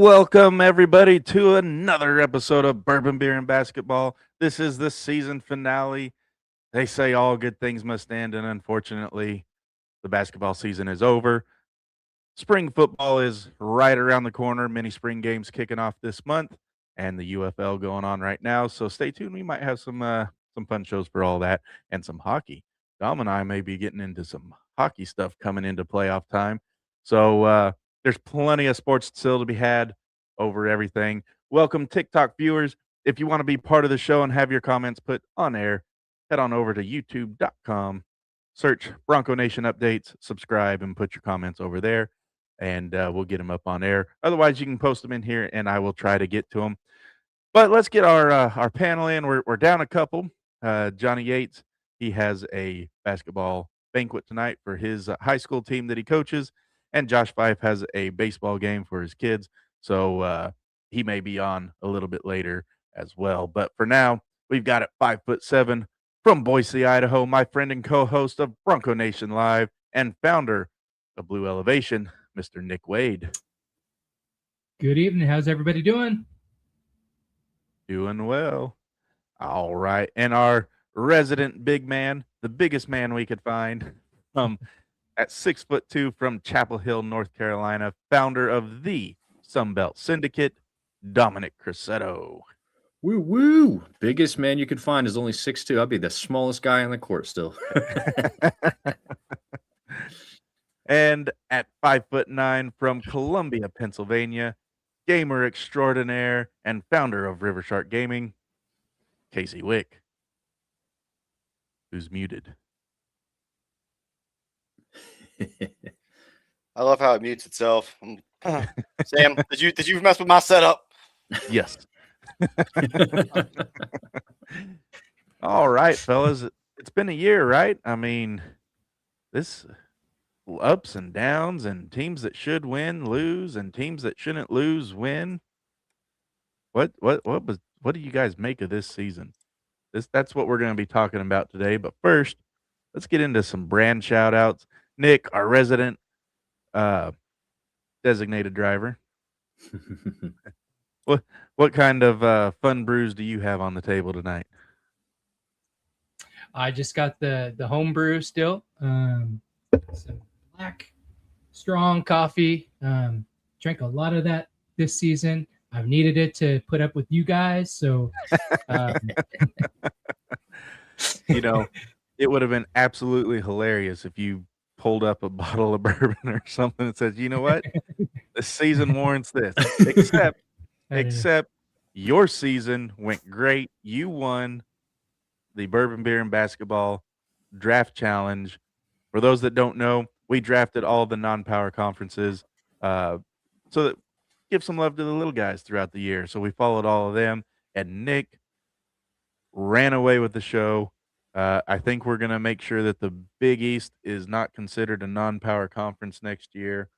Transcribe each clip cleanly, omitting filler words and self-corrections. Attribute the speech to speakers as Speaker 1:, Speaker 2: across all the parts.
Speaker 1: Welcome, everybody, to another episode of Bourbon Beer and Basketball. This is the season finale. They say all good things must end, and unfortunately, the basketball season is over. Spring football is right around the corner. Many spring games kicking off this month, and the UFL going on right now. So stay tuned. We might have some fun shows for all that and some hockey. Dom and I may be getting into some hockey stuff coming into playoff time. So there's plenty of sports still to be had over everything. Welcome, TikTok viewers. If you want to be part of the show and have your comments put on air, head on over to youtube.com, search Bronco Nation Updates, subscribe, and put your comments over there, and we'll get them up on air. Otherwise, you can post them in here, and I will try to get to them. But let's get our panel in. We're down a couple. Johnny Yates, he has a basketball banquet tonight for his high school team that he coaches, and Josh Fife has a baseball game for his kids. So he may be on a little bit later as well. But for now, we've got it 5'7" from Boise, Idaho, my friend and co-host of Bronco Nation Live and founder of Blue Elevation, Mr. Nick Wade.
Speaker 2: Good evening. How's everybody doing?
Speaker 1: Doing well. All right. And our resident big man, the biggest man we could find, at 6'2" from Chapel Hill, North Carolina, founder of the Sunbelt Syndicate, Dominic Cressetto.
Speaker 3: Woo woo! Biggest man you could find is only 6'2". I'd be the smallest guy on the court still.
Speaker 1: And at 5'9" from Columbia, Pennsylvania, gamer extraordinaire and founder of River Shark Gaming, Casey Wick, who's muted.
Speaker 4: I love how it mutes itself. Sam, did you mess with my setup?
Speaker 1: Yes. All right, fellas. It's been a year, right? I mean, this ups and downs and teams that should win lose and teams that shouldn't lose win. What do you guys make of this season? That's what we're going to be talking about today. But first, let's get into some brand shout outs. Nick, our resident designated driver. What kind of fun brews do you have on the table tonight?
Speaker 2: I just got the home brew still. Some black, strong coffee. Drank a lot of that this season. I've needed it to put up with you guys. So,
Speaker 1: it would have been absolutely hilarious if you pulled up a bottle of bourbon or something that says, you know what? The season warrants this. Except your season went great. You won the Bourbon Beer and Basketball Draft Challenge. For those that don't know, we drafted all the non-power conferences so that give some love to the little guys throughout the year. So we followed all of them, and Nick ran away with the show. I think we're going to make sure that the Big East is not considered a non-power conference next year.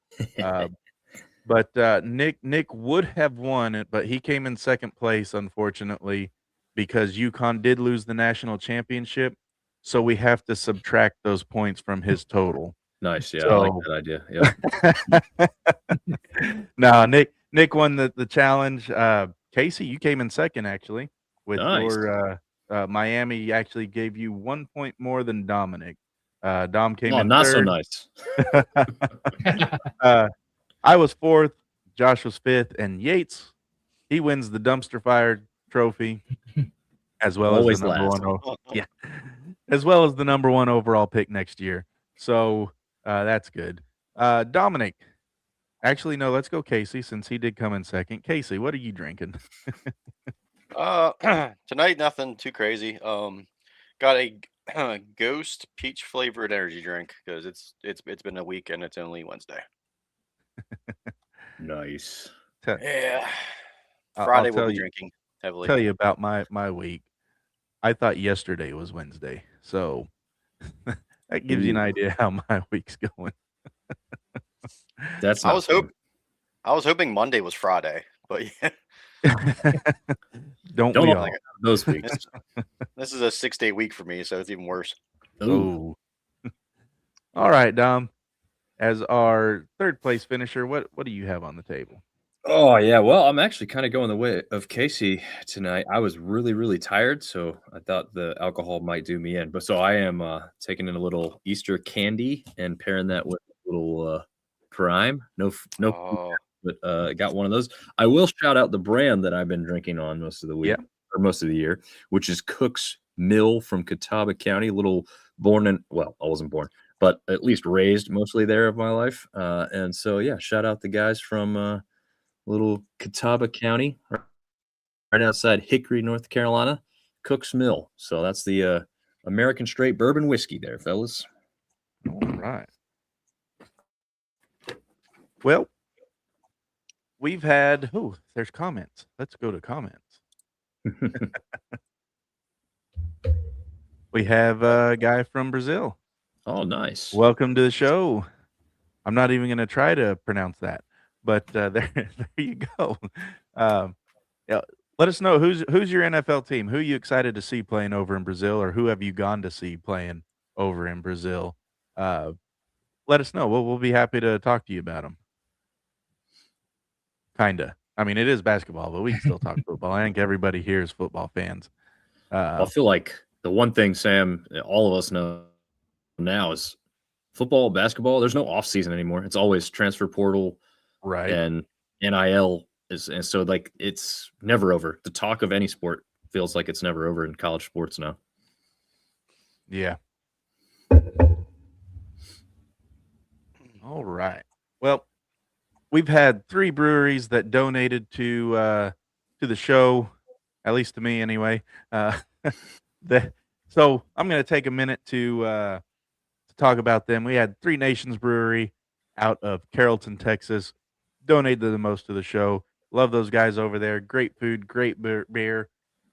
Speaker 1: But Nick would have won it, but he came in second place, unfortunately, because UConn did lose the national championship. So we have to subtract those points from his total.
Speaker 3: Nice. Yeah, I like that idea.
Speaker 1: Yeah. No, Nick won the challenge. Casey, you came in second, actually, with your Miami actually gave you 1 point more than Dominic. Dom came in
Speaker 3: not
Speaker 1: third.
Speaker 3: So
Speaker 1: nice. I was fourth, Josh was fifth, and Yates, he wins the dumpster fire trophy as well as the number one overall pick next year. So that's good. Dominic, actually, no, let's go Casey since he did come in second. Casey, what are you drinking?
Speaker 4: Tonight, nothing too crazy. Got a ghost peach flavored energy drink because it's been a week and it's only Wednesday.
Speaker 3: Nice.
Speaker 4: Yeah. Friday we'll be drinking heavily.
Speaker 1: Tell you about my week. I thought yesterday was Wednesday, so that gives you an idea how my week's going.
Speaker 4: I was hoping Monday was Friday, but yeah.
Speaker 1: Don't we all?
Speaker 3: Those weeks.
Speaker 4: This is a 6-day week for me, so it's even worse.
Speaker 1: Oh. All right, Dom. As our third place finisher, what do you have on the table?
Speaker 3: Oh yeah, well, I'm actually kind of going the way of Casey tonight. I was really, really tired, so I thought the alcohol might do me in. But so I am taking in a little Easter candy and pairing that with a little prime. No, food,
Speaker 4: Oh,
Speaker 3: but I got one of those. I will shout out the brand that I've been drinking on most of the week
Speaker 1: Yeah.
Speaker 3: or most of the year, which is Cook's Mill from Catawba County. A little born in, well, I wasn't born, but at least raised mostly there of my life. And so yeah, shout out the guys from little Catawba County, right outside Hickory, North Carolina, Cook's Mill. So that's the American straight bourbon whiskey there, fellas.
Speaker 1: All right. Well, we've had, there's comments. Let's go to comments. We have a guy from Brazil.
Speaker 3: Oh, nice.
Speaker 1: Welcome to the show. I'm not even going to try to pronounce that, but there you go. Yeah, let us know who's your NFL team. Who are you excited to see playing over in Brazil, or who have you gone to see playing over in Brazil? Let us know. We'll be happy to talk to you about them. Kinda. I mean, it is basketball, but we can still talk football. I think everybody here is football fans.
Speaker 3: I feel like the one thing, Sam, all of us know now is football, basketball. There's no off season anymore. It's always transfer portal
Speaker 1: Right.
Speaker 3: and NIL and so like it's never over. The talk of any sport feels like it's never over in college sports now.
Speaker 1: Yeah. All right. Well, we've had 3 breweries that donated to the show, at least to me anyway. So I'm going to take a minute to talk about them. We had 3 Nations Brewery out of Carrollton, Texas, donated the most to the show. Love those guys over there. Great food, great beer.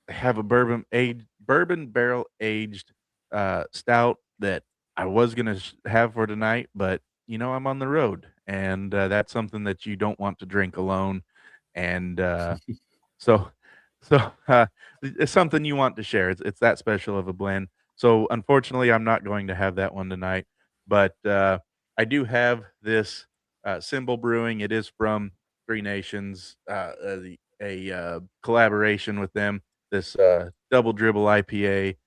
Speaker 1: They have a bourbon barrel aged stout that I was gonna have for tonight, but I'm on the road, and that's something that you don't want to drink alone. And so, it's something you want to share. It's that special of a blend. So unfortunately, I'm not going to have that one tonight, but I do have this Symbol Brewing. It is from 3 Nations, a collaboration with them. This double dribble IPA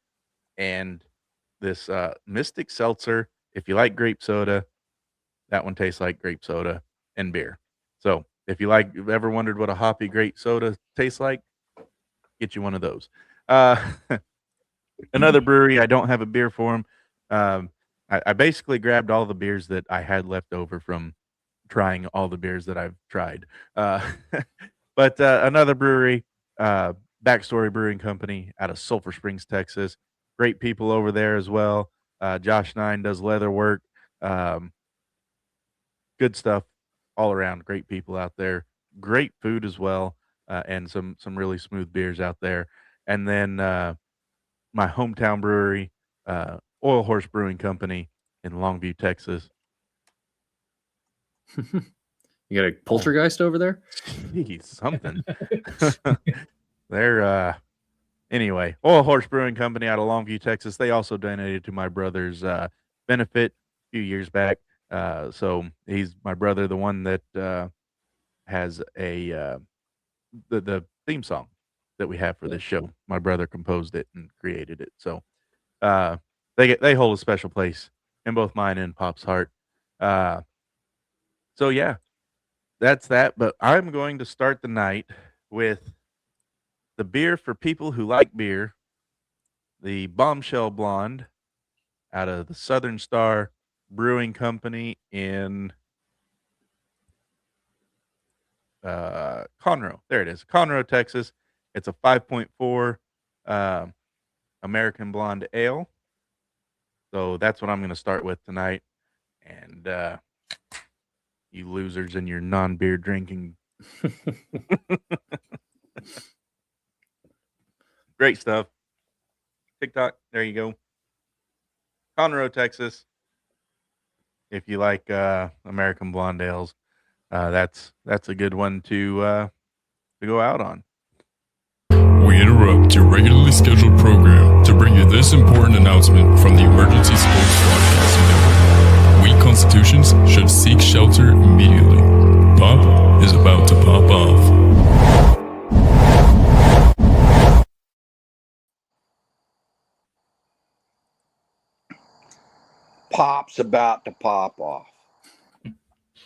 Speaker 1: and this Mystic Seltzer. If you like grape soda, that one tastes like grape soda and beer. So if you've ever wondered what a hoppy grape soda tastes like, get you one of those. Another brewery, I don't have a beer for them. I basically grabbed all the beers that I had left over from trying all the beers that I've tried. But another brewery, Backstory Brewing Company out of Sulphur Springs, Texas. Great people over there as well. Josh Nine does leather work. Good stuff all around. Great people out there. Great food as well, and some really smooth beers out there. And then my hometown brewery, Oil Horse Brewing Company in Longview, Texas.
Speaker 3: You got a poltergeist over there?
Speaker 1: Jeez, something. They're anyway, Oil Horse Brewing Company out of Longview, Texas. They also donated to my brother's benefit a few years back. So he's my brother, the one that has the theme song that we have for this show. My brother composed it and created it. So they hold a special place in both mine and Pop's heart. So yeah, that's that. But I'm going to start the night with the beer for people who like beer, the Bombshell Blonde out of the Southern Star Brewing Company in Conroe. There it is, Conroe, Texas. It's a 5.4 American Blonde Ale. So that's what I'm going to start with tonight. And you losers and your non-beer drinking. Great stuff. TikTok, there you go. Conroe, Texas. If you like American Blonde Ales, that's a good one to go out on.
Speaker 5: We interrupt your regularly scheduled program to bring you this important announcement from the Emergency Sports Broadcasting Network. We Constitutions should seek shelter immediately. Pop, is about to pop off.
Speaker 6: Pop's about to pop off.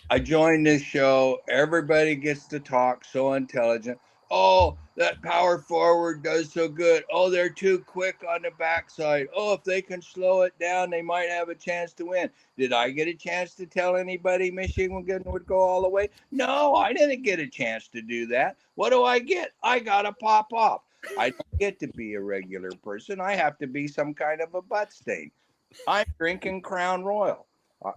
Speaker 6: I joined this show. Everybody gets to talk so intelligent. Oh, that power forward does so good. Oh, they're too quick on the backside. Oh, if they can slow it down, they might have a chance to win. Did I get a chance to tell anybody Michigan would go all the way? No, I didn't get a chance to do that. What do I get? I got to pop off. I don't get to be a regular person. I have to be some kind of a butt stain. I'm drinking Crown Royal.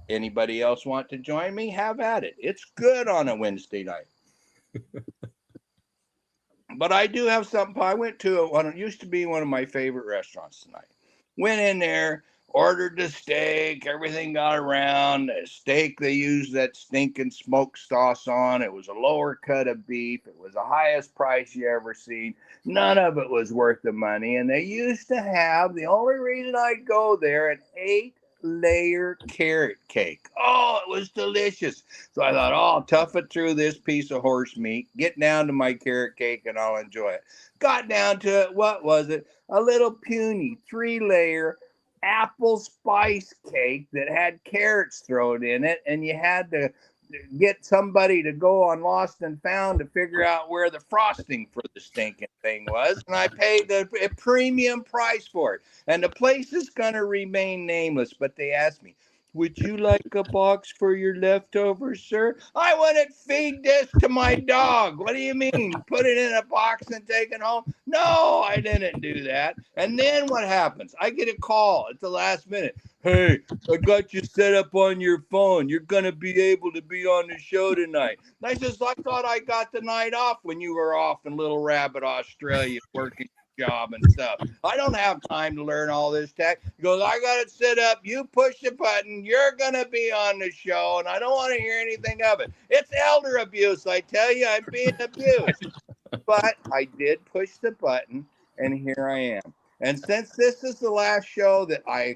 Speaker 6: Anybody else want to join me? Have at it. It's good on a Wednesday night. But I do have something. I went to it used to be one of my favorite restaurants tonight. Went in there, ordered the steak, everything got around. The steak, they used that stinking smoked sauce on. It was a lower cut of beef. It was the highest price you ever seen. None of it was worth the money. And they used to have, the only reason I'd go there, an 8-layer carrot cake. Oh, it was delicious. So I thought, oh, I'll tough it through this piece of horse meat, get down to my carrot cake, and I'll enjoy it. Got down to it. What was it? A little puny 3-layer apple spice cake that had carrots thrown in it, and you had to get somebody to go on Lost and Found to figure out where the frosting for the stinking thing was, and I paid a premium price for it. And the place is going to remain nameless, but they asked me, would you like a box for your leftovers, sir? I want to feed this to my dog. What do you mean? Put it in a box and take it home? No, I didn't do that. And then what happens? I get a call at the last minute. Hey, I got you set up on your phone. You're going to be able to be on the show tonight. And I says, I thought I got the night off when you were off in Little Rabbit, Australia, working job and stuff. I don't have time to learn all this tech. He goes, I got it set up. You push the button. You're going to be on the show, and I don't want to hear anything of it. It's elder abuse. I tell you, I'm being abused. But I did push the button, and here I am. And since this is the last show that I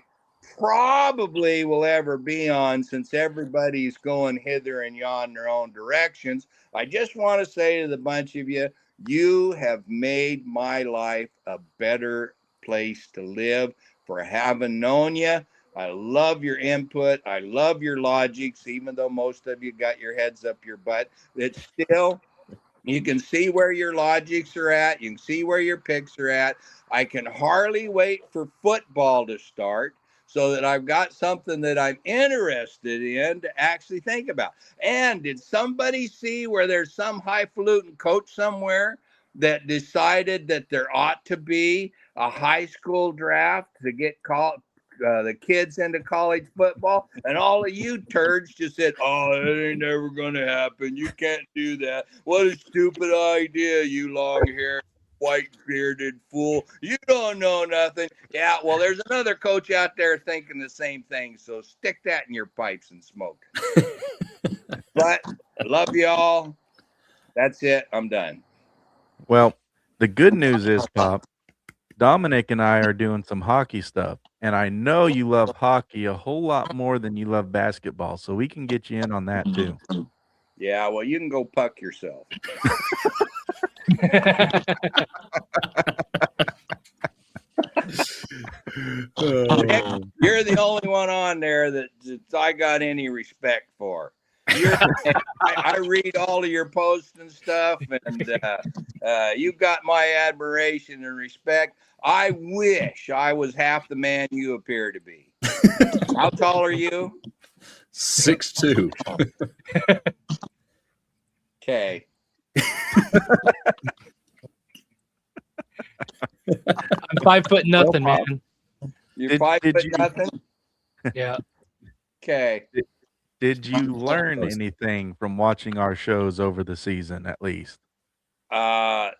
Speaker 6: probably will ever be on, since everybody's going hither and yon their own directions, I just want to say to the bunch of you, you have made my life a better place to live for having known you. I love your input. I love your logics, even though most of you got your heads up your butt. It's still, you can see where your logics are at. You can see where your picks are at. I can hardly wait for football to start so that I've got something that I'm interested in to actually think about. And did somebody see where there's some highfalutin coach somewhere that decided that there ought to be a high school draft to get the kids into college football? And all of you turds just said, oh, it ain't never going to happen. You can't do that. What a stupid idea, you long-haired, white-bearded fool. You don't know nothing. Yeah, well, there's another coach out there thinking the same thing, so stick that in your pipes and smoke. But love y'all. That's it. I'm done.
Speaker 1: Well, the good news is, Pop, Dominic and I are doing some hockey stuff, and I know you love hockey a whole lot more than you love basketball, so we can get you in on that too.
Speaker 6: Yeah, well, you can go puck yourself. You're the only one on there that I got any respect for. I read all of your posts and stuff, and you've got my admiration and respect. I wish I was half the man you appear to be. How tall are you?
Speaker 3: 6'2".
Speaker 6: Okay.
Speaker 2: I'm 5 foot nothing,
Speaker 6: No
Speaker 2: man.
Speaker 6: You're 5 foot nothing?
Speaker 2: Yeah.
Speaker 6: Okay.
Speaker 1: Did you learn anything from watching our shows over the season, at least?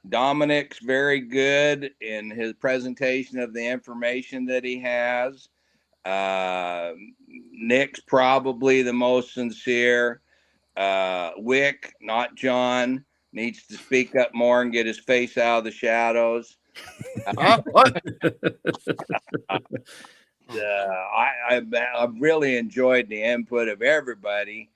Speaker 6: Dominic's very good in his presentation of the information that he has. Nick's probably the most sincere. Wick, not John, needs to speak up more and get his face out of the shadows.
Speaker 3: What?
Speaker 6: I've really enjoyed the input of everybody.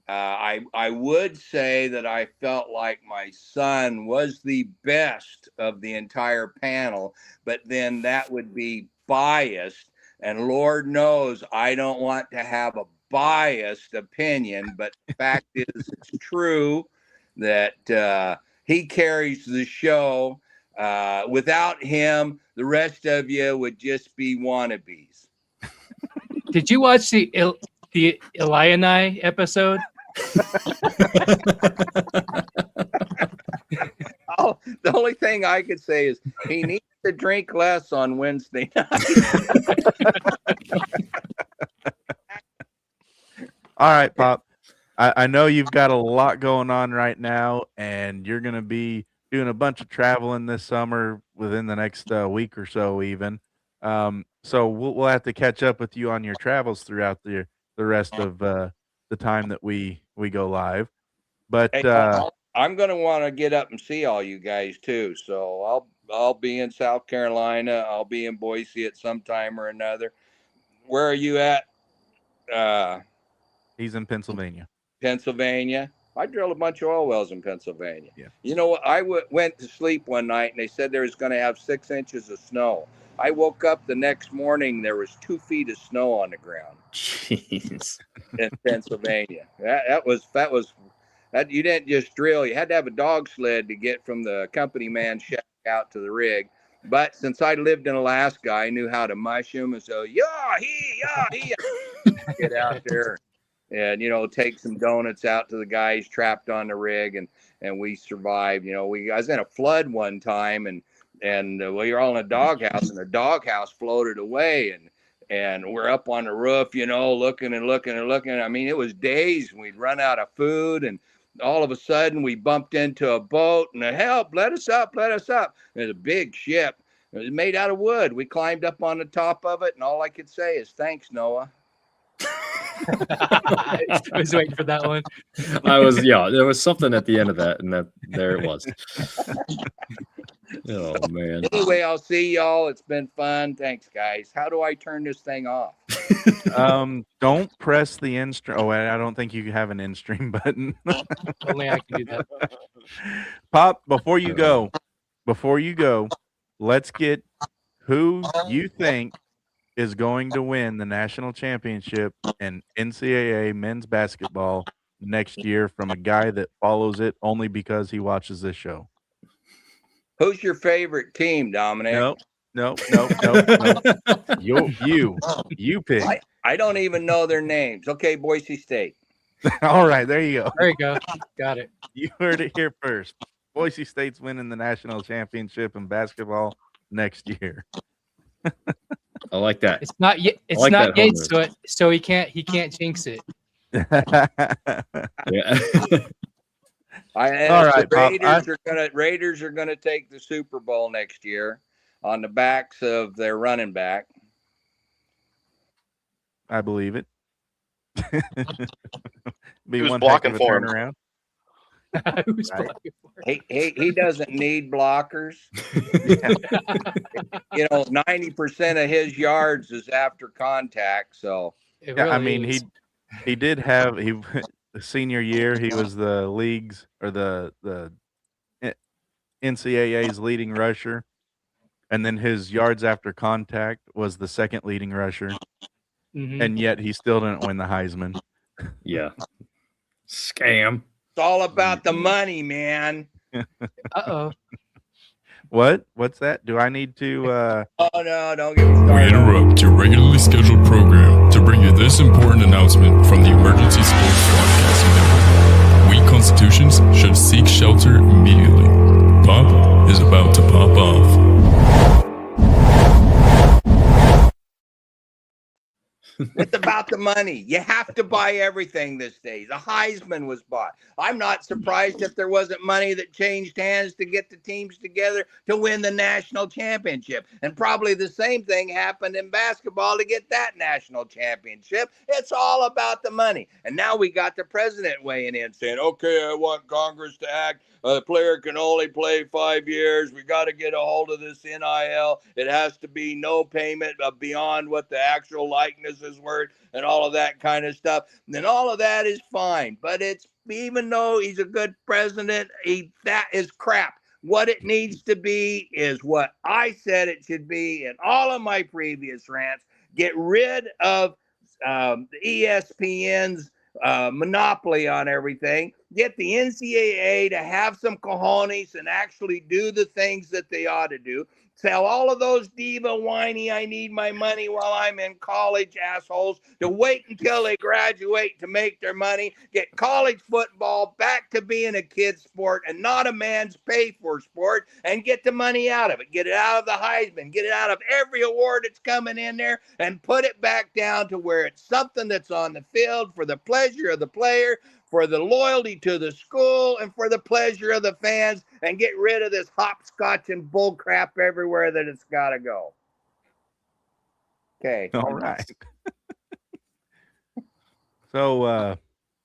Speaker 6: I would say that I felt like my son was the best of the entire panel, but then that would be biased. And Lord knows I don't want to have a biased opinion, but the fact is, it's true that he carries the show. Without him, the rest of you would just be wannabes.
Speaker 2: Did you watch the Illini episode?
Speaker 6: Oh, the only thing I could say is he needs to drink less on Wednesday night.
Speaker 1: All right, Pop. I know you've got a lot going on right now, and you're going to be doing a bunch of traveling this summer within the next week or so, even. So we'll have to catch up with you on your travels throughout the rest of the time that we go live. But
Speaker 6: Hey, I'm going to want to get up and see all you guys too. So I'll be in South Carolina. I'll be in Boise at some time or another. Where are you at?
Speaker 1: he's in Pennsylvania.
Speaker 6: Pennsylvania. I drilled a bunch of oil wells in Pennsylvania.
Speaker 1: Yeah.
Speaker 6: You know what? I went to sleep one night and they said there was going to have 6 inches of snow. I woke up the next morning. There was 2 feet of snow on the ground.
Speaker 3: Jeez.
Speaker 6: In Pennsylvania. That was you didn't just drill. You had to have a dog sled to get from the company man shack out to the rig. But since I lived in Alaska, I knew how to mush them. And so, he, get out there and, take some donuts out to the guys trapped on the rig. And we survived. I was in a flood one time and we were all in a doghouse and the doghouse floated away. And we're up on the roof, looking and looking and looking. I mean, it was days. We'd run out of food, and all of a sudden we bumped into a boat and help, let us up. There's a big ship. It was made out of wood. We climbed up on the top of it, and all I could say is thanks, Noah.
Speaker 2: I was waiting for that one.
Speaker 3: There was something at the end of that, and there it was. Oh man.
Speaker 6: Anyway, I'll see y'all. It's been fun. Thanks, guys. How do I turn this thing off?
Speaker 1: Don't press the end stream. Oh, I don't think you have an end stream button.
Speaker 2: Only I can do that.
Speaker 1: Pop, before you go, let's get who you think is going to win the national championship in NCAA men's basketball next year from a guy that follows it only because he watches this show.
Speaker 6: Who's your favorite team, Dominic?
Speaker 1: No. You pick.
Speaker 6: I don't even know their names. Okay, Boise State.
Speaker 1: All right, there you go.
Speaker 2: There you go. Got it.
Speaker 1: You heard it here first. Boise State's winning the national championship in basketball next year.
Speaker 3: I like that.
Speaker 2: It's not yet. It's
Speaker 3: like
Speaker 2: not
Speaker 3: that
Speaker 2: yet. So he can't jinx it.
Speaker 3: Yeah.
Speaker 1: All right,
Speaker 6: Raiders are gonna take the Super Bowl next year on the backs of their running back.
Speaker 1: I believe it.
Speaker 4: He was blocking for him.
Speaker 1: Turnaround.
Speaker 2: Who's blocking for him?
Speaker 6: He doesn't need blockers. 90% of his yards is after contact. So
Speaker 2: It
Speaker 1: Yeah, I
Speaker 2: really
Speaker 1: mean
Speaker 2: is.
Speaker 1: he did have the senior year he was the league's or the NCAA's leading rusher, and then his yards after contact was the second leading rusher,
Speaker 2: Mhm.
Speaker 1: and yet he still didn't win the Heisman.
Speaker 3: Yeah. Scam.
Speaker 6: it's all about the money, man.
Speaker 2: Uh-oh.
Speaker 1: What's that? Do I need to?
Speaker 6: Oh no, don't get me
Speaker 5: We
Speaker 6: started.
Speaker 5: interrupt your regularly scheduled program to bring you this important announcement from the Emergency Sports Broadcasting Network. We constitutions should seek shelter immediately. Pop is about to pop off.
Speaker 6: It's about the money. You have to buy everything these days. The Heisman was bought. I'm not surprised if there wasn't money that changed hands to get the teams together to win the national championship. And probably the same thing happened in basketball to get that national championship. It's all about the money. And now we got the president weighing in saying, okay, I want Congress to act. A player can only play 5 years. We got to get a hold of this NIL. It has to be no payment beyond what the actual likeness is his word and all of that kind of stuff, then all of that is fine. But it's, even though he's a good president, that is crap. What it needs to be is what I said it should be in all of my previous rants. Get rid of the ESPN's monopoly on everything. Get the NCAA to have some cojones and actually do the things that they ought to do. Tell all of those diva whiny, I need my money while I'm in college assholes to wait until they graduate to make their money. Get college football back to being a kid's sport and not a man's pay for sport, and get the money out of it. Get it out of the Heisman. Get it out of every award that's coming in there and put it back down to where it's something that's on the field for the pleasure of the player, for the loyalty to the school, and for the pleasure of the fans, and get rid of this hopscotch and bull crap everywhere that it's got to go. Okay.
Speaker 1: All right. So,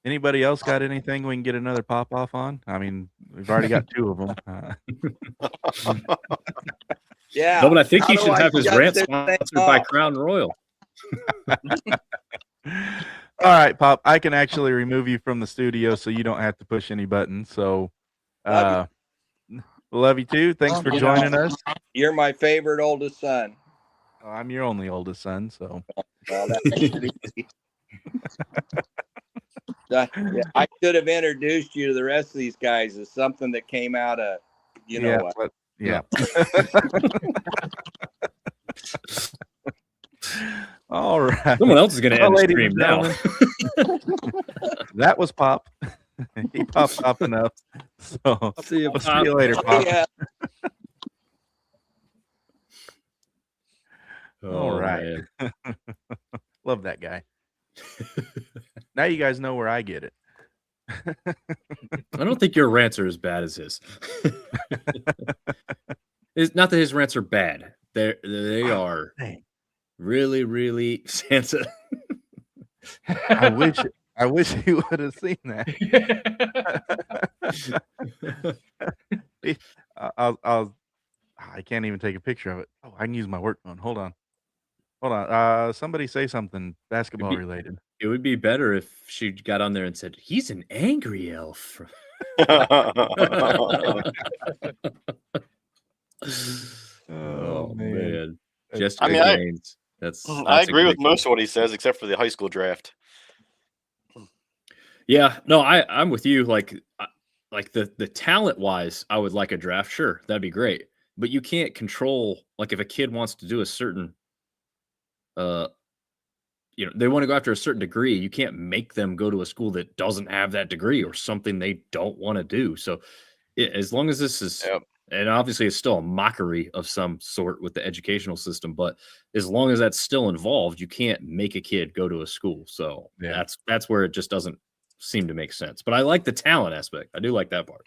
Speaker 1: anybody else got anything we can get another pop off on? I mean, we've already got 2 of them.
Speaker 6: Yeah.
Speaker 3: No, but I think he
Speaker 6: How do
Speaker 3: should
Speaker 6: I
Speaker 3: have his
Speaker 6: shut
Speaker 3: rant
Speaker 6: this thing
Speaker 3: sponsored by
Speaker 6: off?
Speaker 3: Crown Royal.
Speaker 1: All right, Pop. I can actually remove you from the studio, so you don't have to push any buttons. So, love you too. Thanks for joining us.
Speaker 6: You're my favorite oldest son.
Speaker 1: I'm your only oldest son, so.
Speaker 6: Well, that makes it easy. Yeah, I should have introduced you to the rest of these guys as something that came out of, you know what.
Speaker 1: But, yeah. All right.
Speaker 3: Someone else is going to end the
Speaker 1: ladies
Speaker 3: stream
Speaker 1: and
Speaker 3: now.
Speaker 1: That was Pop. He popped up enough. So
Speaker 3: See you,
Speaker 1: we'll see
Speaker 3: Pop.
Speaker 1: you later, Pop.
Speaker 6: Yeah.
Speaker 1: All right.
Speaker 3: man.
Speaker 1: Love that guy. Now you guys know where I get it.
Speaker 3: I don't think your rants are as bad as his. It's not that his rants are bad. They are
Speaker 1: dang.
Speaker 3: really, really Santa.
Speaker 1: I wish you would have seen that. I can't even take a picture of it. Oh, I can use my work phone. Hold on. Somebody say something basketball related.
Speaker 3: It would be better if she got on there and said, "He's an angry elf." Oh man. Just
Speaker 4: I mean,
Speaker 3: that's
Speaker 4: I agree
Speaker 3: a
Speaker 4: with
Speaker 3: great
Speaker 4: most of what he says, except for the high school draft.
Speaker 3: Yeah, no, I'm with you. Like the talent wise, I would like a draft. Sure, that'd be great. But you can't control, like, if a kid wants to do a certain, they want to go after a certain degree. You can't make them go to a school that doesn't have that degree or something they don't want to do. So, as long as this is, and obviously it's still a mockery of some sort with the educational system, but as long as that's still involved, you can't make a kid go to a school. So that's where it just doesn't seem to make sense. But I like the talent aspect. I do like that part.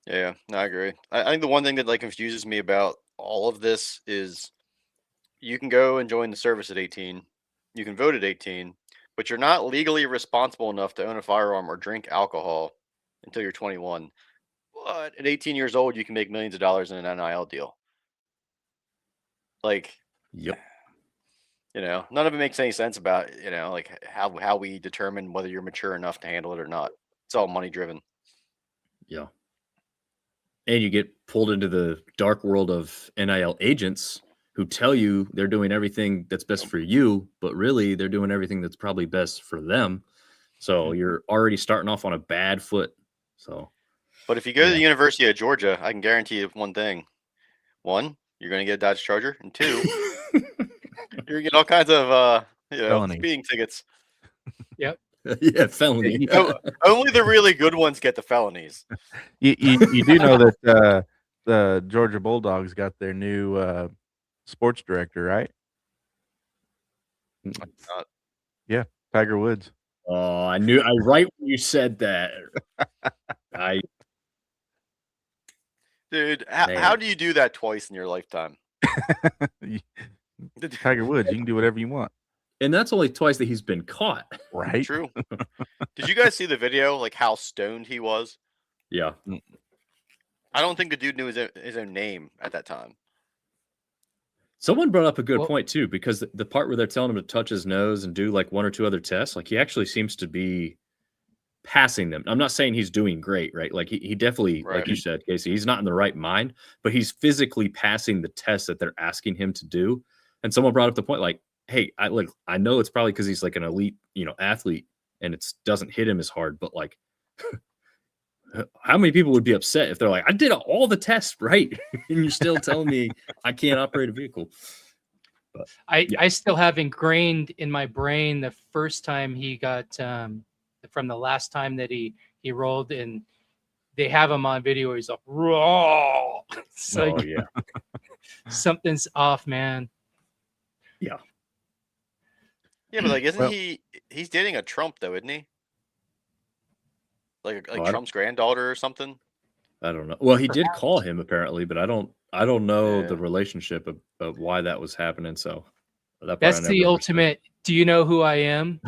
Speaker 4: Yeah, no, I agree. I think the one thing that confuses me about all of this is you can go and join the service at 18, you can vote at 18, but you're not legally responsible enough to own a firearm or drink alcohol until you're 21. But at 18 years old, you can make millions of dollars in an NIL deal.
Speaker 3: Yep.
Speaker 4: None of it makes any sense about, how we determine whether you're mature enough to handle it or not. It's all money driven.
Speaker 3: Yeah. And you get pulled into the dark world of NIL agents who tell you they're doing everything that's best for you, but really they're doing everything that's probably best for them. So you're already starting off on a bad foot.
Speaker 4: But if you go to the University of Georgia, I can guarantee you one thing. One, you're going to get a Dodge Charger. And two, you're going to get all kinds of speeding tickets.
Speaker 2: Yep.
Speaker 3: Yeah, felony.
Speaker 4: Only the really good ones get the felonies.
Speaker 1: You do know that the Georgia Bulldogs got their new sports director, right? Yeah, Tiger Woods.
Speaker 3: Oh, I knew. Right when you said that.
Speaker 4: Dude, how do you do that twice in your lifetime?
Speaker 1: Tiger Woods, you can do whatever you want.
Speaker 3: And that's only twice that he's been caught.
Speaker 1: Right.
Speaker 4: True. Did you guys see the video, how stoned he was?
Speaker 3: Yeah.
Speaker 4: I don't think the dude knew his own name at that time.
Speaker 3: Someone brought up a good
Speaker 2: Well-
Speaker 3: point too, because the part where they're telling him to touch his nose and do like 1 or 2 other tests, like he actually seems to be passing them. I'm not saying he's doing great, right? Like he definitely, like
Speaker 4: Right.
Speaker 3: you said, Casey, he's not in the right mind, but he's physically passing the tests that they're asking him to do. And someone brought up the point, like, hey, I know it's probably because he's like an elite, athlete, and it doesn't hit him as hard, but like, how many people would be upset if they're like, I did all the tests right, and you're still telling me I can't operate a vehicle? But
Speaker 2: I still have ingrained in my brain the first time he got from the last time that he rolled, and they have him on video. He's like, raw. It's
Speaker 3: oh
Speaker 2: like
Speaker 3: yeah,
Speaker 2: something's off, man.
Speaker 3: yeah.
Speaker 4: Yeah, but like, isn't
Speaker 1: Well-
Speaker 4: he's dating a Trump though, isn't he? Like
Speaker 3: Oh, I don't-
Speaker 4: Trump's granddaughter or something.
Speaker 3: I don't know. Well, he did call him apparently, but I don't know the
Speaker 4: Yeah.
Speaker 3: relationship of why that was happening. So that part I
Speaker 2: That's
Speaker 3: never
Speaker 2: the
Speaker 3: understood.
Speaker 2: ultimate. Do you know who I am?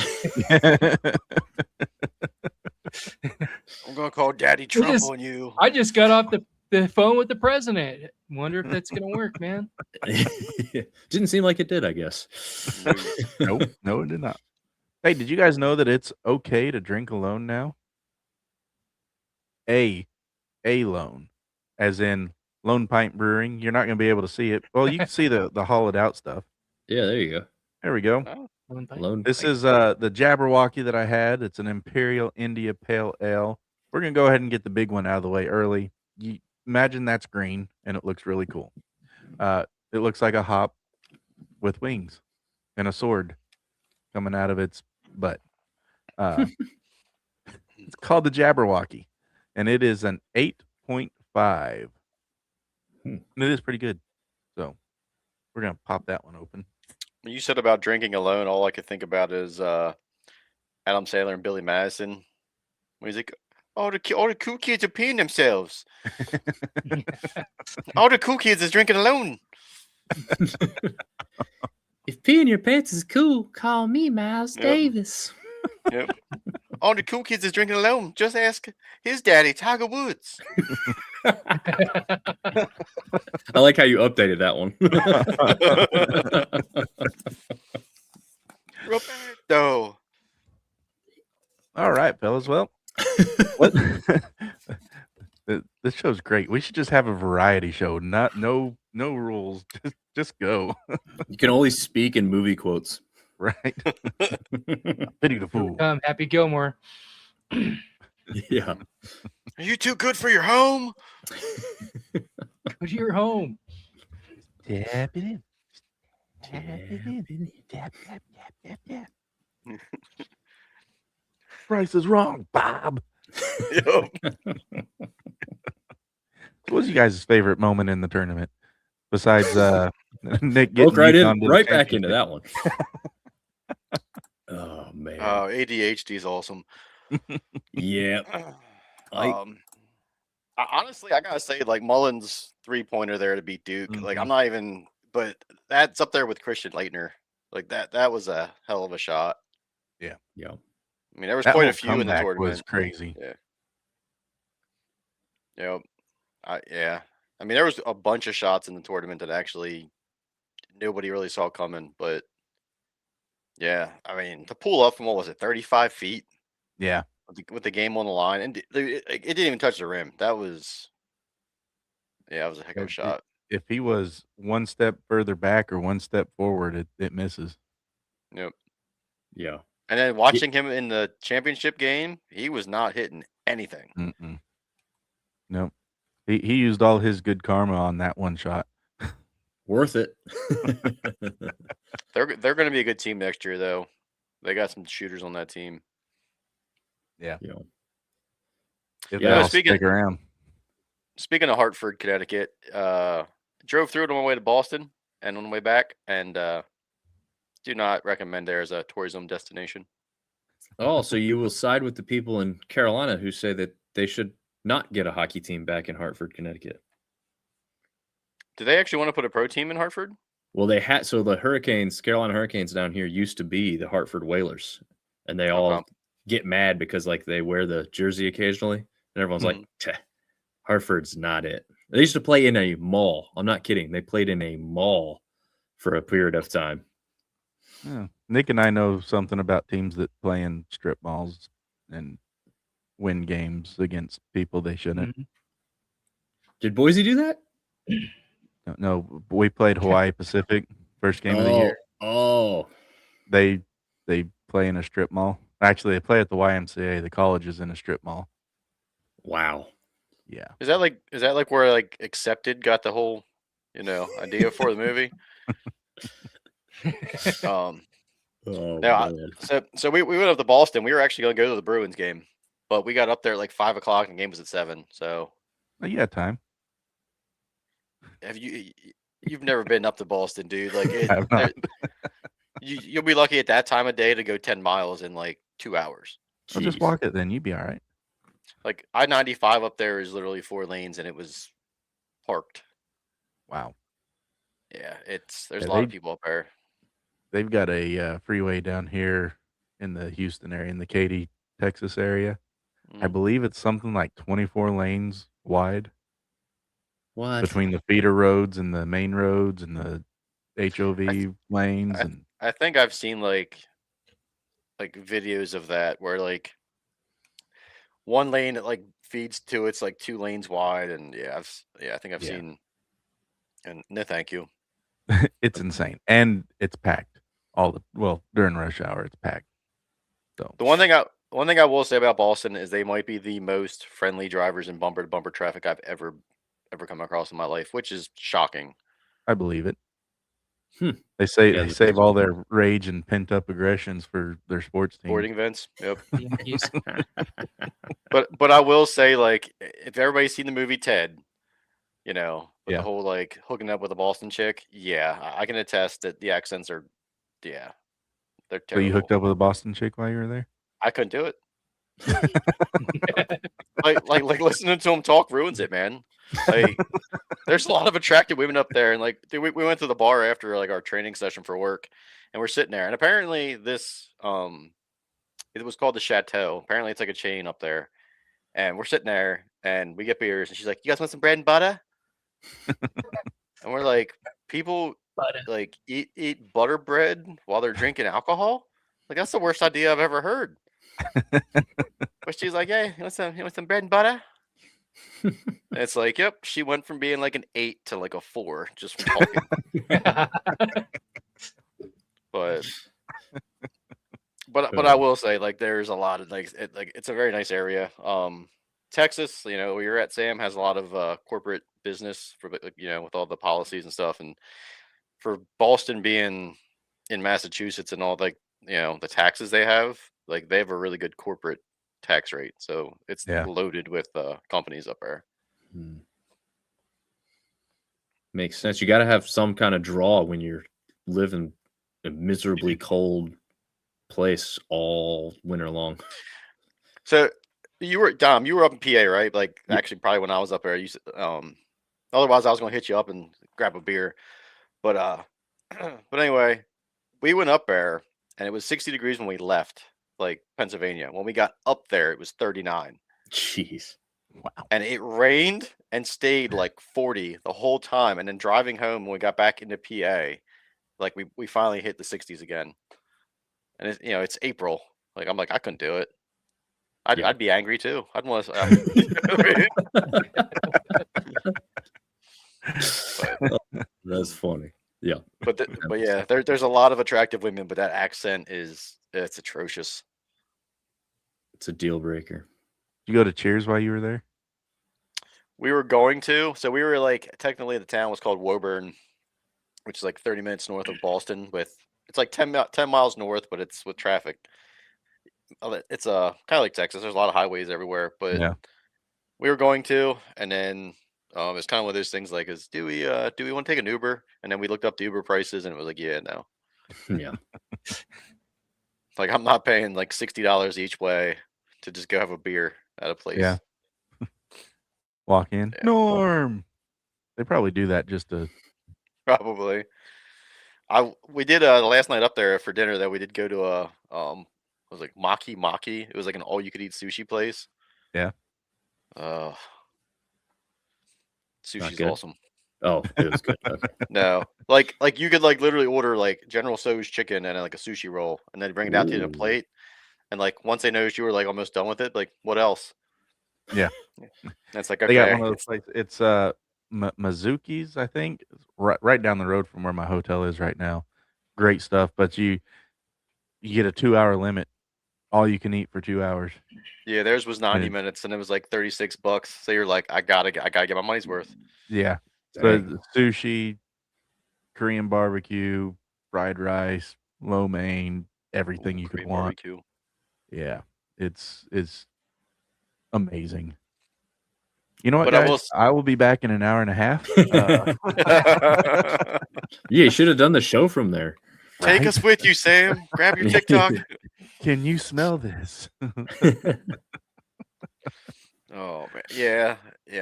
Speaker 4: I'm gonna call Daddy Trump
Speaker 2: just-
Speaker 4: on you.
Speaker 2: I just got off the phone with the president. Wonder if that's gonna work, man.
Speaker 3: Didn't seem like it did, I guess.
Speaker 1: Nope. No, it did not. Hey, did you guys know that it's okay to drink alone now? A loan, as in Lone Pint Brewing. You're not going to be able to see it. Well, you can see the hollowed out stuff.
Speaker 3: Yeah, there you go.
Speaker 1: There we go.
Speaker 3: Lone
Speaker 1: This
Speaker 3: Pint.
Speaker 1: is the Jabberwocky that I had. It's an Imperial India Pale Ale. We're going to go ahead and get the big one out of the way early. You imagine that's green, and it looks really cool. It looks like a hop with wings and a sword coming out of its butt. It's called the Jabberwocky, and it is an 8.5. And it is pretty good. So we're going to pop that one open.
Speaker 4: When you said about drinking alone, all I could think about is Adam Sandler and Billy Madison. When he's like, all the cool kids are peeing themselves. All the cool kids is drinking alone.
Speaker 3: If peeing your pants is cool, call me Miles
Speaker 4: Yep.
Speaker 3: Davis.
Speaker 4: Yep. All the cool kids is drinking alone. Just ask his daddy, Tiger Woods.
Speaker 3: I like how you updated that one.
Speaker 4: Roberto.
Speaker 1: All right, fellas. Well, what? This show's great. We should just have a variety show. No rules. Just go.
Speaker 3: You can only speak in movie quotes.
Speaker 1: Right. Pity the fool.
Speaker 2: Happy Gilmore.
Speaker 3: Yeah.
Speaker 4: Are you too good for your home?
Speaker 2: Go to your home.
Speaker 1: Tap it in. Tap it in. Tap, tap, tap, tap, tap. Price is wrong, Bob.
Speaker 4: Yep.
Speaker 1: What was you guys' favorite moment in the tournament? Besides Nick getting
Speaker 3: Broke right
Speaker 1: UConn
Speaker 3: in,
Speaker 1: to the
Speaker 3: right back into
Speaker 1: championship.
Speaker 3: that one. Oh man.
Speaker 4: ADHD is awesome.
Speaker 3: Yeah.
Speaker 4: Honestly, I gotta say, like Mullins' 3-pointer there to beat Duke. Like,
Speaker 1: Mhm.
Speaker 4: I'm not even, but that's up there with Christian Leitner. Like that was a hell of a shot.
Speaker 3: Yeah.
Speaker 4: I mean, there was
Speaker 1: That
Speaker 4: quite
Speaker 1: whole
Speaker 4: a few in the
Speaker 1: comeback
Speaker 4: tournament.
Speaker 1: was crazy.
Speaker 4: Yep. Yeah. I mean, there was a bunch of shots in the tournament that actually nobody really saw coming. But yeah, I mean, to pull up from what was it, 35 feet
Speaker 1: Yeah.
Speaker 4: with the game on the line, and it didn't even touch the rim. That was a heck of a shot.
Speaker 1: If he was one step further back or one step forward, it misses.
Speaker 4: Yep.
Speaker 3: Yeah.
Speaker 4: And then watching him in the championship game, he was not hitting anything.
Speaker 1: Mm-mm. Nope. He used all his good karma on that one shot.
Speaker 3: Worth it.
Speaker 4: They're going to be a good team next year, though. They got some shooters on that team.
Speaker 1: Yeah.
Speaker 3: Yeah.
Speaker 1: If
Speaker 3: Yeah,
Speaker 1: they all
Speaker 4: speaking-
Speaker 1: stick around.
Speaker 4: Speaking of Hartford, Connecticut, drove through it on my way to Boston and on the way back, and do not recommend there as a tourism destination.
Speaker 3: Oh, so you will side with the people in Carolina who say that they should not get a hockey team back in Hartford, Connecticut.
Speaker 4: Do they actually want to put a pro team in Hartford?
Speaker 3: Well, they had, so the Hurricanes, Carolina Hurricanes down here used to be the Hartford Whalers, and they all get mad because like they wear the jersey occasionally, and everyone's like, Hartford's not it. They used to play in a mall. I'm not kidding. They played in a mall for a period of time.
Speaker 1: Yeah. Nick and I know something about teams that play in strip malls and win games against people they shouldn't.
Speaker 2: Mhm.
Speaker 3: Did Boise do that?
Speaker 1: No, we played Hawaii Pacific first game of the year.
Speaker 3: Oh,
Speaker 1: They play in a strip mall. Actually, they play at the YMCA. The college is in a strip mall.
Speaker 3: wow.
Speaker 1: Yeah.
Speaker 4: Is that like where like Accepted got the whole, idea for the movie? Um,
Speaker 3: Oh,
Speaker 4: now,
Speaker 3: man.
Speaker 4: so we went up to Boston. We were actually going to go to the Bruins game, but we got up there at like 5 o'clock, and the game was at 7. So
Speaker 1: Oh, you got time.
Speaker 4: have you've never been up to Boston, dude? Like
Speaker 1: I have not.
Speaker 4: you'll be lucky at that time of day to go 10 miles in like 2 hours.
Speaker 1: I'll just
Speaker 3: Jeez.
Speaker 1: walk it then. You'd be all right.
Speaker 4: Like I-95 up there is literally 4 lanes, and it was parked.
Speaker 1: Wow.
Speaker 4: Yeah, there's
Speaker 1: Yeah,
Speaker 4: a lot of people up there.
Speaker 1: They've got a freeway down here in the Houston area, in the Katy, Texas area. I
Speaker 4: Mm.
Speaker 1: believe it's something like 24 lanes wide
Speaker 3: What?
Speaker 1: between the feeder roads and the main roads and the HOV lanes. And
Speaker 4: I think I've seen like videos of that where like one lane that like feeds to it's like 2 lanes wide, and I think I've
Speaker 1: Yeah.
Speaker 4: seen. And no, thank you.
Speaker 1: it's insane. And it's packed during rush hour, it's packed. So
Speaker 4: The one thing I will say about Boston is they might be the most friendly drivers in bumper to bumper traffic I've ever come across in my life, which is shocking.
Speaker 1: I believe it.
Speaker 3: Hmm.
Speaker 1: They say
Speaker 3: Yeah,
Speaker 1: they save all their rage and pent up aggressions for their sports team.
Speaker 4: Sporting events. Yep.
Speaker 2: The Yankees.
Speaker 4: But I will say, like, if everybody's seen the movie Ted, with
Speaker 1: Yeah.
Speaker 4: the whole like hooking up with a Boston chick, I can attest that the accents are, they're
Speaker 1: So
Speaker 4: terrible.
Speaker 1: you hooked up with a Boston chick while you were there?
Speaker 4: I couldn't do it. like listening to him talk ruins it, man. Like, there's a lot of attractive women up there, and like we went to the bar after like our training session for work, and we're sitting there, and apparently this it was called the Chateau. Apparently it's like a chain up there, and we're sitting there, and we get beers, and she's like, "You guys want some bread and butter?" And we're like, people
Speaker 2: Butter.
Speaker 4: like eat butter bread while they're drinking alcohol. Like, that's the worst idea I've ever heard. But she's like, "Yeah, you want some bread and butter?" And it's like, yep, she went from being like an 8 to like a 4 just from talking. But I will say, like, there's a lot of it's a very nice area. Texas, where you're at, Sam, has a lot of corporate business for with all the policies and stuff, and for Boston being in Massachusetts and all, like, the taxes they have a really good corporate tax rate, so it's
Speaker 1: Yeah.
Speaker 4: loaded with companies up there.
Speaker 3: Hmm. Makes sense. You got to have some kind of draw when you're living a miserably cold place all winter long.
Speaker 4: So you were Dom, you were up in PA, right? Like,
Speaker 1: Yep.
Speaker 4: actually, probably when I was up there, otherwise I was going to hit you up and grab a beer, but but anyway, we went up there and it was 60 degrees when we left, like, Pennsylvania. When we got up there, it was 39.
Speaker 3: Jeez.
Speaker 1: Wow.
Speaker 4: And it rained and stayed like 40 the whole time. And then driving home when we got back into PA, like we finally hit the 60s again. And it's April. Like, I'm like, I couldn't do it. I'd be angry too. I'd want to.
Speaker 3: That's funny. Yeah.
Speaker 4: But yeah, there's a lot of attractive women, but that accent it's atrocious.
Speaker 3: It's a deal breaker.
Speaker 1: Did you go to Cheers while you were there?
Speaker 4: We were going to, so we were like, technically the town was called Woburn, which is like 30 minutes north of Boston. It's like 10 miles north, but it's with traffic. It's kind of like Texas. There's a lot of highways everywhere, but
Speaker 1: Yeah.
Speaker 4: we were going to, and then it's kind of one of those things like, do we want to take an Uber? And then we looked up the Uber prices, and it was like, yeah, no.
Speaker 3: Yeah.
Speaker 4: Like, I'm not paying like $60 each way to just go have a beer at a place.
Speaker 1: Yeah. Walk in.
Speaker 4: Yeah.
Speaker 1: Norm. They probably do that just to.
Speaker 4: Probably. We did last night up there for dinner that we did go to it was like Maki. It was like an all you could eat sushi place.
Speaker 1: Yeah.
Speaker 4: Sushi's
Speaker 3: good?
Speaker 4: awesome.
Speaker 3: Oh, it was good. Okay.
Speaker 4: No, like you could like literally order like General Tso's chicken and like a sushi roll, and then bring it out to you in a
Speaker 3: Ooh.
Speaker 4: plate. And like once they noticed you were like almost done with it, like what else?
Speaker 1: Yeah.
Speaker 4: And it's like
Speaker 1: They got
Speaker 4: okay,
Speaker 1: one of those places. It's Mizuki's, I think, right down the road from where my hotel is right now. Great stuff, but you get a 2-hour limit, all you can eat for 2 hours.
Speaker 4: yeah, theirs was 90
Speaker 1: And
Speaker 4: minutes, and it was like $36. So you're like, I gotta get my money's worth.
Speaker 1: yeah, so
Speaker 3: Dang.
Speaker 1: the sushi, Korean barbecue, fried rice, lo mein, everything
Speaker 4: Ooh,
Speaker 1: you could
Speaker 4: Korean
Speaker 1: want.
Speaker 4: barbecue.
Speaker 1: Yeah, it's amazing. You know what,
Speaker 4: But I
Speaker 1: guys?
Speaker 4: will.
Speaker 1: I will be back in an hour and a half.
Speaker 3: Yeah, you should have done the show from there.
Speaker 4: Take
Speaker 1: Right?
Speaker 4: us with you, Sam. Grab your TikTok.
Speaker 1: Can you smell this?
Speaker 4: Oh man, yeah.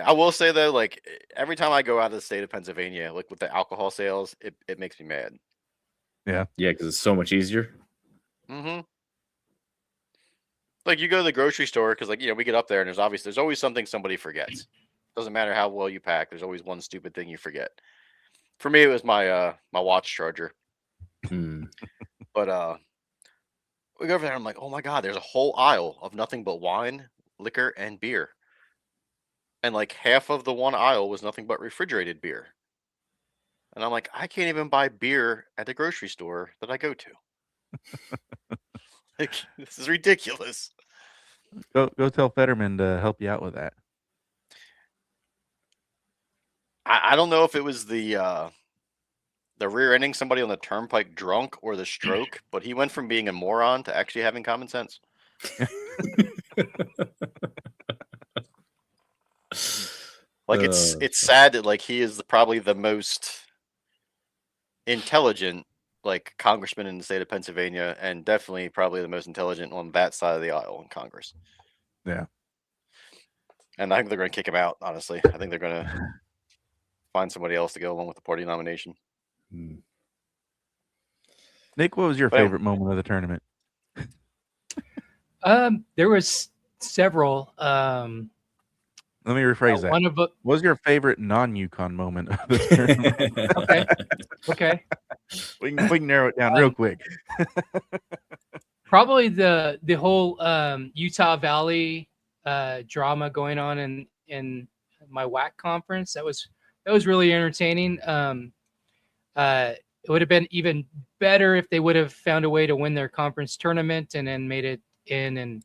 Speaker 4: I will say though, like every time I go out of the state of Pennsylvania, like with the alcohol sales, it makes me mad.
Speaker 3: Yeah, because it's so much easier.
Speaker 4: Mm-hmm. Like you go to the grocery store because like we get up there and there's always something somebody forgets. Doesn't matter how well you pack, there's always one stupid thing you forget. For me, it was my my watch charger.
Speaker 3: Hmm.
Speaker 4: But we go over there and I'm like, oh my god, there's a whole aisle of nothing but wine, liquor, and beer. And like half of the one aisle was nothing but refrigerated beer. And I'm like, I can't even buy beer at the grocery store that I go to. Like, this is ridiculous.
Speaker 1: Go tell Fetterman to help you out with that.
Speaker 4: I don't know if it was the rear-ending somebody on the turnpike drunk or the stroke, but he went from being a moron to actually having common sense. Like it's sad that like he is probably the most intelligent like congressman in the state of Pennsylvania, and definitely probably the most intelligent on that side of the aisle in Congress.
Speaker 1: Yeah.
Speaker 4: And I think they're going to kick him out. Honestly, I think they're going to find somebody else to go along with the party nomination.
Speaker 3: Hmm.
Speaker 1: Nick, what was your
Speaker 4: Well-
Speaker 1: favorite moment of the tournament?
Speaker 2: There was several.
Speaker 1: Let me rephrase that.
Speaker 2: One of
Speaker 1: What was your favorite non-Yukon moment of the tournament?
Speaker 2: okay.
Speaker 1: we can narrow it down real quick.
Speaker 2: Probably the whole Utah Valley drama going on in my WAC conference. That was really entertaining. It would have been even better if they would have found a way to win their conference tournament and then made it in, and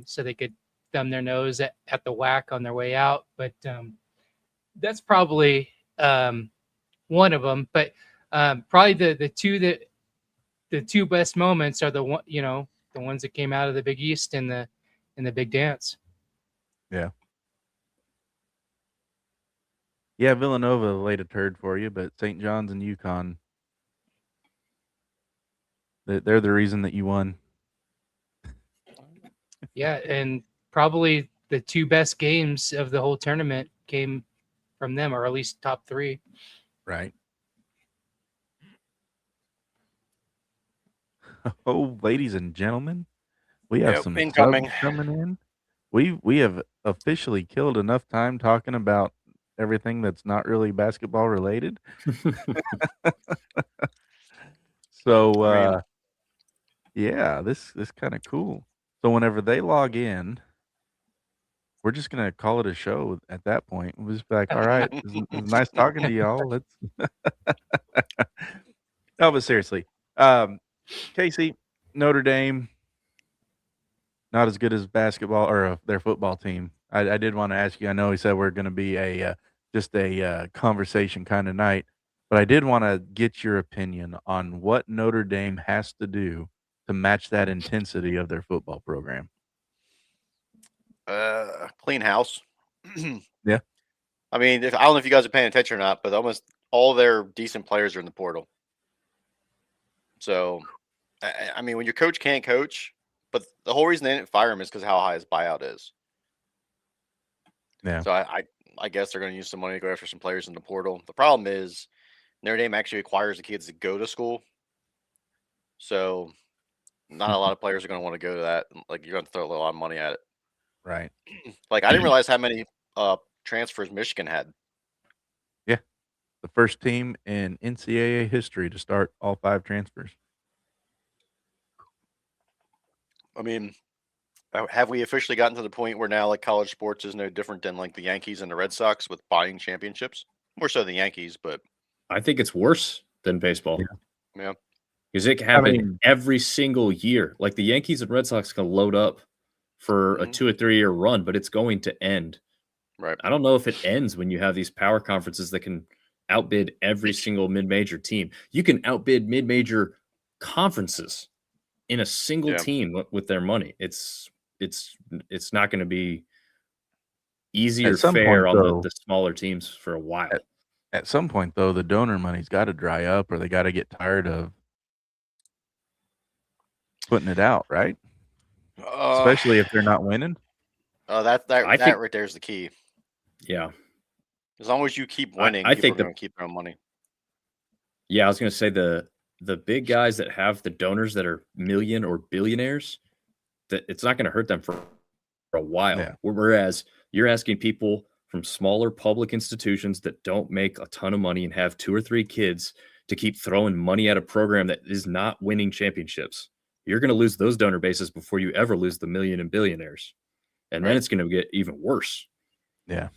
Speaker 2: so they could thumb their nose at the WAC on their way out. But that's probably one of them. But probably the two best moments are the ones that came out of the Big East and the Big Dance.
Speaker 1: Yeah, Villanova laid a turd for you, but St. John's and Yukon, they're the reason that you won.
Speaker 2: Yeah, and probably the two best games of the whole tournament came from them, or at least top three.
Speaker 1: Right. Oh, ladies and gentlemen, we have
Speaker 4: Yep,
Speaker 1: some
Speaker 4: incoming.
Speaker 1: subs coming in. We have officially killed enough time talking about everything that's not really basketball related. So
Speaker 4: I mean-
Speaker 1: yeah, this kind of cool. So whenever they log in, we're just gonna call it a show at that point. We'll just be like, all right, it was nice talking to y'all. Let's no, but seriously. Casey, Notre Dame, not as good as basketball or their football team. I did want to ask you. I know he said we're going to be just a conversation kind of night, but I did want to get your opinion on what Notre Dame has to do to match that intensity of their football program.
Speaker 4: Clean house.
Speaker 1: Yeah.
Speaker 4: I mean, I don't know if you guys are paying attention or not, but almost all their decent players are in the portal. So, I mean, when your coach can't coach, but the whole reason they didn't fire him is because how high his buyout is.
Speaker 1: Yeah.
Speaker 4: So I guess they're going to use some money to go after some players in the portal. The problem is Notre Dame actually requires the kids to go to school. So not a lot of players are going to want to go to that. Like you're going to throw a lot of money at it.
Speaker 1: Right.
Speaker 4: Like I didn't realize how many transfers Michigan had.
Speaker 1: Yeah. the first team in NCAA history to start all 5 transfers.
Speaker 4: I mean, have we officially gotten to the point where now like college sports is no different than like the Yankees and the Red Sox with buying championships? More so the Yankees, but
Speaker 3: I think it's worse than baseball.
Speaker 4: yeah.
Speaker 3: Because it can happen
Speaker 1: mean-
Speaker 3: every single year. Like the Yankees and Red Sox can load up for a 2 or 3 year run, but it's going to end.
Speaker 4: Right.
Speaker 3: I don't know if it ends when you have these power conferences that can outbid every single mid-major team. You can outbid mid-major conferences in a single team with their money. It's not going to be easy or fair on the smaller teams for a while.
Speaker 1: At some point, though, the donor money's got to dry up, or they got to get tired of putting it out, right? Especially if they're not winning.
Speaker 4: That right there is the key.
Speaker 3: Yeah.
Speaker 4: As long as you keep winning,
Speaker 3: I
Speaker 4: people
Speaker 3: think
Speaker 4: are going to keep their own money.
Speaker 3: Yeah, I was going to say the big guys that have the donors that are million or billionaires, that it's not going to hurt them for a while.
Speaker 1: Yeah.
Speaker 3: Whereas you're asking people from smaller public institutions that don't make a ton of money and have 2 or 3 kids to keep throwing money at a program that is not winning championships. You're going to lose those donor bases before you ever lose the million and billionaires. And then it's going to get even worse.
Speaker 1: Yeah.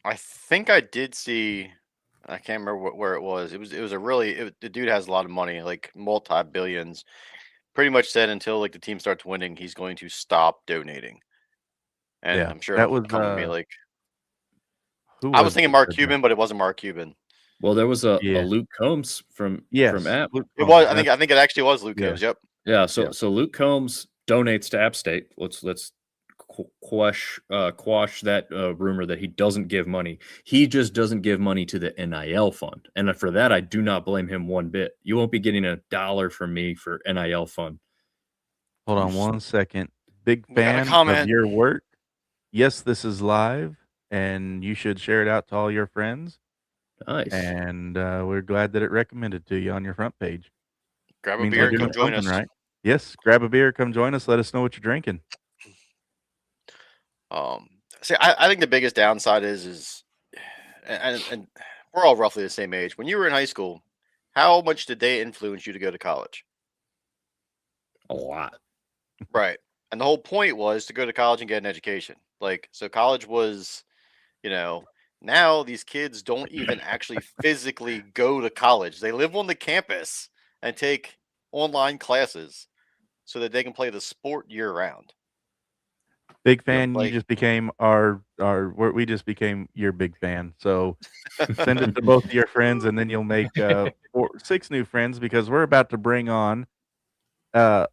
Speaker 4: I think I did see, I can't remember where it was. It was the dude has a lot of money, like multi-billions. Pretty much said until like the team starts winning, he's going to stop donating. And
Speaker 1: Yeah,
Speaker 4: I'm sure
Speaker 1: that
Speaker 4: it'll
Speaker 1: was,
Speaker 4: come to me like,
Speaker 1: Who
Speaker 4: I was
Speaker 1: was
Speaker 4: thinking
Speaker 1: it
Speaker 4: Mark
Speaker 1: that-
Speaker 4: Cuban, but it wasn't Mark Cuban.
Speaker 3: Well, there was a
Speaker 1: Yeah.
Speaker 3: Luke Combs from
Speaker 1: Yes,
Speaker 3: App.
Speaker 1: Luke
Speaker 4: It
Speaker 1: Combs,
Speaker 4: was. I
Speaker 1: that's-
Speaker 4: think it actually was Luke
Speaker 1: Yeah.
Speaker 4: Combs. Yep.
Speaker 3: Yeah, so Luke Combs donates to App State. Let's quash that rumor that he doesn't give money. He just doesn't give money to the NIL fund, and for that I do not blame him one bit. You won't be getting $1 from me for NIL fund.
Speaker 1: Hold on one second. Big
Speaker 4: We got a
Speaker 1: fan of
Speaker 4: comment.
Speaker 1: your work. Yes, this is live, and you should share it out to all your friends.
Speaker 3: Nice.
Speaker 1: And we're glad that it recommended to you on your front page.
Speaker 4: Grab a
Speaker 1: Means
Speaker 4: beer
Speaker 1: we're
Speaker 4: and come
Speaker 1: doing
Speaker 4: join us.
Speaker 1: something right. Yes, grab a beer, come join us. Let us know what you're drinking.
Speaker 4: See, I think the biggest downside is, and we're all roughly the same age. When you were in high school, how much did they influence you to go to college?
Speaker 3: A lot.
Speaker 4: Right. And the whole point was to go to college and get an education. Like, so college was, now these kids don't even actually physically go to college. They live on the campus and take online classes so that they can play the sport year round.
Speaker 1: Big fan.
Speaker 4: like-
Speaker 1: You just became we just became your big fan. So send it to both of your friends, and then you'll make 6 new friends, because we're about to bring on 2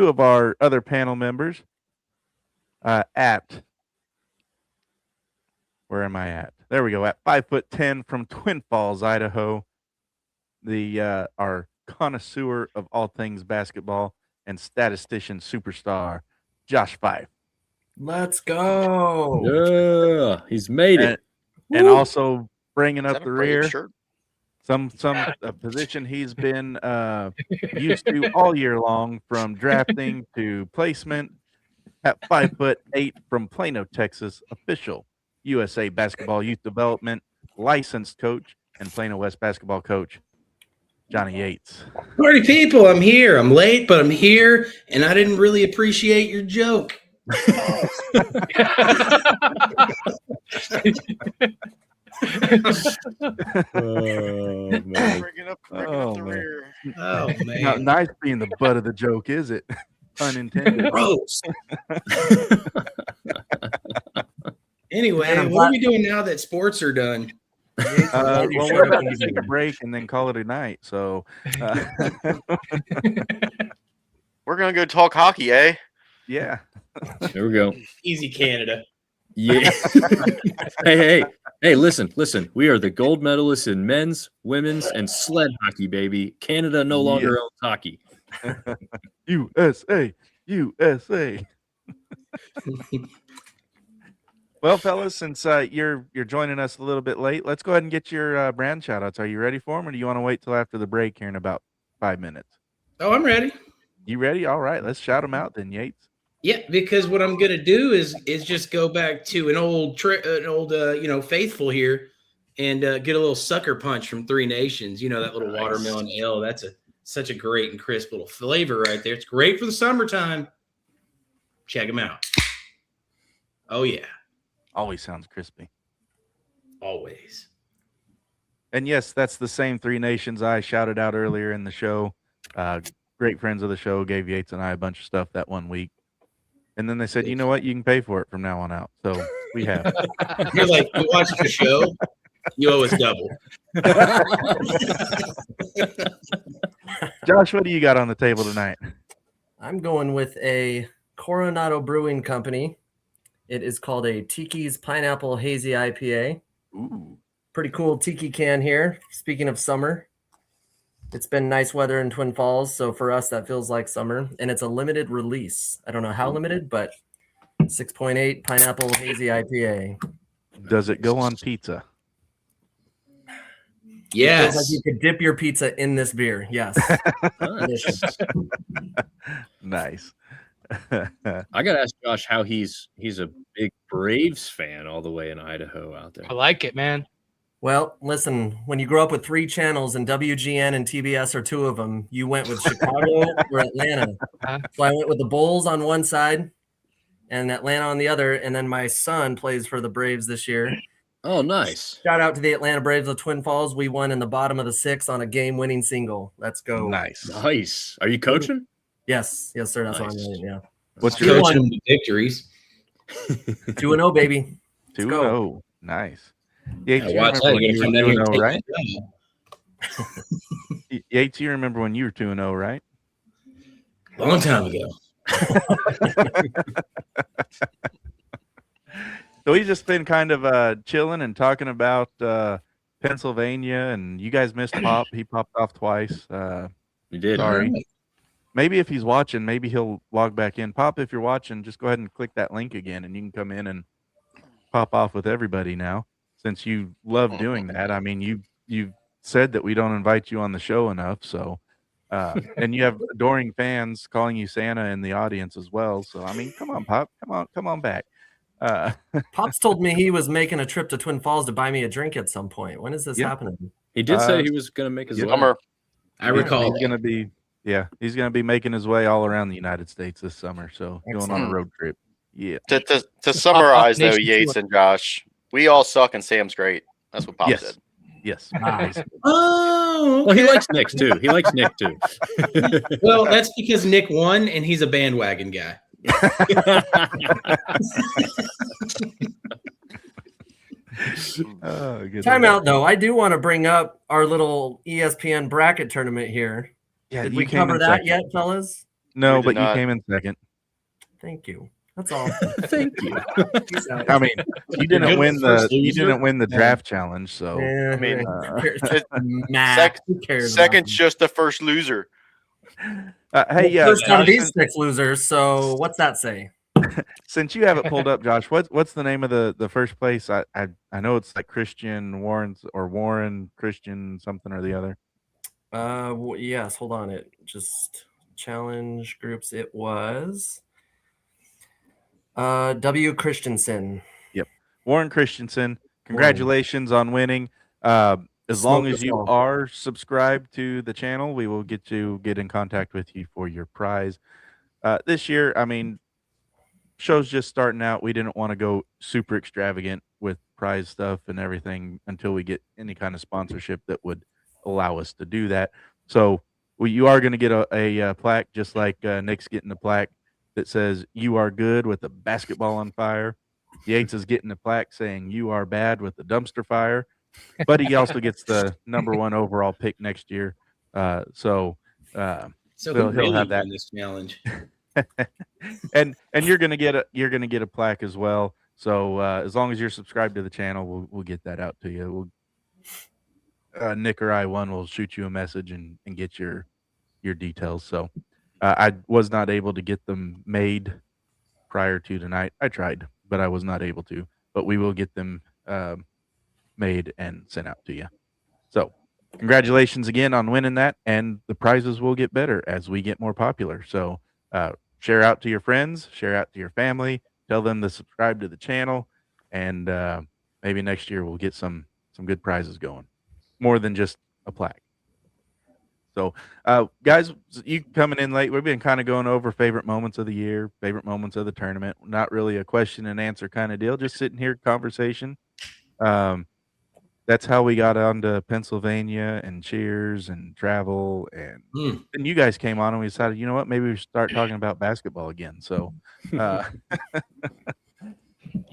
Speaker 1: of our other panel members. Where am I at? There we go. At 5'10" from Twin Falls, Idaho, the our connoisseur of all things basketball and statistician superstar, Josh Fife.
Speaker 7: Let's go.
Speaker 3: Yeah, he's made it.
Speaker 1: And
Speaker 3: Woo.
Speaker 1: also bringing
Speaker 4: Is
Speaker 1: up
Speaker 4: that a
Speaker 1: the
Speaker 4: Braves
Speaker 1: rear,
Speaker 4: shirt?
Speaker 1: some a position he's been used to all year long, from drafting to placement. At 5'8" from Plano, Texas, official USA Basketball Youth Development licensed coach and Plano West basketball coach, Johnny Yates.
Speaker 7: Party people, I'm here. I'm late, but I'm here, and I didn't really appreciate your joke.
Speaker 3: Oh, man.
Speaker 4: Bringing up
Speaker 1: Oh,
Speaker 4: the
Speaker 1: man.
Speaker 4: rear.
Speaker 7: Oh
Speaker 1: Not
Speaker 7: man,
Speaker 1: nice being the butt of the joke, is it? Pun intended.
Speaker 7: gross. Anyway,
Speaker 8: Man, I'm
Speaker 7: what are
Speaker 8: glad-
Speaker 7: we doing now that sports are done?
Speaker 1: Well, we're about to take a break and then call it a night. So,
Speaker 4: We're gonna go talk hockey, eh?
Speaker 1: yeah.
Speaker 3: There we go.
Speaker 7: Easy Canada.
Speaker 3: Yeah. hey, listen. We are the gold medalists in men's, women's, and sled hockey, baby. Canada no longer owns hockey.
Speaker 1: USA. Well, fellas, since you're joining us a little bit late, let's go ahead and get your brand shout outs. Are you ready for them, or do you want to wait till after the break here in about 5 minutes?
Speaker 7: Oh, I'm ready.
Speaker 1: You ready? All right, let's shout them out then, Yates.
Speaker 7: Yeah, because what I'm gonna do is just go back to an old faithful here, and get a little sucker punch from Three Nations. You know, that little
Speaker 3: Nice.
Speaker 7: watermelon ale. That's such a great and crisp little flavor right there. It's great for the summertime. Check them out. Oh, yeah.
Speaker 1: Always sounds crispy.
Speaker 7: Always.
Speaker 1: And yes, that's the same Three Nations I shouted out earlier in the show. Great friends of the show gave Yates and I a bunch of stuff that one week. And then they said, you know what? You can pay for it from now on out. So we have.
Speaker 7: You're like, you watched the show, you owe us double.
Speaker 1: Josh, what do you got on the table tonight?
Speaker 8: I'm going with a Coronado Brewing Company. It is called a Tiki's Pineapple Hazy IPA.
Speaker 1: Ooh.
Speaker 8: Pretty cool tiki can here. Speaking of summer, it's been nice weather in Twin Falls, so for us that feels like summer. And it's a limited release. I don't know how limited, but 6.8 Pineapple Hazy IPA.
Speaker 1: Does it go on pizza?
Speaker 8: It feels like
Speaker 7: Yes.
Speaker 8: you could dip your pizza in this beer. Yes. Delicious.
Speaker 1: Nice.
Speaker 3: I gotta ask Josh how he's a big Braves fan all the way in Idaho out there.
Speaker 2: I like it, man.
Speaker 8: Well, listen, when you grow up with 3 channels and WGN and TBS are 2 of them, you went with Chicago or Atlanta. So I went with the Bulls on one side and Atlanta on the other. And then my son plays for the Braves this year.
Speaker 3: Oh, nice.
Speaker 8: Shout out to the Atlanta Braves of Twin Falls. We won in the bottom of the 6th on a game-winning single. Let's go.
Speaker 1: Nice.
Speaker 3: Nice. Are you coaching?
Speaker 8: Yes, sir. That's what I'm
Speaker 3: Nice.
Speaker 8: doing. Yeah.
Speaker 1: What's
Speaker 7: You're
Speaker 1: your
Speaker 7: coaching them to victories.
Speaker 8: 2-0, baby.
Speaker 1: 2-0? Nice. Yates,
Speaker 7: Yeah,
Speaker 1: you
Speaker 7: watch
Speaker 1: remember
Speaker 7: that.
Speaker 1: when
Speaker 7: You're
Speaker 1: you
Speaker 7: gonna
Speaker 1: were
Speaker 7: come down here
Speaker 1: 2-0,
Speaker 7: and take
Speaker 1: right?
Speaker 7: that
Speaker 1: Yates, you remember when you were 2-0, right?
Speaker 7: job. Long time ago.
Speaker 1: So we've just been kind of chilling and talking about Pennsylvania, and you guys missed Pop. He popped off twice.
Speaker 3: You did.
Speaker 1: Sorry.
Speaker 7: Right.
Speaker 1: Maybe if he's watching, maybe he'll log back in. Pop, if you're watching, just go ahead and click that link again, and you can come in and pop off with everybody now. Since you love doing that, I mean, you've said that we don't invite you on the show enough, so and you have adoring fans calling you Santa in the audience as well. So I mean, come on, Pop, come on back.
Speaker 8: Pops told me he was making a trip to Twin Falls to buy me a drink at some point. When is this
Speaker 1: Yep.
Speaker 8: happening?
Speaker 3: He did say
Speaker 1: Uh,
Speaker 3: he was gonna make his way.
Speaker 4: Summer.
Speaker 7: I recall.
Speaker 1: He's gonna be he's gonna be making his way all around the United States this summer. So going on a
Speaker 8: Excellent.
Speaker 1: road trip. Yeah.
Speaker 4: To summarize though,
Speaker 2: Nation
Speaker 4: Yates
Speaker 2: tour.
Speaker 4: and Josh, we all suck and Sam's great. That's what Pop
Speaker 1: Yes.
Speaker 4: said.
Speaker 1: Yes.
Speaker 8: Nice.
Speaker 7: Oh,
Speaker 3: Well, he
Speaker 7: okay.
Speaker 3: likes Nick too. He likes Nick too.
Speaker 7: Well, that's because Nick won and he's a bandwagon guy.
Speaker 1: Oh, good.
Speaker 8: Time out, though. I do want to bring up our little ESPN bracket tournament here.
Speaker 1: Yeah,
Speaker 8: Did
Speaker 1: you
Speaker 8: we
Speaker 1: came
Speaker 8: cover
Speaker 1: in
Speaker 8: that
Speaker 1: second.
Speaker 8: yet, fellas?
Speaker 1: No,
Speaker 4: We did
Speaker 1: but
Speaker 4: not.
Speaker 1: you came in second.
Speaker 8: Thank you. That's all.
Speaker 3: Thank you.
Speaker 8: Peace out.
Speaker 1: I mean, you didn't
Speaker 7: Good
Speaker 1: win
Speaker 7: with
Speaker 1: the
Speaker 7: first loser.
Speaker 1: draft challenge, so
Speaker 8: Yeah,
Speaker 4: I mean,
Speaker 8: who cares?
Speaker 4: it-
Speaker 8: Nah,
Speaker 4: sec-
Speaker 8: who cares about
Speaker 4: Second's
Speaker 8: them?
Speaker 4: just the first loser.
Speaker 1: hey, yeah.
Speaker 8: First out of
Speaker 1: Josh,
Speaker 8: these 6 losers. So what's that say?
Speaker 1: since you have it pulled up, Josh, what's the name of the first place? I know it's like Christian Warren's or Warren Christian something or the other.
Speaker 8: Yes. Hold on. It just challenge groups. It was W. Christensen.
Speaker 1: Warren Christensen. Congratulations on winning. As long
Speaker 8: Smoked
Speaker 1: as
Speaker 8: us
Speaker 1: you
Speaker 8: all.
Speaker 1: are subscribed to the channel, we will get in contact with you for your prize. This year, I mean, show's just starting out. We didn't want to go super extravagant with prize stuff and everything until we get any kind of sponsorship that would allow us to do that. So you are going to get a plaque, just like Nick's getting a plaque that says "You are good" with a basketball on fire. Yates is getting a plaque saying "You are bad" with the dumpster fire. But he also gets the #1 overall pick next year. So
Speaker 7: So
Speaker 1: He'll
Speaker 7: who really
Speaker 1: have that.
Speaker 7: won this challenge?
Speaker 1: and you're gonna get a plaque as well. So as long as you're subscribed to the channel, we'll get that out to you. Nick or I will shoot you a message and get your details. So I was not able to get them made prior to tonight. I tried, but I was not able to. But we will get them made and sent out to you. So congratulations again on winning that, and the prizes will get better as we get more popular. So share out to your friends, share out to your family, tell them to subscribe to the channel, and maybe next year we'll get some some good prizes going, more than just a plaque. So, guys, you coming in late. We've been kind of going over favorite moments of the year, favorite moments of the tournament. Not really a question and answer kind of deal. Just sitting here conversation. That's how we got onto Pennsylvania and Cheers and travel, and then you guys came on and we decided, you know what, maybe we should start talking about basketball again. So,
Speaker 7: You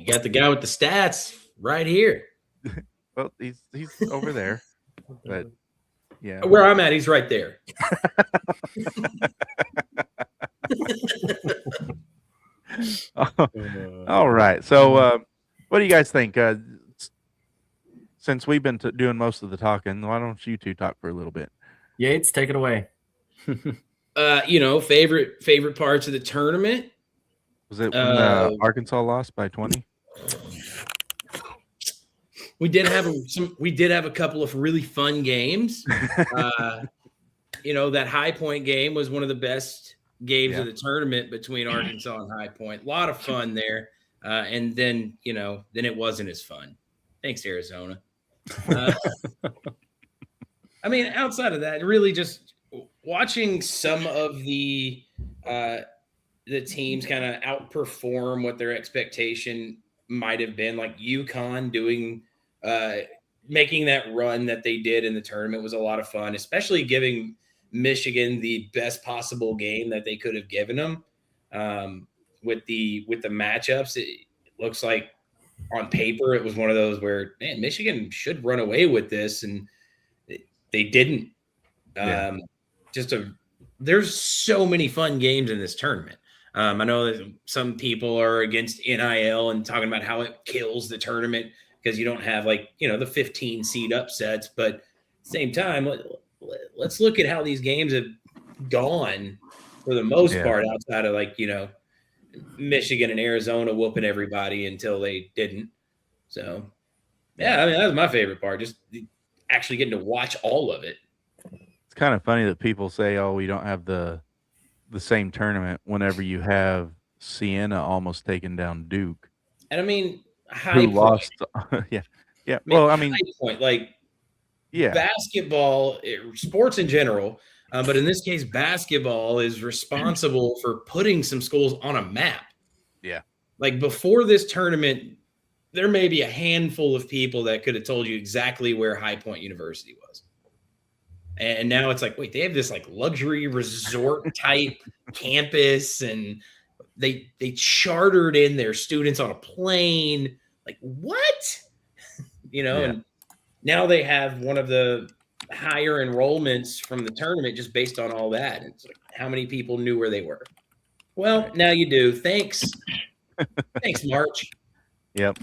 Speaker 7: got the guy with the stats right here.
Speaker 1: well, he's over there, but yeah,
Speaker 7: Where I'm at, he's right there.
Speaker 1: all right. So, what do you guys think? Since we've been doing most of the talking, why don't you two talk for a little bit?
Speaker 8: Yates, take it away.
Speaker 7: Favorite parts of the tournament.
Speaker 1: Was it when Arkansas lost by 20?
Speaker 7: We did have a couple of really fun games. That High Point game was one of the best games of the tournament between Arkansas and High Point. A lot of fun there. And then it wasn't as fun. Thanks, Arizona. Outside of that, really just watching some of the teams kind of outperform what their expectation might have been, like UConn making that run that they did in the tournament was a lot of fun, especially giving Michigan the best possible game that they could have given them. With the matchups, it looks like on paper it was one of those where, man, Michigan should run away with this, and they didn't. There's so many fun games in this tournament. I know that some people are against NIL and talking about how it kills the tournament because you don't have the 15 seed upsets. But at the same time, let's look at how these games have gone for the most part, outside of Michigan and Arizona whooping everybody until they didn't. So, that was my favorite part, just actually getting to watch all of it.
Speaker 1: It's kind of funny that people say, "Oh, we don't have the same tournament," whenever you have Siena almost taking down Duke,
Speaker 7: and High
Speaker 1: who
Speaker 7: Point.
Speaker 1: lost. yeah. Well,
Speaker 7: High Point, basketball, sports in general, but in this case, basketball is responsible for putting some schools on a map.
Speaker 1: Yeah.
Speaker 7: Before this tournament, there may be a handful of people that could have told you exactly where High Point University was. And now it's wait, they have this luxury resort type campus, and they chartered in their students on a plane. What? And now they have one of the higher enrollments from the tournament just based on all that. It's how many people knew where they were? Well, now you do. Thanks. Thanks, March.
Speaker 1: Yep.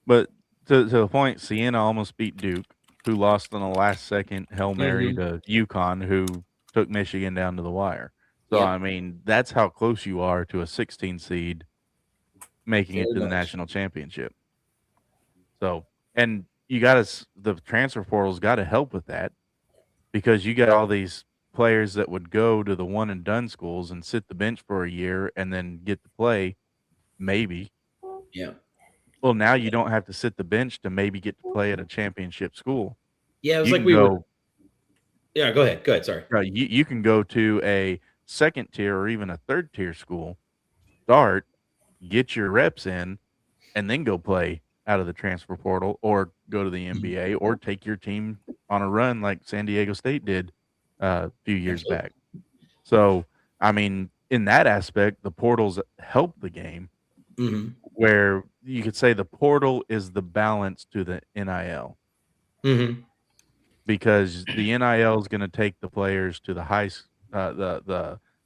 Speaker 1: But to the point, Siena almost beat Duke, who lost on a last-second Hail Mary to UConn, who took Michigan down to the wire. So, that's how close you are to a 16 seed making it to the national championship. So, and the transfer portal's got to help with that, because you got all these players that would go to the one-and-done schools and sit the bench for a year and then get to play, maybe.
Speaker 7: Yeah.
Speaker 1: Well, now you don't have to sit the bench to maybe get to play at a championship school.
Speaker 7: Yeah, it was Yeah, go ahead. Go ahead. Sorry.
Speaker 1: Right, you can go to a second tier or even a third tier school, start, get your reps in, and then go play out of the transfer portal or go to the NBA or take your team on a run like San Diego State did a few years back. So, in that aspect, the portals help the game. Where you could say the portal is the balance to the NIL. Because the NIL is going to take the players to the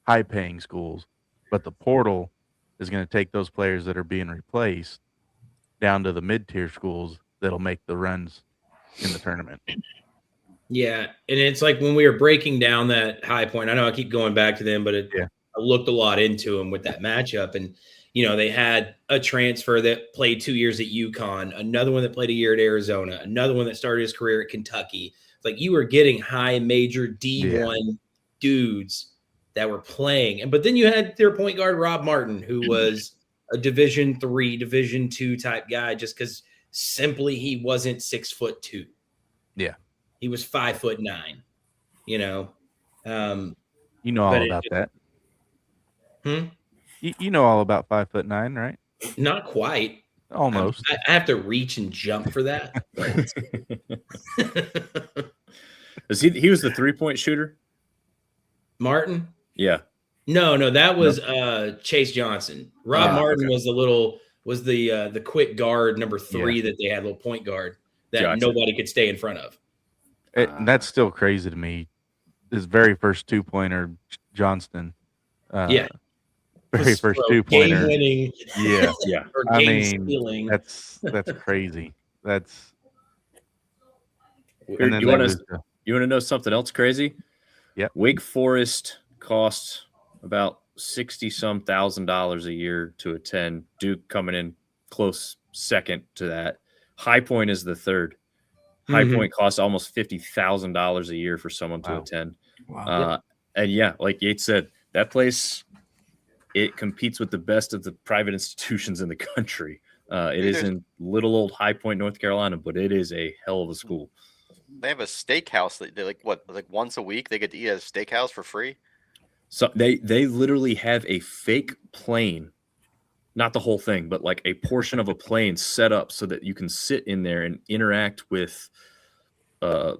Speaker 1: high paying schools, but the portal is going to take those players that are being replaced down to the mid-tier schools that'll make the runs in the tournament.
Speaker 7: Yeah, and it's when we were breaking down that High Point, I know I keep going back to them, but I looked a lot into them with that matchup, and they had a transfer that played 2 years at UConn, another one that played a year at Arizona, another one that started his career at Kentucky. You were getting high major D1 dudes that were playing. But then you had their point guard, Rob Martin, who was a Division III, Division II type guy, just because simply he wasn't 6'2".
Speaker 1: Yeah.
Speaker 7: He was 5'9", you know.
Speaker 1: You know all
Speaker 7: but it
Speaker 1: about
Speaker 7: just-
Speaker 1: that. You know all about 5'9", right?
Speaker 7: Not quite.
Speaker 1: Almost.
Speaker 7: I have to reach and jump for that.
Speaker 3: He was the 3-point shooter?
Speaker 7: Martin?
Speaker 3: Yeah.
Speaker 7: No, that was Chase Johnson. Rob Martin
Speaker 3: okay.
Speaker 7: was the quick guard number 3 that they had, little point guard that
Speaker 3: Gotcha.
Speaker 7: nobody could stay in front of.
Speaker 1: And that's still crazy to me. His very first 2-pointer, Johnston.
Speaker 7: Yeah.
Speaker 1: Very first 2-pointer.
Speaker 7: Game winning.
Speaker 1: Yeah.
Speaker 3: Yeah.
Speaker 7: Or
Speaker 1: I
Speaker 7: game
Speaker 1: mean,
Speaker 7: stealing.
Speaker 1: that's crazy. That's
Speaker 3: You
Speaker 1: and then
Speaker 3: want
Speaker 1: they
Speaker 3: to
Speaker 1: lose to-
Speaker 3: know something else crazy?
Speaker 1: Yep.
Speaker 3: Wake Forest costs about $60-some thousand a year to attend. Duke coming in close second to that. High Point is the third. High Point costs almost $50,000 a year for someone to attend.
Speaker 8: Wow.
Speaker 3: And yeah, like Yates said, that place, it competes with the best of the private institutions in the country. It is in little old High Point, North Carolina, but it is a hell of a school.
Speaker 4: They have a steakhouse that they like once a week they get to eat at a steakhouse for free.
Speaker 3: So they literally have a fake plane, not the whole thing, but like a portion of a plane set up so that you can sit in there and interact with, a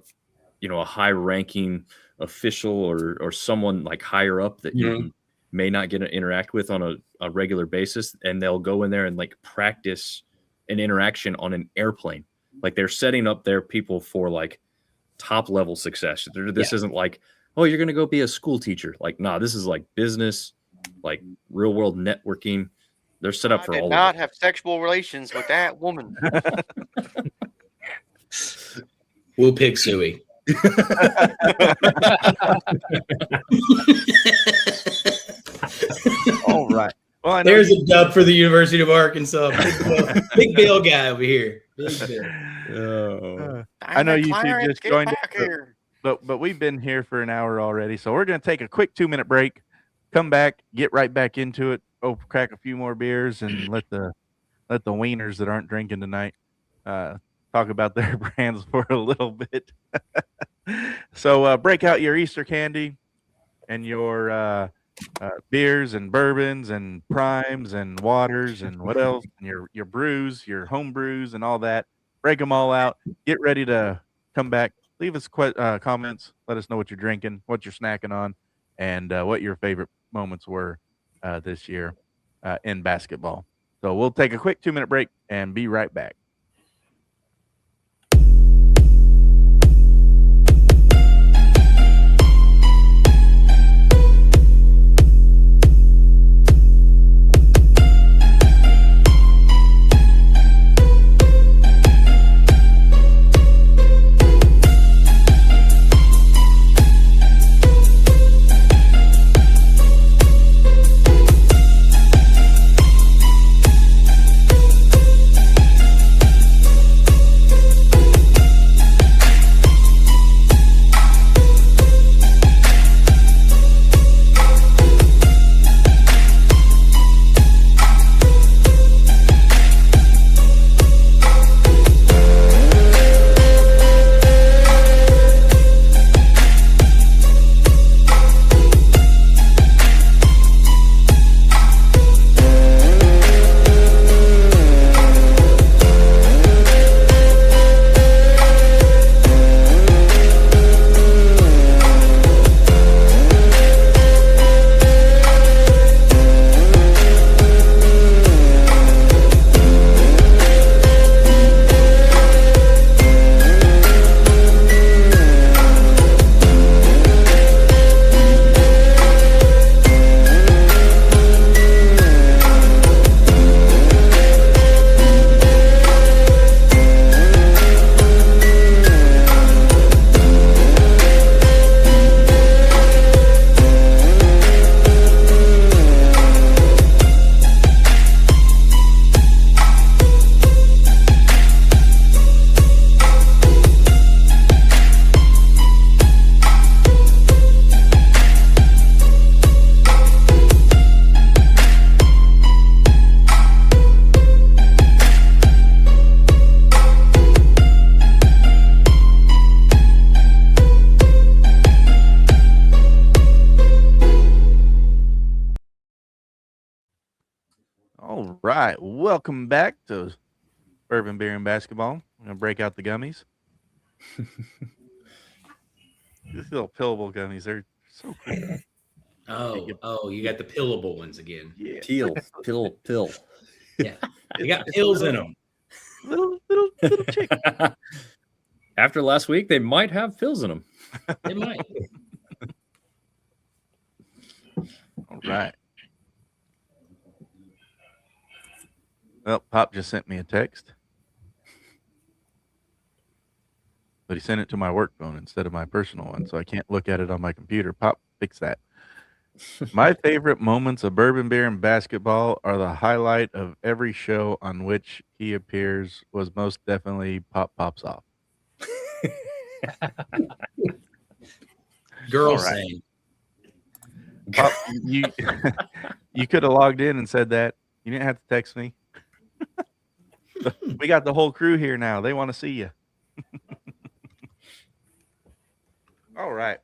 Speaker 3: high-ranking official or someone like higher up that you may not get to interact with on a regular basis, and they'll go in there and like practice an interaction on an airplane. Like they're setting up their people for like top level success. This isn't like, oh, you're going to go be a school teacher. Like, nah, this is like business, like real world networking. They're set up for all
Speaker 4: I did
Speaker 3: of
Speaker 4: not
Speaker 3: it.
Speaker 4: have sexual relations with that woman.
Speaker 7: We'll pick Suey.
Speaker 1: All right. Well, I know
Speaker 7: There's a dub for the University of Arkansas. Big Bill guy over here. Big Bill.
Speaker 1: I know you two
Speaker 4: Clarence,
Speaker 1: just
Speaker 4: get
Speaker 1: joined
Speaker 4: back
Speaker 1: us,
Speaker 4: here.
Speaker 1: but we've been here for an hour already, so we're going to take a quick 2-minute break, come back, get right back into it, crack a few more beers, and let the wieners that aren't drinking tonight talk about their brands for a little bit. So break out your Easter candy and your beers and bourbons and primes and waters and what else, and your brews, your home brews and all that. Break them all out. Get ready to come back. Leave us comments. Let us know what you're drinking, what you're snacking on, and what your favorite moments were this year in basketball. So we'll take a quick 2-minute break and be right back. right. Welcome back to Bourbon Beer and Basketball. I'm going to break out the gummies. These little pillable gummies, they're so cool.
Speaker 7: Oh, you got the pillable ones again.
Speaker 1: Yeah.
Speaker 3: Pill.
Speaker 7: Yeah, you got
Speaker 1: It's
Speaker 7: pills
Speaker 1: a
Speaker 7: in them.
Speaker 1: little chick.
Speaker 3: After last week, they might have pills in them.
Speaker 7: It might.
Speaker 1: All right. Well, Pop just sent me a text. But he sent it to my work phone instead of my personal one, so I can't look at it on my computer. Pop, fix that. My favorite moments of Bourbon Beer and Basketball are the highlight of every show on which he appears was most definitely Pop Pops Off.
Speaker 7: Girl
Speaker 1: All right.
Speaker 7: saying.
Speaker 1: Pop, you you could have logged in and said that. You didn't have to text me. We got the whole crew here now. They want to see you. All right.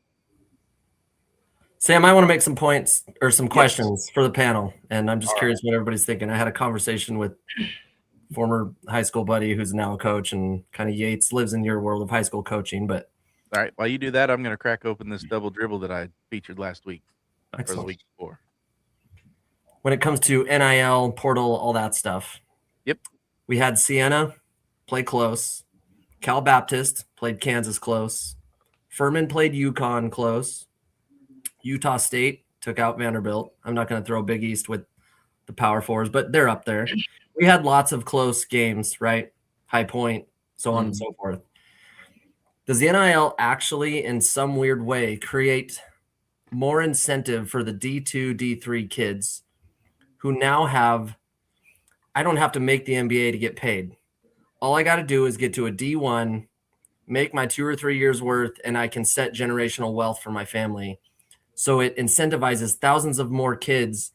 Speaker 8: Sam, I want to make some points or some questions for the panel, and I'm just curious what everybody's thinking. I had a conversation with former high school buddy who's now a coach, and kind of Yates lives in your world of high school coaching. But
Speaker 1: All right. While you do that, I'm going to crack open this double dribble that I featured last week or the
Speaker 8: excellent.
Speaker 1: week before.
Speaker 8: When it comes to NIL, portal, all that stuff.
Speaker 1: Yep.
Speaker 8: We had Siena play close. Cal Baptist played Kansas close. Furman played UConn close. Utah State took out Vanderbilt. I'm not going to throw Big East with the Power Fours, but they're up there. We had lots of close games, right? High Point, so on and so forth. Does the NIL actually, in some weird way, create more incentive for the D2, D3 kids who now have, I don't have to make the NBA to get paid. All I got to do is get to a D1, make my 2 or 3 years worth, and I can set generational wealth for my family. So it incentivizes thousands of more kids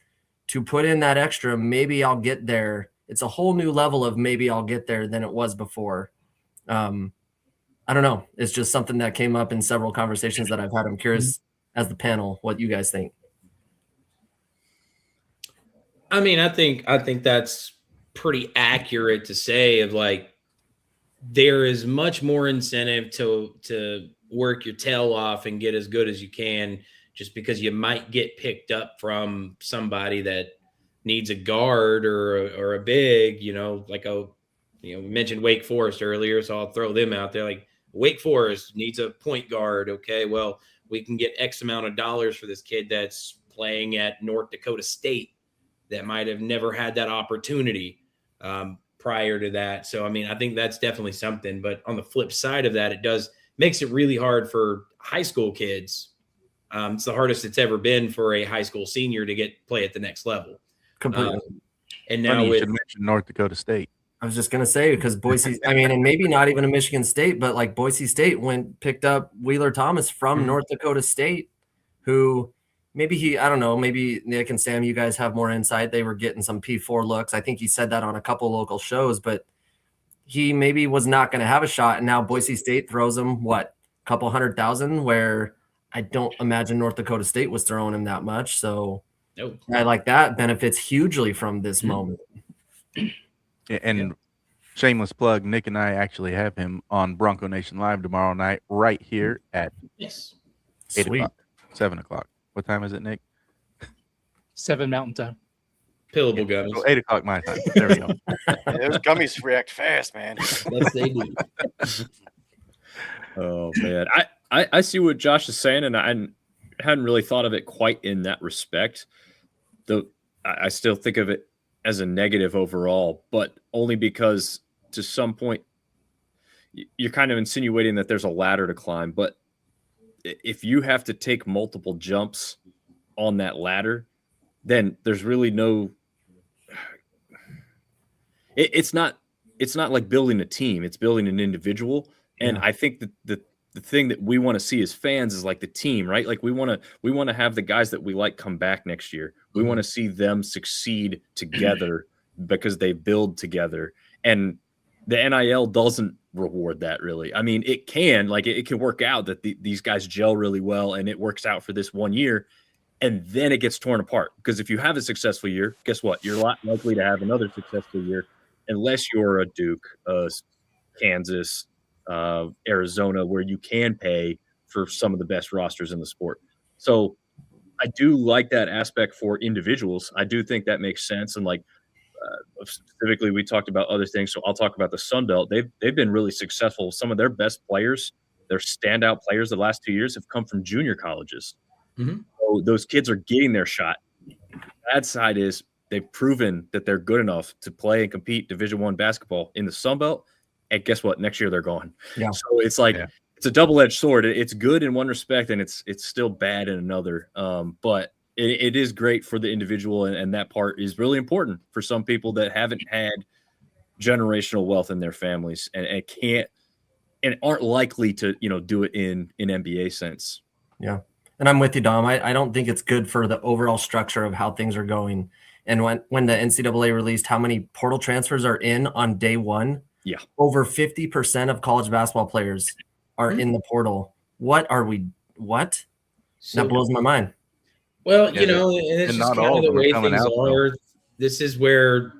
Speaker 8: to put in that extra. Maybe I'll get there. It's a whole new level of maybe I'll get there than it was before. I don't know. It's just something that came up in several conversations that I've had. I'm curious as the panel, what you guys think.
Speaker 7: I mean, I think that's pretty accurate to say of like there is much more incentive to work your tail off and get as good as you can just because you might get picked up from somebody that needs a guard or a big, like we mentioned Wake Forest earlier, so I'll throw them out there. Like Wake Forest needs a point guard. Okay, well, we can get X amount of dollars for this kid that's playing at North Dakota State that might have never had that opportunity prior to that. So, I mean, I think that's definitely something. But on the flip side of that, makes it really hard for high school kids. It's the hardest it's ever been for a high school senior to play at the next level.
Speaker 8: Completely.
Speaker 7: And now
Speaker 1: Funny you should mention North Dakota State.
Speaker 8: I was just going to say, because Boise, I mean, and maybe not even a Michigan State, but like Boise State picked up Wheeler Thomas from North Dakota State, who maybe I don't know, maybe Nick and Sam, you guys have more insight. They were getting some P4 looks. I think he said that on a couple local shows, but he maybe was not going to have a shot. And now Boise State throws him, a couple 100,000, where I don't imagine North Dakota State was throwing him that much. So
Speaker 7: nope.
Speaker 8: I like that benefits hugely from this moment.
Speaker 1: And shameless plug, Nick and I actually have him on Bronco Nation Live tomorrow night right here at 8 o'clock, 7 o'clock. What time is it, Nick?
Speaker 2: 7 Mountain Time.
Speaker 7: Pillable gummies.
Speaker 1: So 8 o'clock my time. There we go.
Speaker 4: Those gummies react fast, man.
Speaker 7: Yes, they do.
Speaker 3: Oh man, I see what Josh is saying, and I hadn't really thought of it quite in that respect. Though I still think of it as a negative overall, but only because to some point you're kind of insinuating that there's a ladder to climb. But if you have to take multiple jumps on that ladder, then there's really no. It's not like building a team; it's building an individual. And I think that the thing that we want to see as fans is like the team, right? Like we want to have the guys that we like come back next year. We want to see them succeed together because they build together. And the NIL doesn't reward that really. I mean, it can, like it can work out that these guys gel really well and it works out for this 1 year. and then it gets torn apart. Because if you have a successful year, guess what? You're a lot likely to have another successful year, unless you're a Duke, Kansas, Arizona, where you can pay for some of the best rosters in the sport. So I do like that aspect for individuals. I do think that makes sense. And like specifically, we talked about other things. So I'll talk about the Sun Belt. They've been really successful. Some of their best players, their standout players, the last 2 years have come from junior colleges.
Speaker 7: Mhm.
Speaker 3: So those kids are getting their shot. The bad side is they've proven that they're good enough to play and compete Division I basketball in the Sun Belt. And guess what? Next year they're gone.
Speaker 8: Yeah.
Speaker 3: So it's like it's a double-edged sword. It's good in one respect, and it's still bad in another. But it is great for the individual, and that part is really important for some people that haven't had generational wealth in their families and can't and aren't likely to do it in NBA sense.
Speaker 8: Yeah. And I'm with you, Dom. I don't think it's good for the overall structure of how things are going. And when the NCAA released how many portal transfers are in on day one, over 50% of college basketball players are in the portal. What?
Speaker 7: So,
Speaker 8: that blows my mind.
Speaker 7: Well, and it's
Speaker 1: and
Speaker 7: just
Speaker 1: not
Speaker 7: kind
Speaker 1: all
Speaker 7: of
Speaker 1: of
Speaker 7: the
Speaker 1: them are
Speaker 7: way
Speaker 1: coming
Speaker 7: things
Speaker 1: out, though.
Speaker 7: are. This is where,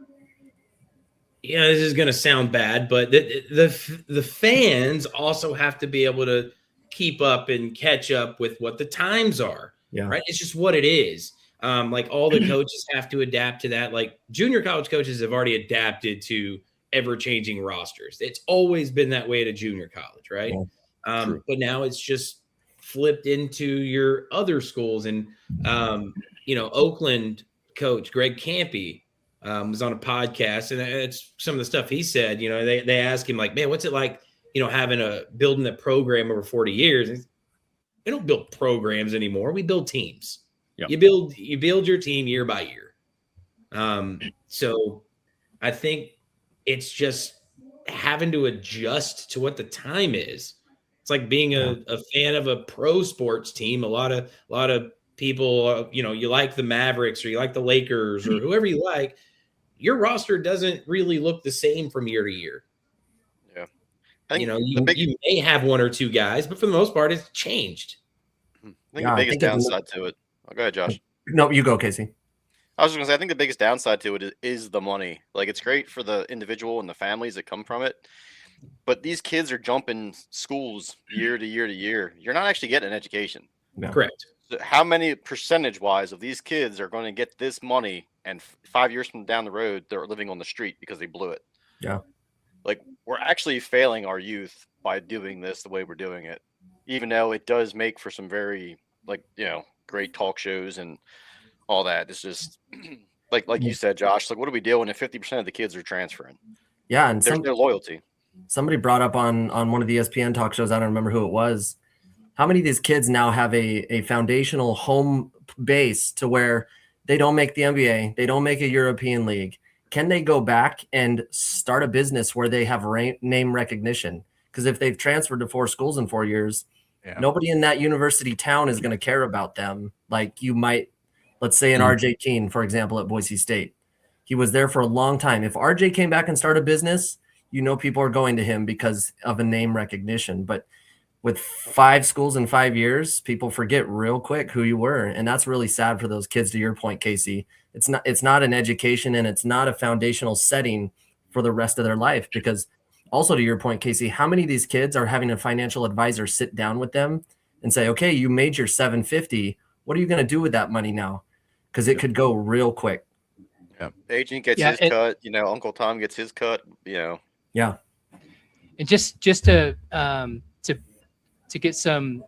Speaker 7: this is going to sound bad, but the fans also have to be able to keep up and catch up with what the times are.
Speaker 8: Yeah.
Speaker 7: Right. It's just what it is. Like all the coaches have to adapt to that. Like junior college coaches have already adapted to ever-changing rosters. It's always been that way at a junior college, right?
Speaker 3: Yeah,
Speaker 7: but now it's just flipped into your other schools. And Oakland coach Greg Campy was on a podcast, and it's some of the stuff he said. They asked him, like, man, what's it like, building a program over 40 years? And we don't build programs anymore. We build teams.
Speaker 3: Yep.
Speaker 7: You build your team year by year. So I think it's just having to adjust to what the time is. It's like being a fan of a pro sports team. A lot of people, you like the Mavericks or you like the Lakers or whoever you like. Your roster doesn't really look the same from year to year.
Speaker 4: Yeah,
Speaker 7: you may have one or two guys, but for the most part, it's changed.
Speaker 4: I think the biggest downside to it. Oh, go ahead, Josh.
Speaker 8: No, you go, Casey.
Speaker 4: I was just gonna say, I think the biggest downside to it is the money. Like, it's great for the individual and the families that come from it, but these kids are jumping schools year to year to year. You're not actually getting an education.
Speaker 8: No.
Speaker 7: Correct.
Speaker 4: So how many percentage-wise of these kids are going to get this money, and 5 years from down the road, they're living on the street because they blew it?
Speaker 8: Yeah.
Speaker 4: Like, we're actually failing our youth by doing this the way we're doing it, even though it does make for some very, great talk shows and all that. It's just like you said, Josh, like, what are we doing if 50% of the kids are transferring?
Speaker 8: Yeah. And
Speaker 4: there's no loyalty.
Speaker 8: Somebody brought up on one of the ESPN talk shows, I don't remember who it was, how many of these kids now have a foundational home base to where they don't make the NBA, they don't make a European league. Can they go back and start a business where they have name recognition? Because if they've transferred to 4 schools in 4 years, nobody in that university town is going to care about them. Like you might, let's say an RJ Keene, for example, at Boise State. He was there for a long time. If RJ came back and started a business, people are going to him because of a name recognition. But with 5 schools in 5 years, people forget real quick who you were. And that's really sad for those kids, to your point, Casey. It's not an education, and it's not a foundational setting for the rest of their life. Because also, to your point, Casey, how many of these kids are having a financial advisor sit down with them and say, okay, you made your $750. What are you going to do with that money now? Because it could go real quick.
Speaker 4: Yeah. Agent gets his cut, Uncle Tom gets his cut, Yeah.
Speaker 2: And just to get some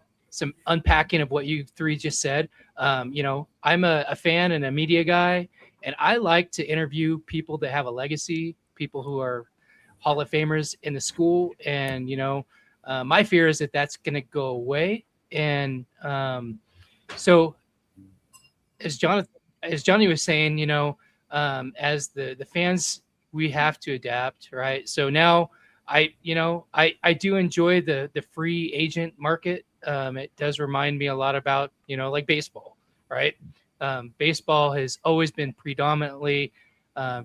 Speaker 2: unpacking of what you three just said, I'm a fan and a media guy, and I like to interview people that have a legacy, people who are Hall of Famers in the school. And, my fear is that that's going to go away. And so as Johnny was saying, as the fans, we have to adapt, right? So now I do enjoy the free agent market. It does remind me a lot about, like baseball, right? Baseball has always been predominantly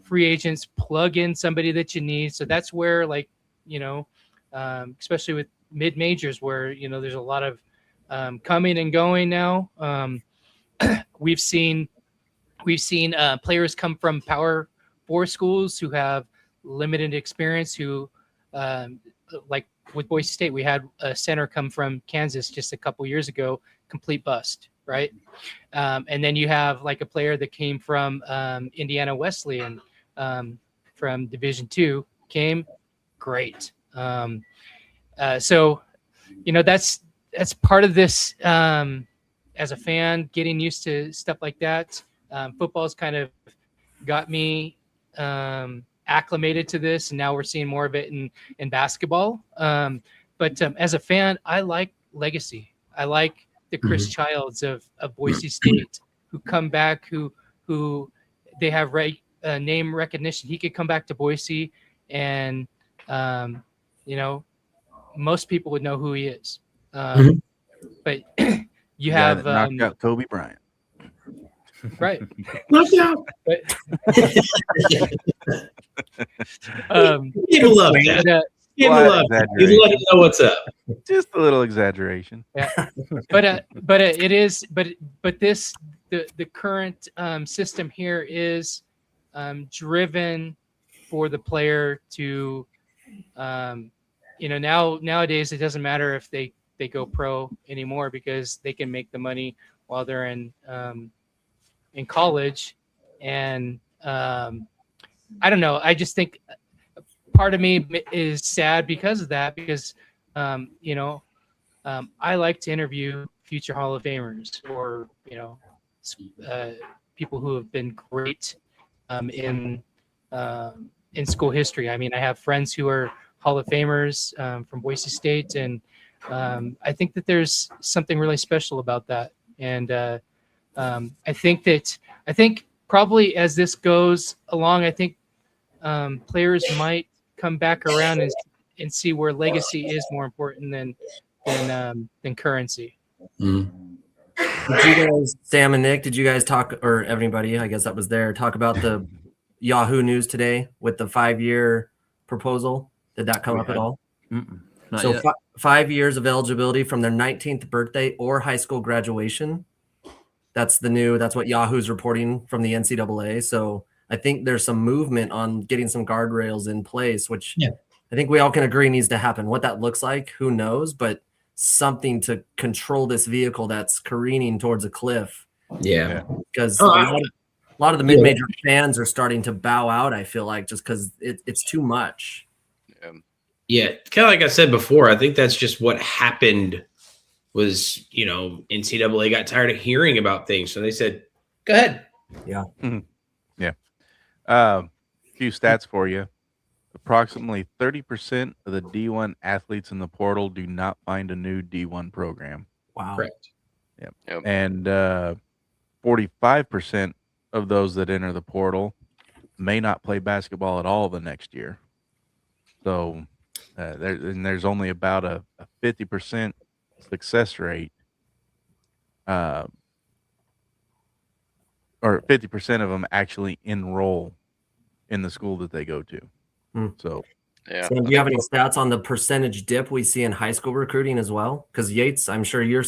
Speaker 2: free agents, plug in somebody that you need. So that's where, especially with mid majors, where, there's a lot of coming and going now. we've seen players come from Power 4 schools who have limited experience, who like with Boise State, we had a center come from Kansas just a couple years ago, complete bust, right? And then you have like a player that came from Indiana Wesleyan, from Division II, came great. So, that's part of this. As a fan, getting used to stuff like that. Football's kind of got me acclimated to this, and now we're seeing more of it in basketball. But as a fan, I like legacy. I like the Chris Childs of Boise State, who come back, who they have name recognition. He could come back to Boise, and most people would know who he is. But you
Speaker 1: Guy
Speaker 2: have
Speaker 1: that knocked out Kobe Bryant.
Speaker 2: right.
Speaker 7: Knocked out.
Speaker 2: But,
Speaker 7: People love that.
Speaker 2: but,
Speaker 7: People
Speaker 1: Slight
Speaker 7: love that.
Speaker 1: exaggeration.
Speaker 7: You let them know what's up.
Speaker 1: Just a little exaggeration.
Speaker 2: it is but this the current system here is driven for the player to nowadays it doesn't matter if they go pro anymore, because they can make the money while they're in college. And I don't know, I just think part of me is sad because of that, because I like to interview future Hall of Famers, or people who have been great in school history. I mean, I have friends who are Hall of Famers from Boise State, and I think that there's something really special about that. And I think probably as this goes along, I think players might come back around and see where legacy is more important than currency.
Speaker 8: Did you guys, Sam and Nick, did you guys talk, or everybody, I guess that was there, talk about the Yahoo News today with the 5-year proposal? Did that come up at all? So 5 years of eligibility from their 19th birthday or high school graduation. That's what Yahoo's reporting from the NCAA. So I think there's some movement on getting some guardrails in place, which I think we all can agree needs to happen. What that looks like, who knows, but something to control this vehicle that's careening towards a cliff.
Speaker 7: Yeah.
Speaker 8: Because a lot of the mid-major fans are starting to bow out, I feel like, just because it's too much.
Speaker 7: Yeah, kind of like I said before, I think that's just what happened was, NCAA got tired of hearing about things. So they said, go ahead.
Speaker 1: Yeah. A few stats for you. Approximately 30% of the D1 athletes in the portal do not find a new D1 program.
Speaker 8: Wow.
Speaker 7: Correct.
Speaker 1: Yep. And 45% of those that enter the portal may not play basketball at all the next year. So there's only about a 50% success rate, or 50% of them actually enroll in the school that they go to. So,
Speaker 4: yeah.
Speaker 8: So do you have any stats on the percentage dip we see in high school recruiting as well? Because Yates, I'm sure you're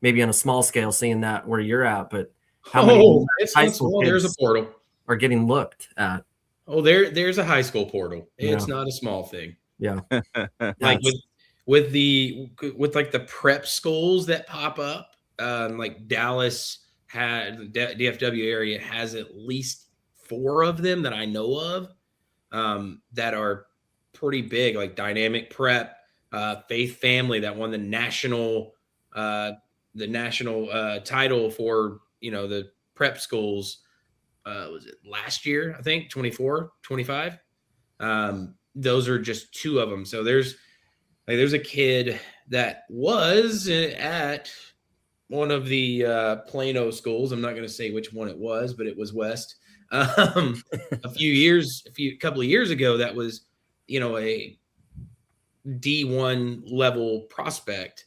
Speaker 8: maybe on a small scale seeing that where you're at, but how many high school
Speaker 7: there's a
Speaker 8: kids
Speaker 7: portal
Speaker 8: are getting looked at?
Speaker 7: Oh, there's a high school portal. It's not a small thing.
Speaker 8: Yeah.
Speaker 7: Like with like the prep schools that pop up, like Dallas had the DFW area has at least 4 of them that I know of, that are pretty big, like Dynamic Prep, Faith Family that won the national title for, the prep schools. Was it last year? I think 24, 25. Those are just 2 of them. So there's a kid that was at one of the Plano schools. I'm not going to say which one it was, but it was West. A couple of years ago, that was, a D1 level prospect,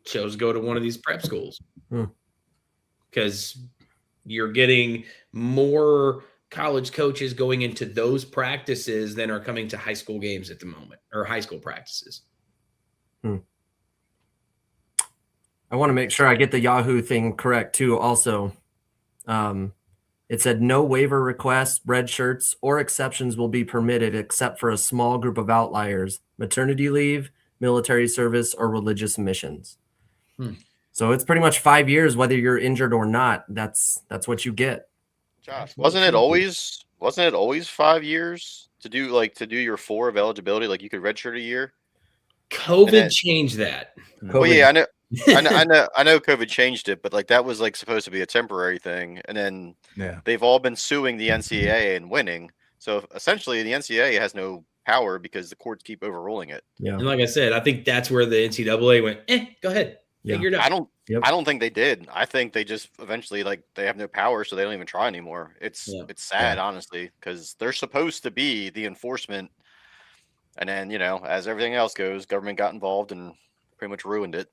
Speaker 7: chose to go to one of these prep schools because you're getting more college coaches going into those practices than are coming to high school games at the moment, or high school practices.
Speaker 8: I want to make sure I get the Yahoo thing correct too. Also, it said no waiver requests, red shirts, or exceptions will be permitted except for a small group of outliers: maternity leave, military service, or religious missions. So it's pretty much 5 years, whether you're injured or not. That's what you get.
Speaker 4: Josh, wasn't it always 5 years to do your 4 of eligibility? Like you could redshirt a year.
Speaker 7: COVID changed that.
Speaker 4: Well, yeah, I know. I know COVID changed it, but like that was like supposed to be a temporary thing, and then they've all been suing the NCAA and winning. So essentially, the NCAA has no power because the courts keep overruling it.
Speaker 8: Yeah,
Speaker 7: and like I said, I think that's where the NCAA went. Go ahead, figure it out.
Speaker 4: I don't think they did. I think they just eventually like they have no power, so they don't even try anymore. It's sad, honestly, because they're supposed to be the enforcement, and then as everything else goes, government got involved and pretty much ruined it.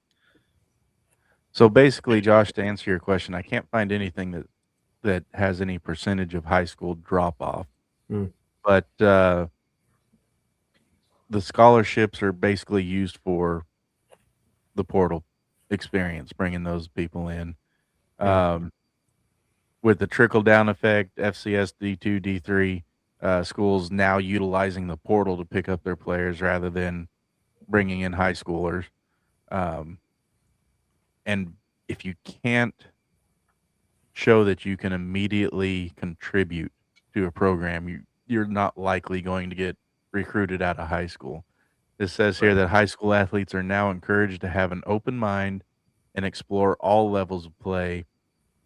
Speaker 1: So basically, Josh, to answer your question, I can't find anything that has any percentage of high school drop off. But the scholarships are basically used for the portal experience, bringing those people in. With the trickle down effect, FCS D2, D3 schools now utilizing the portal to pick up their players rather than bringing in high schoolers. And if you can't show that you can immediately contribute to a program, you're not likely going to get recruited out of high school. It says here that high school athletes are now encouraged to have an open mind and explore all levels of play,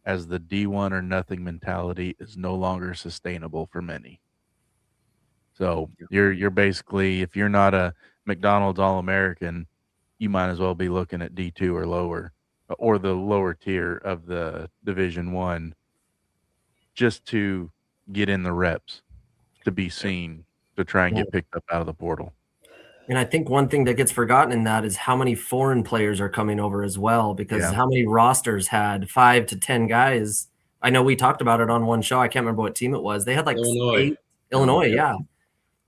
Speaker 1: as the D1 or nothing mentality is no longer sustainable for many. So you're basically, if you're not a McDonald's All-American, you might as well be looking at D2 or lower, or the lower tier of the Division I, just to get in the reps, to be seen, to try and get picked up out of the portal.
Speaker 8: And I think one thing that gets forgotten in that is how many foreign players are coming over as well, because how many rosters had 5 to 10 guys. I know we talked about it on one show. I can't remember what team it was. They had like Illinois.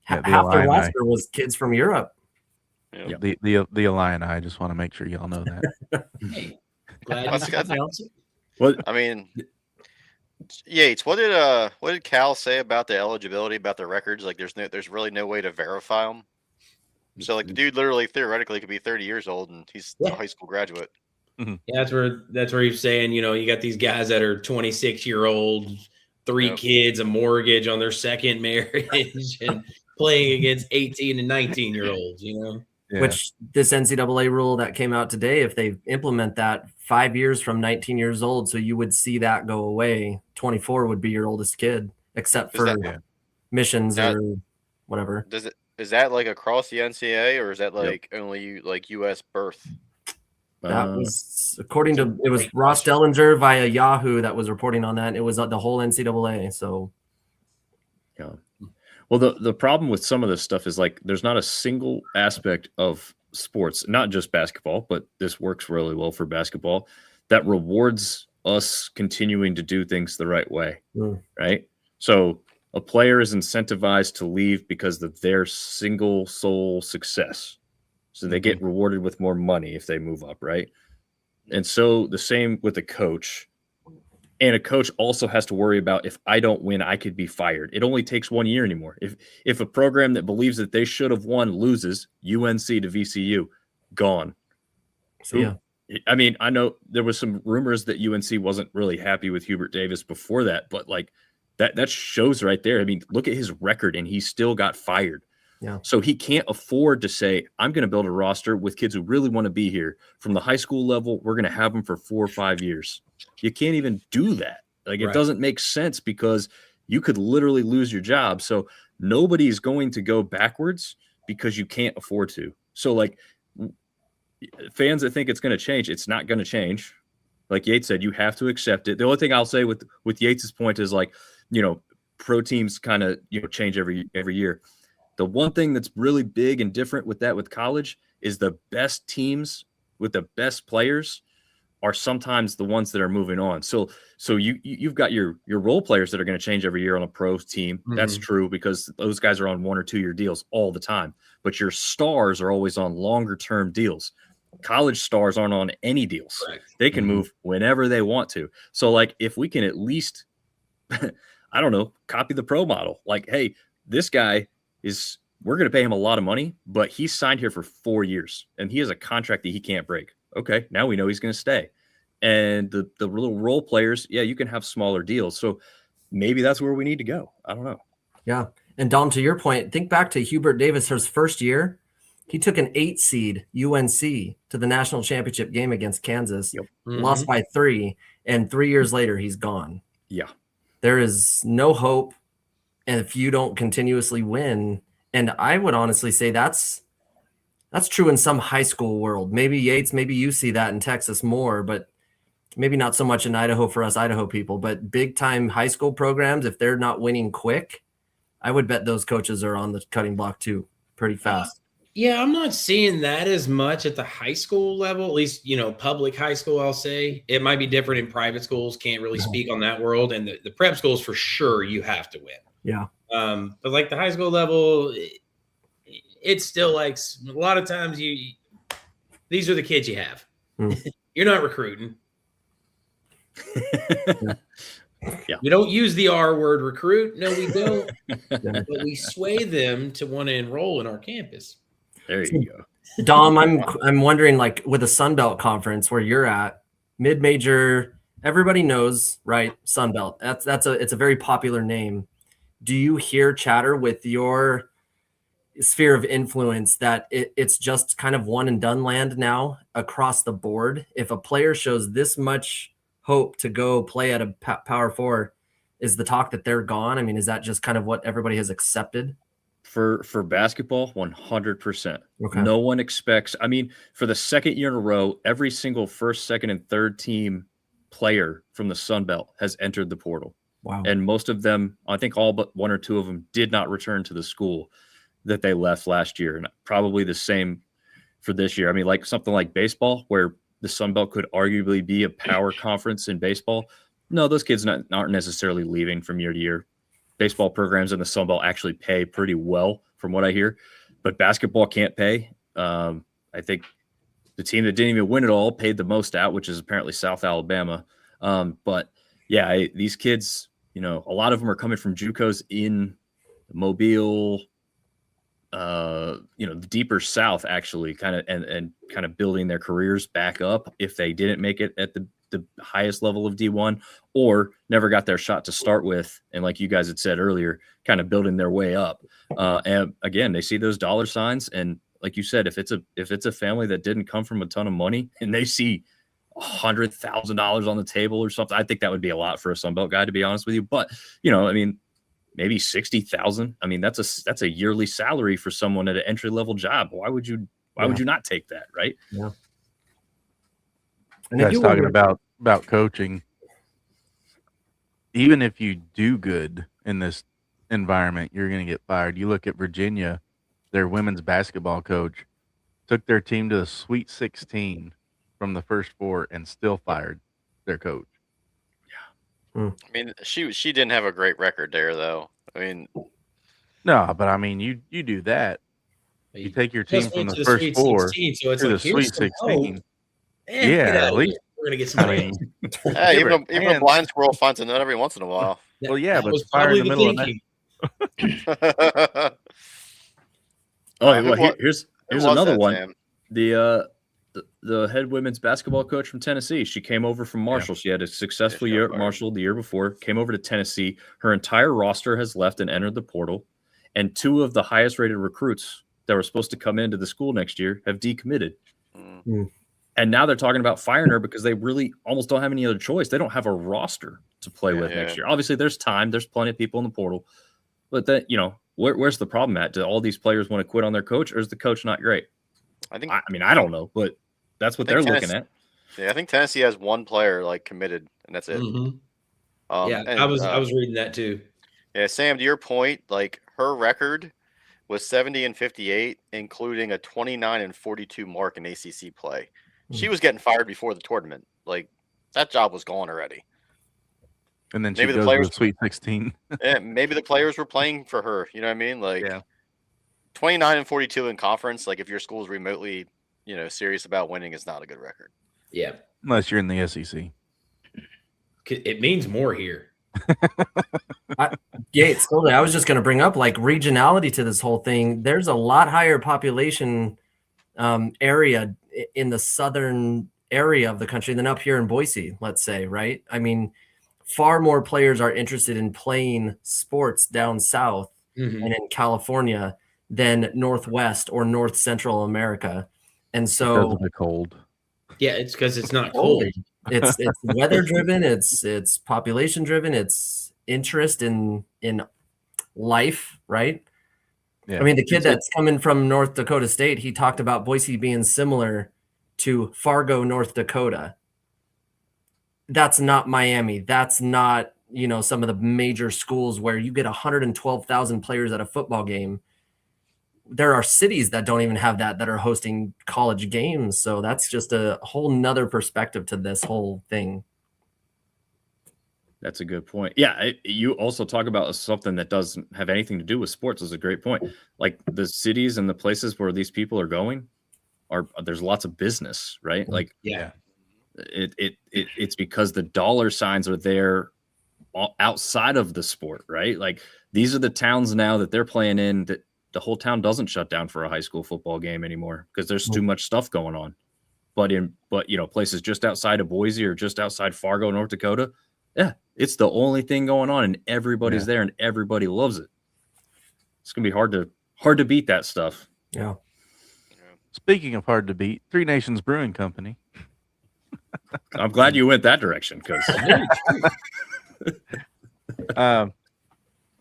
Speaker 8: Half the roster was kids from Europe.
Speaker 1: The Illini. I just want to make sure y'all know that.
Speaker 7: Hey, glad
Speaker 4: I mean, Yates, what did Cal say about the eligibility, about the records? Like, there's really no way to verify them. So, like, the dude literally theoretically could be 30 years old and he's a high school graduate.
Speaker 7: Yeah, that's where he's saying, you got these guys that are 26-year-old, 3 kids, a mortgage on their second marriage, and playing against 18 and 19-year-olds.
Speaker 8: Which this NCAA rule that came out today, if they implement that 5 years from 19 years old, so you would see that go away. 24 would be your oldest kid, except for missions or whatever.
Speaker 4: Is that like across the NCAA, or is that like only like U.S. birth?
Speaker 8: That was according to it was Ross Dellinger via Yahoo that was reporting on that. And it was the whole NCAA. So,
Speaker 3: well, the problem with some of this stuff is like there's not a single aspect of sports, not just basketball, but this works really well for basketball, that rewards us continuing to do things the right way, right? So a player is incentivized to leave because of their single soul success. So they get rewarded with more money if they move up, right? And so the same with a coach. And a coach also has to worry about, if I don't win, I could be fired. It only takes 1 year anymore. If a program that believes that they should have won loses, UNC to VCU, gone.
Speaker 8: So,
Speaker 3: I mean, I know there was some rumors that UNC wasn't really happy with Hubert Davis before that, but like that shows right there. I mean, look at his record, and he still got fired.
Speaker 8: Yeah.
Speaker 3: So he can't afford to say, I'm going to build a roster with kids who really want to be here. From the high school level, we're going to have them for 4 or 5 years. You can't even do that. Like, it doesn't make sense, because you could literally lose your job. So nobody's going to go backwards because you can't afford to. So like fans that think it's going to change, it's not going to change. Like Yates said, you have to accept it. The only thing I'll say with Yates's point is, like, pro teams kind of, change every year. The one thing that's really big and different with that with college is the best teams with the best players are sometimes the ones that are moving on. So you've got your role players that are going to change every year on a pro team. That's true, because those guys are on 1 or 2 year deals all the time. But your stars are always on longer term deals. college stars aren't on any deals.
Speaker 7: Correct.
Speaker 3: They can move whenever they want to. So like if we can at least I don't know, copy the pro model. Like, hey, this guy we're going to pay him a lot of money, but he's signed here for 4 years and he has a contract that he can't break. Okay, now we know he's going to stay. And the little role players, yeah, you can have smaller deals. So maybe that's where we need to go. I don't know.
Speaker 8: Yeah. And Dom, to your point, think back to Hubert Davis, his first year. He took an 8 seed UNC to the national championship game against Kansas, lost by 3, and 3 years later, he's gone.
Speaker 3: Yeah.
Speaker 8: There is no hope. And if you don't continuously win, and I would honestly say that's true in some high school world. Maybe Yates, maybe you see that in Texas more, but maybe not so much in Idaho for us Idaho people. But big time high school programs, if they're not winning quick, I would bet those coaches are on the cutting block too, pretty fast.
Speaker 7: Yeah, I'm not seeing that as much at the high school level, at least, public high school, I'll say. It might be different in private schools. Can't really speak on that world. And the prep schools, for sure, you have to win.
Speaker 8: Yeah.
Speaker 7: But like the high school level, it's still like a lot of times these are the kids you have. You're not recruiting.
Speaker 3: Yeah.
Speaker 7: We don't use the R word recruit. No, we don't. But we sway them to want to enroll in our campus.
Speaker 3: There you go.
Speaker 8: Dom, I'm wondering, like with the Sun Belt Conference where you're at, mid-major, everybody knows, right? Sun Belt. It's a very popular name. Do you hear chatter with your sphere of influence that it's just kind of one and done land now across the board? If a player shows this much hope to go play at a Power 4, is the talk that they're gone? I mean, is that just kind of what everybody has accepted?
Speaker 3: For basketball, 100%.
Speaker 8: Okay.
Speaker 3: No one expects. I mean, for the second year in a row, every single first, second, and third team player from the Sun Belt has entered the portal.
Speaker 8: Wow.
Speaker 3: And most of them, I think all but 1 or 2 of them, did not return to the school that they left last year. And probably the same for this year. I mean, like something like baseball, where the Sun Belt could arguably be a power conference in baseball. No, those kids aren't necessarily leaving from year to year. Baseball programs in the Sun Belt actually pay pretty well, from what I hear, but basketball can't pay. I think the team that didn't even win it all paid the most out, which is apparently South Alabama. But yeah, these kids, a lot of them are coming from JUCOs in Mobile, the deeper South, actually, kind of and kind of building their careers back up if they didn't make it at the highest level of D1 or never got their shot to start with. And like you guys had said earlier, kind of building their way up. And again, they see those dollar signs. And like you said, if it's a family that didn't come from a ton of money and they see $100,000 on the table or something, I think that would be a lot for a Sunbelt guy, to be honest with you. But, I mean, maybe 60,000. I mean, that's a yearly salary for someone at an entry level job. Why would you not take that? Right.
Speaker 8: Yeah.
Speaker 1: You guys talking about coaching. Even if you do good in this environment, you're going to get fired. You look at Virginia, their women's basketball coach took their team to the Sweet 16 from the first 4 and still fired their coach.
Speaker 4: I mean, she didn't have a great record there, though. I mean,
Speaker 1: no, but I mean, you do that. You take your team from the first 4 to the Sweet 16. Yeah, at least
Speaker 7: we're gonna get some.
Speaker 4: Hey, even a blind squirrel finds a nut every once in a while.
Speaker 1: Well, yeah, but fire in the middle of that.
Speaker 3: Here's another one. Sam? The head women's basketball coach from Tennessee. She came over from Marshall. Yeah. She had a successful year at Marshall the year before, came over to Tennessee. Her entire roster has left and entered the portal. And 2 of the highest rated recruits that were supposed to come into the school next year have decommitted. And now they're talking about firing her because they really almost don't have any other choice. They don't have a roster to play with next year. Obviously, there's time. There's plenty of people in the portal. But then, where's the problem at? Do all these players want to quit on their coach, or is the coach not great? I don't know, but that's what they're looking at.
Speaker 4: Yeah, I think Tennessee has 1 player committed, and that's it.
Speaker 7: I was reading that too.
Speaker 4: Yeah, Sam, to your point, her record was 70-58, including a 29-42 mark in ACC play. She was getting fired before the tournament. That job was gone already.
Speaker 1: And then maybe the players to the Sweet 16.
Speaker 4: Yeah, maybe the players were playing for her. You know what I mean? 29-42 in conference. If your school is remotely serious about winning, it's not a good record.
Speaker 7: Yeah.
Speaker 1: Unless you're in the SEC.
Speaker 7: It means more here.
Speaker 8: Gates, totally. I was just going to bring up like regionality to this whole thing. There's a lot higher population area in the southern area of the country than up here in Boise, let's say, right? I mean, far more players are interested in playing sports down south and in California than Northwest or North Central America. And so
Speaker 1: Because of the cold.
Speaker 7: Yeah, it's because it's not cold.
Speaker 8: It's weather driven, it's population driven, it's interest in life, right?
Speaker 1: Yeah.
Speaker 8: I mean, the kid that's coming from North Dakota State, he talked about Boise being similar to Fargo, North Dakota. That's not Miami. That's not, some of the major schools where you get 112,000 players at a football game. There are cities that don't even have that are hosting college games. So that's just a whole nother perspective to this whole thing.
Speaker 3: That's a good point. Yeah, you also talk about something that doesn't have anything to do with sports is a great point. Like the cities and the places where these people are going there's lots of business, right? Like it's because the dollar signs are there outside of the sport, right? Like these are the towns now that they're playing in that the whole town doesn't shut down for a high school football game anymore because there's too much stuff going on. But places just outside of Boise or just outside Fargo, North Dakota, yeah, it's the only thing going on and everybody's there and everybody loves it. It's gonna be hard to beat that stuff.
Speaker 8: Yeah.
Speaker 1: Speaking of hard to beat, Three Nations Brewing Company.
Speaker 3: I'm glad you went that direction because
Speaker 1: I'm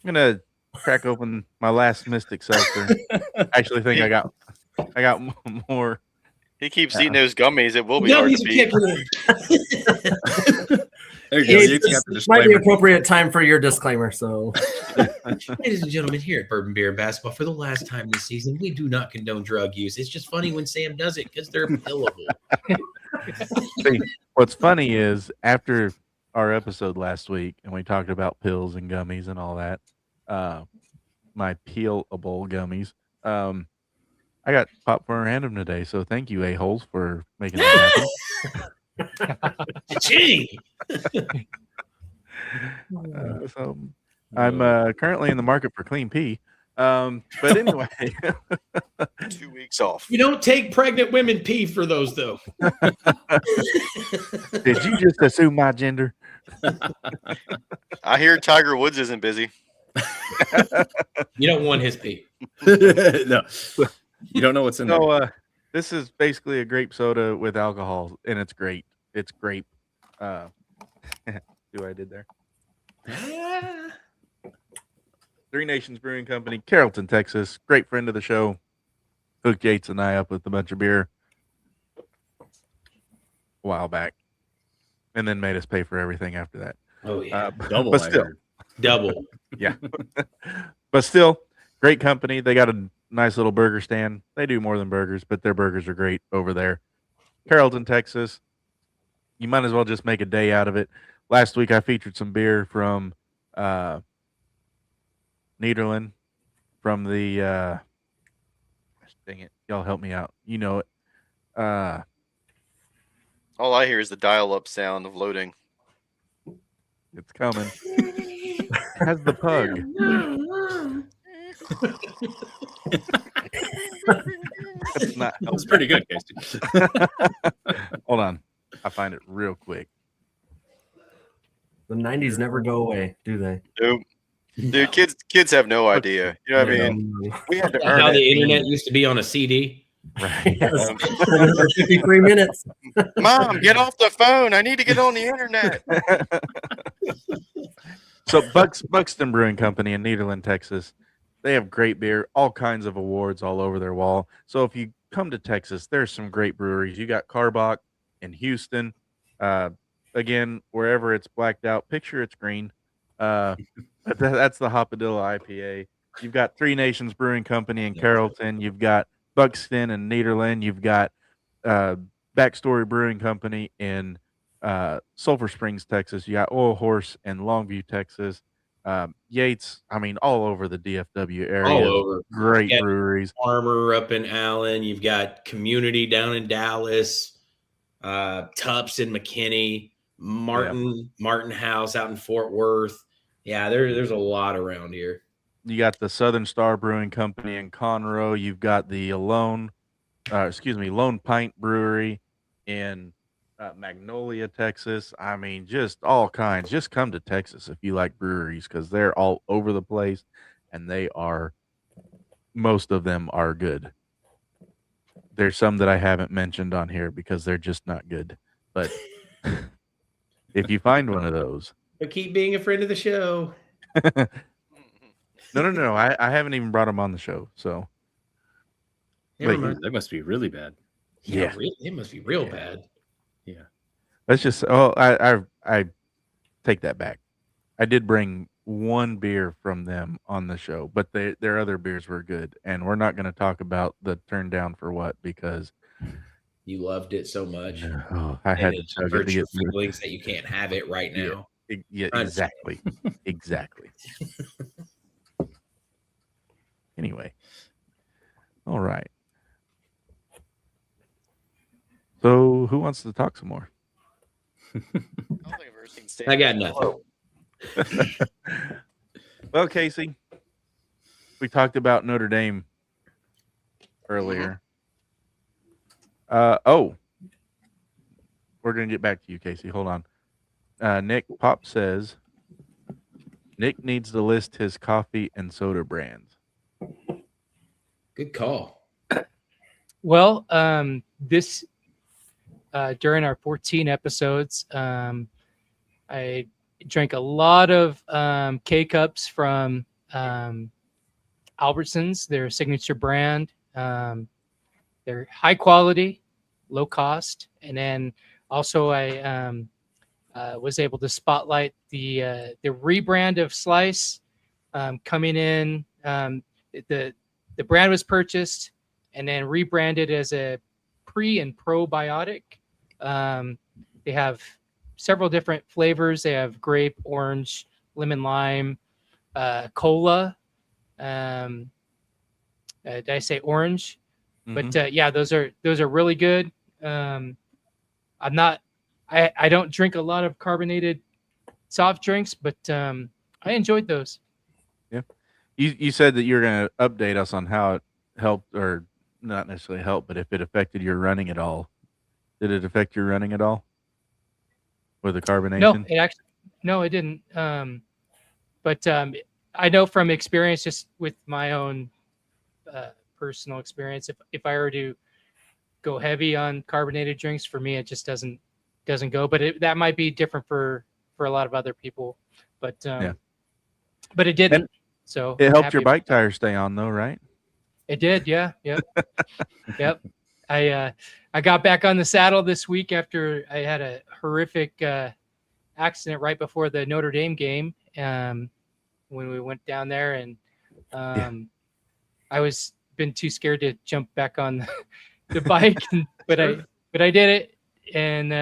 Speaker 1: gonna crack open my last Mystic Seltzer. I actually think I got more.
Speaker 4: He keeps eating those gummies. It will be hard to beat.
Speaker 3: There you go.
Speaker 8: This might be appropriate time for your disclaimer. So,
Speaker 7: ladies and gentlemen, here at Bourbon Beer and Basketball, for the last time this season, we do not condone drug use. It's just funny when Sam does it because they're pillable.
Speaker 1: See, what's funny is after our episode last week, and we talked about pills and gummies and all that, my peelable gummies. I got popped for random today, so thank you, a-holes, for making that happen.
Speaker 7: Gee.
Speaker 1: So I'm currently in the market for clean pee. But anyway,
Speaker 4: 2 weeks off.
Speaker 7: You don't take pregnant women pee for those, though.
Speaker 1: Did you just assume my gender?
Speaker 4: I hear Tiger Woods isn't busy.
Speaker 7: You don't want his pee.
Speaker 3: No, you don't know what's in there.
Speaker 1: So this is basically a grape soda with alcohol, and it's great. It's grape. See what I did there? Three Nations Brewing Company, Carrollton, Texas. Great friend of the show. Hooked Yates and I up with a bunch of beer a while back, and then made us pay for everything after that.
Speaker 7: Oh yeah,
Speaker 3: double.
Speaker 1: But still,
Speaker 7: double.
Speaker 1: Yeah, but still, great company. They got a nice little burger stand. They do more than burgers, but their burgers are great over there. Carrollton, Texas. You might as well just make a day out of it. Last week I featured some beer from Nederland, from the dang it, y'all help me out. You know it.
Speaker 4: All I hear is the dial-up sound of loading.
Speaker 1: It's coming. Has the pug. That's not.
Speaker 3: That's pretty good, Casey.
Speaker 1: Hold on, I find it real quick.
Speaker 8: The 90s never go away, do they?
Speaker 4: Dude, kids have no idea. You know what I mean? We had to earn
Speaker 7: how
Speaker 4: it.
Speaker 7: the internet used to be on a CD.
Speaker 1: Right.
Speaker 8: Yes. 53 minutes.
Speaker 4: Mom, get off the phone. I need to get on the internet.
Speaker 1: So Buxton Brewing Company in Nederland, Texas, they have great beer, all kinds of awards all over their wall. So if you come to Texas, there's some great breweries. You got Carbach in Houston. Again, wherever it's blacked out, picture it's green. That's the Hopadilla IPA. You've got Three Nations Brewing Company in Carrollton. You've got Buxton and Nederland. You've got Backstory Brewing Company in Sulphur Springs, Texas. You got Oil Horse in Longview, Texas. Yates, I mean, all over the DFW area.
Speaker 7: All over.
Speaker 1: Great
Speaker 7: Yeah.
Speaker 1: breweries.
Speaker 7: Armor up in Allen. You've got Community down in Dallas. Tups in McKinney. Martin House out in Fort Worth. Yeah, there's a lot around here.
Speaker 1: You got the Southern Star Brewing Company in Conroe. You've got the Lone Pint Brewery in Magnolia, Texas. I mean, just all kinds. Just come to Texas if you like breweries because they're all over the place, and most of them are good. There's some that I haven't mentioned on here because they're just not good. But if you find one of those,
Speaker 7: But keep being a friend of the show.
Speaker 1: no. I haven't even brought them on the show. So,
Speaker 7: Never
Speaker 1: Wait,
Speaker 7: mind.
Speaker 3: That must be really bad.
Speaker 1: Yeah.
Speaker 7: It must be real
Speaker 1: Yeah.
Speaker 7: bad.
Speaker 3: Yeah.
Speaker 1: let's just. Oh, I take that back. I did bring one beer from them on the show, but their other beers were good, and we're not going to talk about the turn down for what because
Speaker 7: You loved it so much.
Speaker 1: I had
Speaker 7: And
Speaker 1: to
Speaker 7: it
Speaker 1: chug it
Speaker 7: hurts
Speaker 1: to
Speaker 7: your
Speaker 1: get through.
Speaker 7: feelings that you can't have it right
Speaker 1: Yeah.
Speaker 7: now.
Speaker 1: Yeah,
Speaker 7: I
Speaker 1: exactly. Exactly. Anyway. All right. So who wants to talk some more?
Speaker 7: I got nothing.
Speaker 1: Well, Casey, we talked about Notre Dame earlier. We're going to get back to you, Casey. Hold on. Nick Pop says Nick needs to list his coffee and soda brands.
Speaker 7: Good call.
Speaker 2: Well, this during our 14 episodes, I drank a lot of K cups from Albertsons, their signature brand. They're high quality, low cost, and then also I was able to spotlight the rebrand of Slice coming in. The brand was purchased and then rebranded as a pre and probiotic. They have several different flavors. They have grape, orange, lemon, lime, cola. Did I say orange? But yeah, those are really good. I don't drink a lot of carbonated soft drinks, but I enjoyed those.
Speaker 1: Yeah. You said that you're going to update us on how it helped, or not necessarily helped, but if it affected your running at all. Did it affect your running at all with the carbonation?
Speaker 2: No, it didn't. But I know from experience, just with my own personal experience, if I were to go heavy on carbonated drinks, for me it just doesn't go. But that might be different for a lot of other people. But but it didn't. So
Speaker 1: it helped your bike tires stay on, though, right?
Speaker 2: It did. Yeah. Yep. Yep. I got back on the saddle this week after I had a horrific accident right before the Notre Dame game when we went down there, and I was been too scared to jump back on the bike, but I did it, and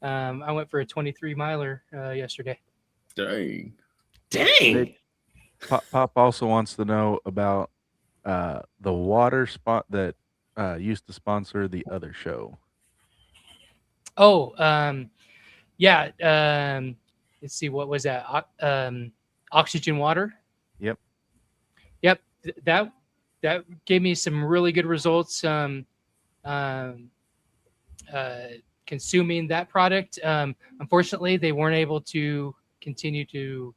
Speaker 2: I went for a 23 miler yesterday.
Speaker 3: Dang.
Speaker 1: Pop also wants to know about the water spot that used to sponsor the other show.
Speaker 2: Oh, yeah. Let's see, what was that? Oxygen Water.
Speaker 1: Yep.
Speaker 2: That gave me some really good results. Consuming that product. Unfortunately, they weren't able to continue to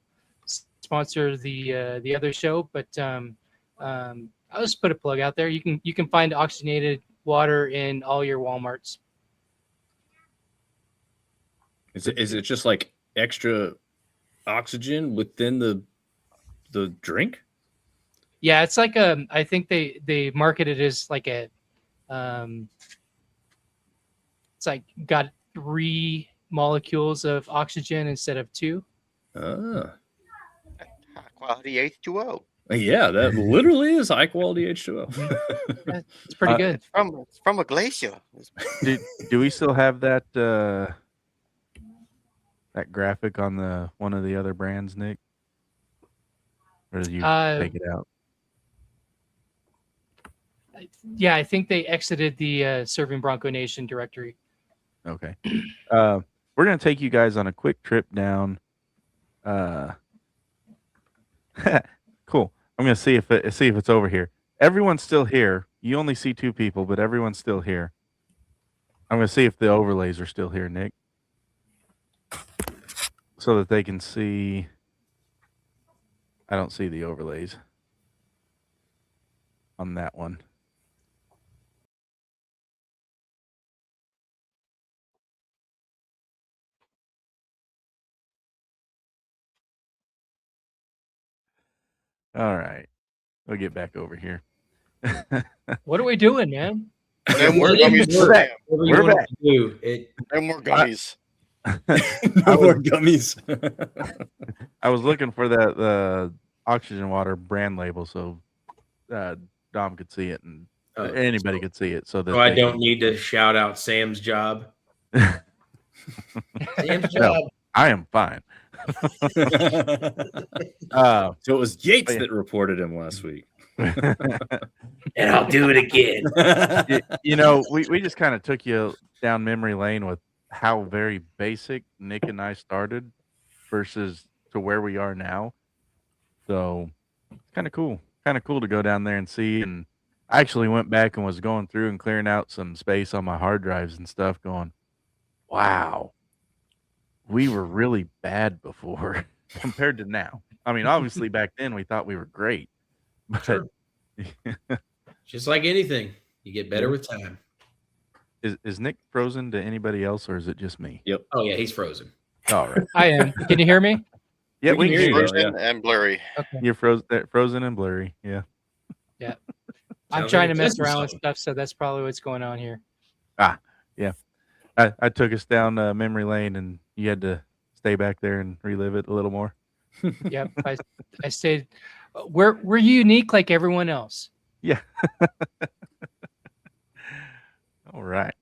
Speaker 2: sponsor the other show, but I'll just put a plug out there. You can find oxygenated water in all your Walmarts.
Speaker 3: Is it just like extra oxygen within the drink?
Speaker 2: Yeah, it's like I think they market it as like a it's like got 3 molecules of oxygen instead of 2.
Speaker 3: Ah.
Speaker 4: High quality H2O.
Speaker 3: Yeah, that literally is high quality H2O.
Speaker 2: It's pretty good.
Speaker 4: It's from a glacier.
Speaker 1: Do we still have that that graphic on one of the other brands, Nick? or did you take it out?
Speaker 2: Yeah, I think they exited the Serving Bronco Nation directory.
Speaker 1: Okay. We're gonna take you guys on a quick trip down. Cool. I'm gonna see if it's over here. Everyone's still here. You only see 2 people, but everyone's still here. I'm gonna see if the overlays are still here, Nick, so that they can see. I don't see the overlays on that one. All right. We'll get back over here.
Speaker 2: What are we doing, man?
Speaker 4: No more gummies.
Speaker 1: We're back.
Speaker 7: Whatever you
Speaker 1: We're
Speaker 7: want
Speaker 1: back.
Speaker 7: to do. It,
Speaker 4: No more gummies.
Speaker 3: No more gummies.
Speaker 1: I was looking for the oxygen water brand label so Dom could see it and anybody could see it. So that
Speaker 7: so I
Speaker 1: they
Speaker 7: don't
Speaker 1: can-
Speaker 7: need to shout out Sam's job. Sam's
Speaker 1: No.
Speaker 7: job.
Speaker 1: I am fine.
Speaker 3: So it was Yates
Speaker 1: yeah.
Speaker 3: that reported him last week.
Speaker 7: And I'll do it again.
Speaker 1: You know, we just kind of took you down memory lane with how very basic Nick and I started versus to where we are now. So it's kind of cool. Kind of cool to go down there and see. And I actually went back and was going through and clearing out some space on my hard drives and stuff going, wow, we were really bad before compared to now. I mean, obviously back then we thought we were great, but
Speaker 7: Sure. Just like anything, you get better with time.
Speaker 1: is Nick frozen to anybody else or is it just me?
Speaker 3: Yep.
Speaker 7: Oh yeah, he's frozen.
Speaker 1: All right.
Speaker 2: I am. Can you hear me?
Speaker 1: Yeah,
Speaker 3: We
Speaker 1: we
Speaker 3: can
Speaker 1: can
Speaker 3: hear
Speaker 1: hear
Speaker 3: you.
Speaker 1: you.
Speaker 4: Frozen and blurry.
Speaker 2: Okay.
Speaker 1: You're frozen and blurry. Yeah.
Speaker 2: I'm
Speaker 7: Sounds
Speaker 2: trying
Speaker 7: like
Speaker 2: to
Speaker 7: a
Speaker 2: mess
Speaker 7: Tesla
Speaker 2: around with
Speaker 7: song.
Speaker 2: stuff, so that's probably what's going on here.
Speaker 1: I took us down memory lane and you had to stay back there and relive it a little more.
Speaker 2: Yep. I stayed. We're unique like everyone else.
Speaker 1: Yeah. All right.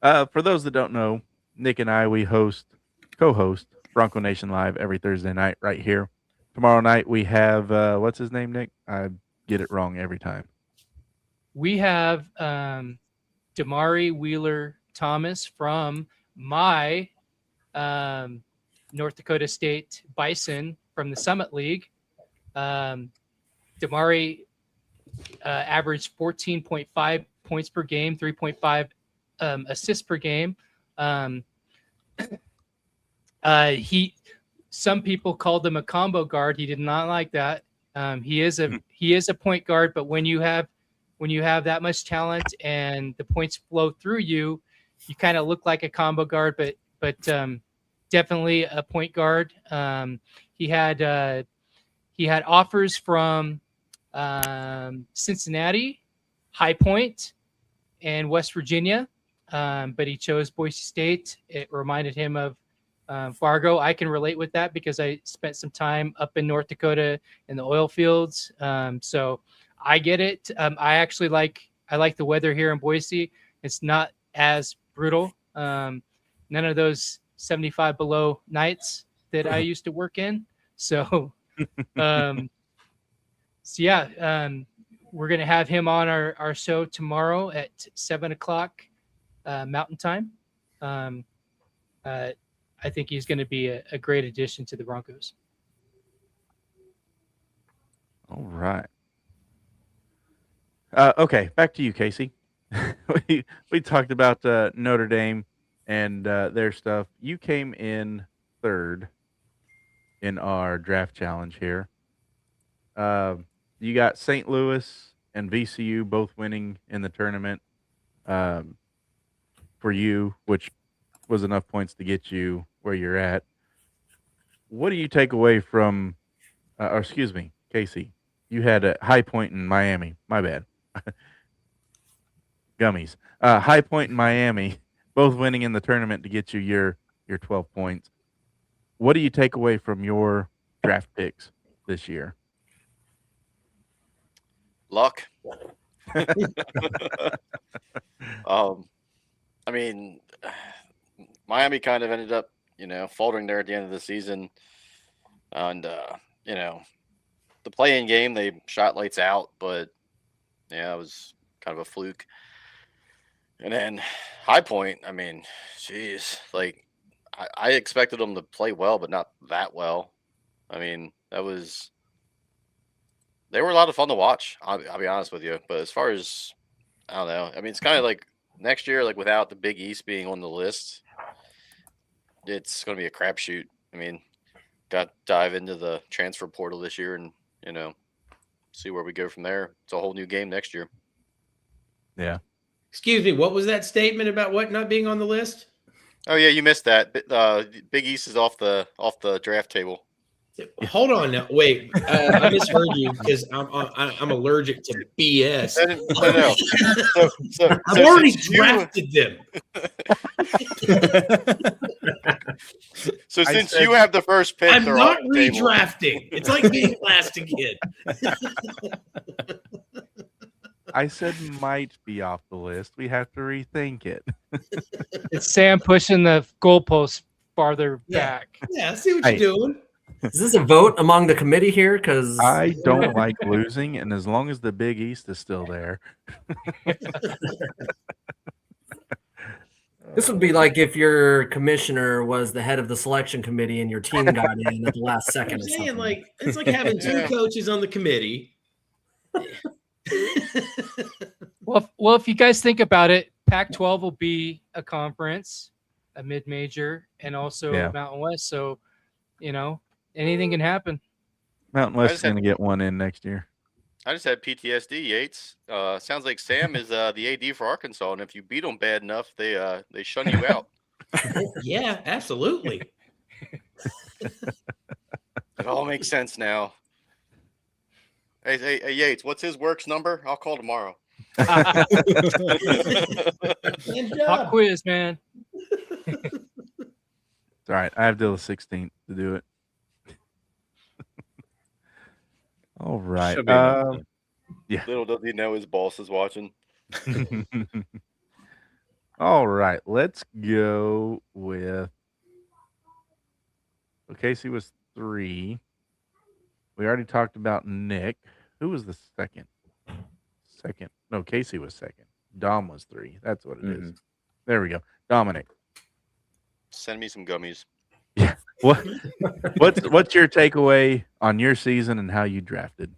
Speaker 1: For those that don't know, Nick and I, we co-host Bronco Nation Live every Thursday night right here. Tomorrow night we have, what's his name, Nick? I get it wrong every time.
Speaker 2: We have Damari Wheeler Thomas from my North Dakota State Bison from the Summit League. Damari averaged 14.5 points per game, 3.5 assists per game. Some people called him a combo guard. He did not like that. He is a point guard, but when you have that much talent and the points flow through you, you kind of look like a combo guard, but definitely a point guard. He had offers from Cincinnati, High Point, and West Virginia, but he chose Boise State. It reminded him of Fargo. I can relate with that because I spent some time up in North Dakota in the oil fields. So I get it. I like the weather here in Boise. It's not as brutal. None of those 75 below nights that I used to work in. So, we're going to have him on our show tomorrow at 7:00 Mountain Time. I think he's going to be a great addition to the Broncos.
Speaker 1: All right. Okay, back to you, Casey. we talked about Notre Dame and their stuff. You came in third in our draft challenge here. You got St. Louis and VCU both winning in the tournament for you, which was enough points to get you where you're at. What do you take away from, or excuse me, Casey, you had a High Point in Miami. My bad. Gummies. High Point in Miami, both winning in the tournament to get you your 12 points. What do you take away from your draft picks this year?
Speaker 4: Luck. I mean, Miami kind of ended up, faltering there at the end of the season. And, the play-in game, they shot lights out, but yeah, it was kind of a fluke. And then High Point, I mean, jeez, like I expected them to play well, but not that well. I mean, they were a lot of fun to watch. I'll be honest with you, but as far as I don't know, I mean, it's kind of like next year, like without the Big East being on the list, it's going to be a crapshoot. I mean, got to dive into the transfer portal this year and see where we go from there. It's a whole new game next year.
Speaker 1: Yeah.
Speaker 7: Excuse me, what was that statement about what not being on the list?
Speaker 4: Oh yeah, you missed that. Big East is off the draft table.
Speaker 7: Hold on now. Wait, I misheard you because I'm allergic to BS.
Speaker 4: No.
Speaker 7: I've already drafted them.
Speaker 4: So since you have the first pick,
Speaker 7: I'm
Speaker 4: they're
Speaker 7: not
Speaker 4: off the table.
Speaker 7: redrafting. It's like being last again.
Speaker 1: I said might be off the list. We have to rethink it.
Speaker 2: It's Sam pushing the goalpost farther
Speaker 7: Yeah.
Speaker 2: back.
Speaker 7: Yeah, I see what
Speaker 1: Hey.
Speaker 7: you're doing.
Speaker 8: Is this a vote among the committee here? Because
Speaker 1: I don't like losing, and as long as the Big East is still there,
Speaker 8: this would be like if your commissioner was the head of the selection committee and your team got in at the last
Speaker 7: I'm
Speaker 8: second or
Speaker 7: saying,
Speaker 8: something.
Speaker 7: like, it's like having two
Speaker 4: Yeah.
Speaker 7: coaches on the committee.
Speaker 2: Well, if you guys think about it, Pac-12 will be a conference, a mid-major, and also
Speaker 1: Yeah.
Speaker 2: Mountain West. So, anything can happen.
Speaker 1: Mountain West is
Speaker 4: just had-
Speaker 1: going to get one in next year.
Speaker 4: I just had PTSD, Yates. Sounds like Sam is the AD for Arkansas, and if you beat them bad enough, they shun you out.
Speaker 7: Yeah, absolutely.
Speaker 4: It all makes sense now. Hey, Yates, what's his works number? I'll call tomorrow.
Speaker 7: Good
Speaker 2: Pop
Speaker 7: job.
Speaker 2: quiz, man.
Speaker 1: It's all right. I have till the 16th to do it. All right.
Speaker 3: Should be enough time.
Speaker 4: Little does he know his boss is watching.
Speaker 1: All right. Let's go with. So Casey was 3. We already talked about Nick. Who was the second? No, Casey was second. Dom was 3. That's what it is. There we go. Dominic.
Speaker 4: Send me some gummies.
Speaker 1: What's your takeaway on your season and how you drafted?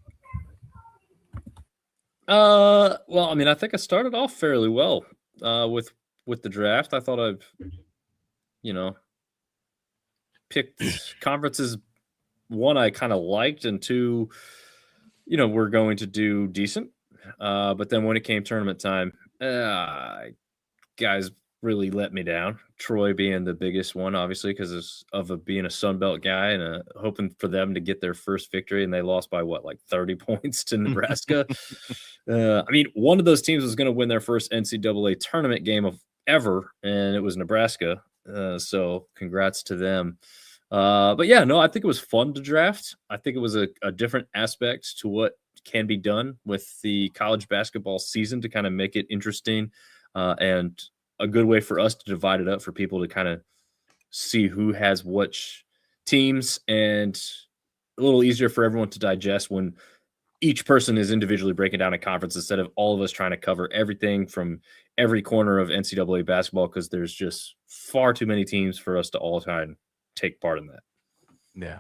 Speaker 3: Well, I mean, I think I started off fairly well with the draft. I thought I've, picked conferences. One, I kind of liked, and two, we're going to do decent. But then when it came tournament time, guys really let me down. Troy being the biggest one, obviously, because of being a Sun Belt guy and hoping for them to get their first victory, and they lost by 30 points to Nebraska. I mean, one of those teams was going to win their first NCAA tournament game of ever, and it was Nebraska. So congrats to them. But yeah, no, I think it was fun to draft. I think it was a different aspect to what can be done with the college basketball season to kind of make it interesting, and a good way for us to divide it up for people to kind of see who has which teams, and a little easier for everyone to digest when each person is individually breaking down a conference instead of all of us trying to cover everything from every corner of NCAA basketball, because there's just far too many teams for us to all try and take part in that.
Speaker 1: Yeah.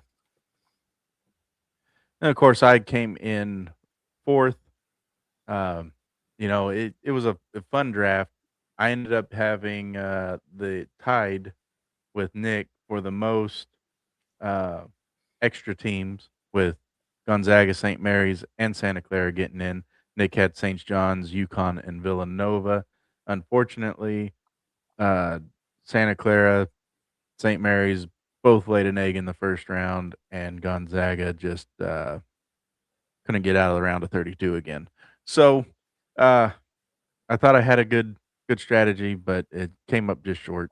Speaker 1: And of course, I came in 4th. It was a fun draft. I ended up having the tied with Nick for the most extra teams, with Gonzaga, St. Mary's, and Santa Clara getting in. Nick had St. John's, UConn, and Villanova. Unfortunately, Santa Clara, St. Mary's both laid an egg in the first round, and Gonzaga just couldn't get out of the round of 32 again. So I thought I had a good strategy, but it came up just short.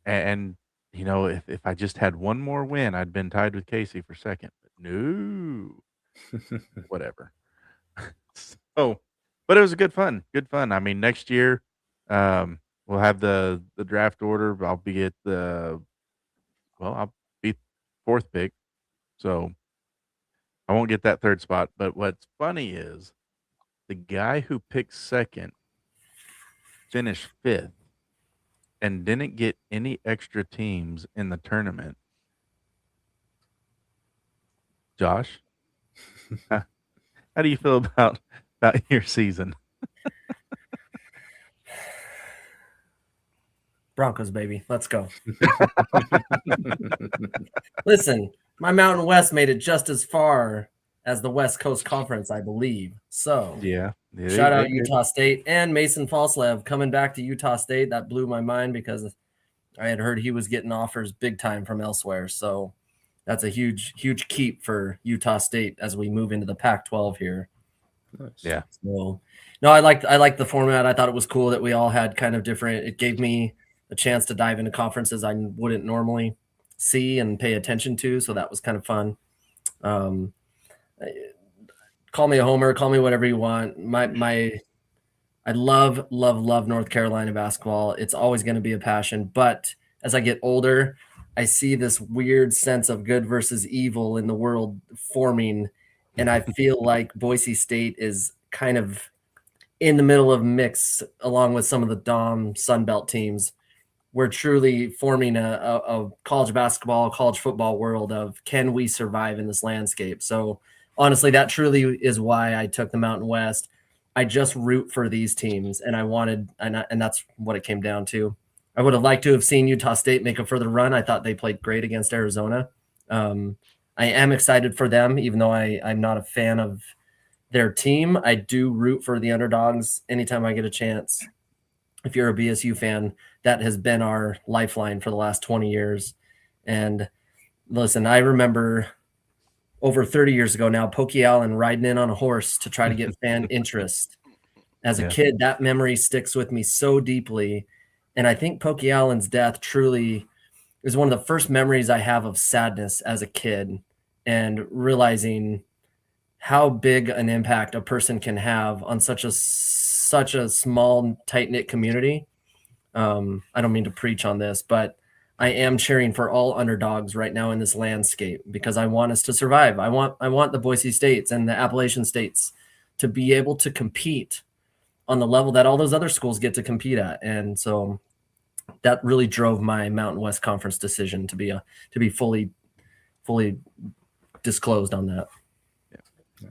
Speaker 1: And if I just had one more win, I'd been tied with Casey for second. But no, whatever. So, but it was good fun. I mean, next year we'll have the draft order. I'll be 4th pick. So I won't get that third spot. But what's funny is the guy who picked second finished fifth and didn't get any extra teams in the tournament. Josh, how do you feel about your season?
Speaker 8: Broncos, baby. Let's go. Listen, my Mountain West made it just as far as the West Coast Conference, I believe. So
Speaker 1: Yeah.
Speaker 8: shout out Utah State and Mason Falslev coming back to Utah State. That blew my mind because I had heard he was getting offers big time from elsewhere. So that's a huge, huge keep for Utah State as we move into the Pac-12 here.
Speaker 3: Nice.
Speaker 1: Yeah.
Speaker 8: So, no, I liked the format. I thought it was cool that we all had kind of different. It gave me a chance to dive into conferences I wouldn't normally see and pay attention to. So that was kind of fun. Call me a homer, call me whatever you want. I love North Carolina basketball. It's always going to be a passion. But as I get older, I see this weird sense of good versus evil in the world forming. And I feel like Boise State is kind of in the middle of mix along with some of the Dom Sunbelt teams. We're truly forming a college basketball, college football world of can we survive in this landscape? So honestly, that truly is why I took the Mountain West. I just root for these teams, and and that's what it came down to. I would have liked to have seen Utah State make a further run. I thought they played great against Arizona. I am excited for them, even though I'm not a fan of their team. I do root for the underdogs anytime I get a chance. If you're a BSU fan, that has been our lifeline for the last 20 years. And listen, I remember over 30 years ago now, Pokey Allen riding in on a horse to try to get fan interest. As a kid, that memory sticks with me so deeply. And I think Pokey Allen's death truly is one of the first memories I have of sadness as a kid and realizing how big an impact a person can have on such a small, tight-knit community. I don't mean to preach on this, but I am cheering for all underdogs right now in this landscape because I want us to survive. I want the Boise States and the Appalachian States to be able to compete on the level that all those other schools get to compete at. And so that really drove my Mountain West Conference decision to be fully disclosed on that.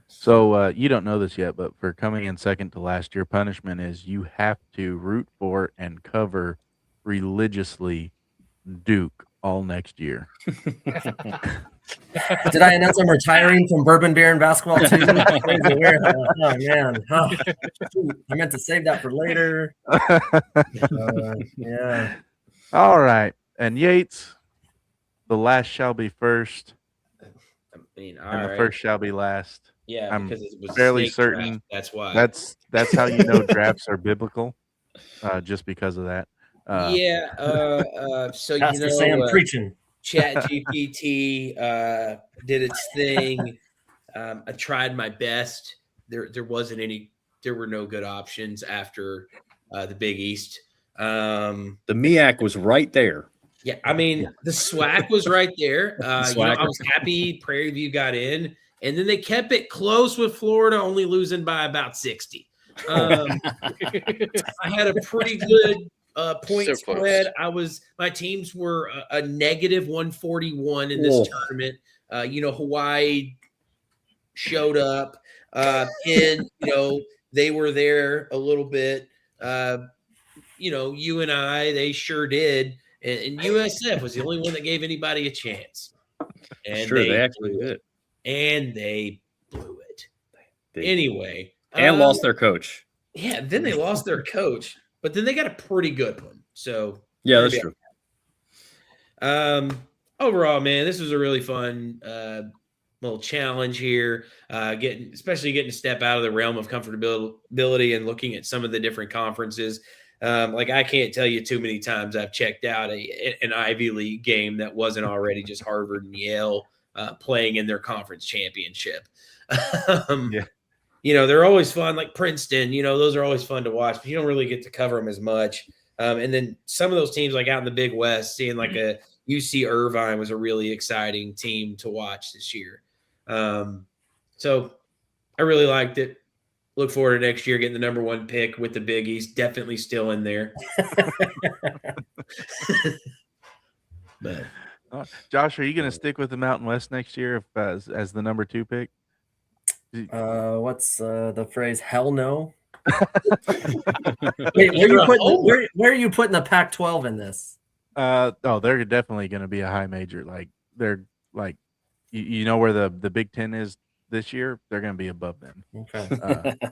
Speaker 1: So you don't know this yet, but for coming in second to last, your punishment is you have to root for and cover religiously Duke all next year.
Speaker 8: Did I announce I'm retiring from bourbon beer and basketball too? Oh man, I meant to save that for later. Yeah.
Speaker 1: All right, and Yates, the last shall be first,
Speaker 7: I mean,
Speaker 1: and the first shall be last.
Speaker 7: Yeah,
Speaker 1: I'm
Speaker 7: because it was
Speaker 1: fairly
Speaker 7: snake
Speaker 1: certain
Speaker 7: draft, that's why.
Speaker 1: That's how you know drafts are biblical, just because of that.
Speaker 7: So
Speaker 8: Pastor Sam preaching.
Speaker 7: ChatGPT did its thing. I tried my best. There were no good options after the Big East.
Speaker 3: The MEAC was right there.
Speaker 7: Yeah, I mean the SWAC was right there. I was happy Prairie View got in, and then they kept it close with Florida, only losing by about 60. I had a pretty good point spread. My teams were a negative 141 in this tournament. Hawaii showed up, and they were there a little bit. You and I, they sure did. And USF was the only one that gave anybody a chance. And
Speaker 3: sure, they actually did.
Speaker 7: And they blew it. Anyway.
Speaker 3: And lost their coach.
Speaker 7: Yeah, then they lost their coach. But then they got a pretty good one. So
Speaker 3: yeah, that's true.
Speaker 7: Overall, man, this was a really fun little challenge here. Especially getting to step out of the realm of comfortability and looking at some of the different conferences. I can't tell you too many times I've checked out an Ivy League game that wasn't already just Harvard and Yale playing in their conference championship. They're always fun, like Princeton, those are always fun to watch, but you don't really get to cover them as much. And then some of those teams like out in the Big West, seeing like a UC Irvine was a really exciting team to watch this year. So I really liked it. Look forward to next year getting the number 1 pick with the Biggies. Definitely still in there. But
Speaker 1: Josh, are you going to stick with the Mountain West next year if, as the number 2 pick?
Speaker 8: What's the phrase? Hell no. Wait, where are you putting the Pac-12 in this?
Speaker 1: They're definitely going to be a high major. Like they're like, you know where the Big Ten is this year? They're going to be above them.
Speaker 8: Okay.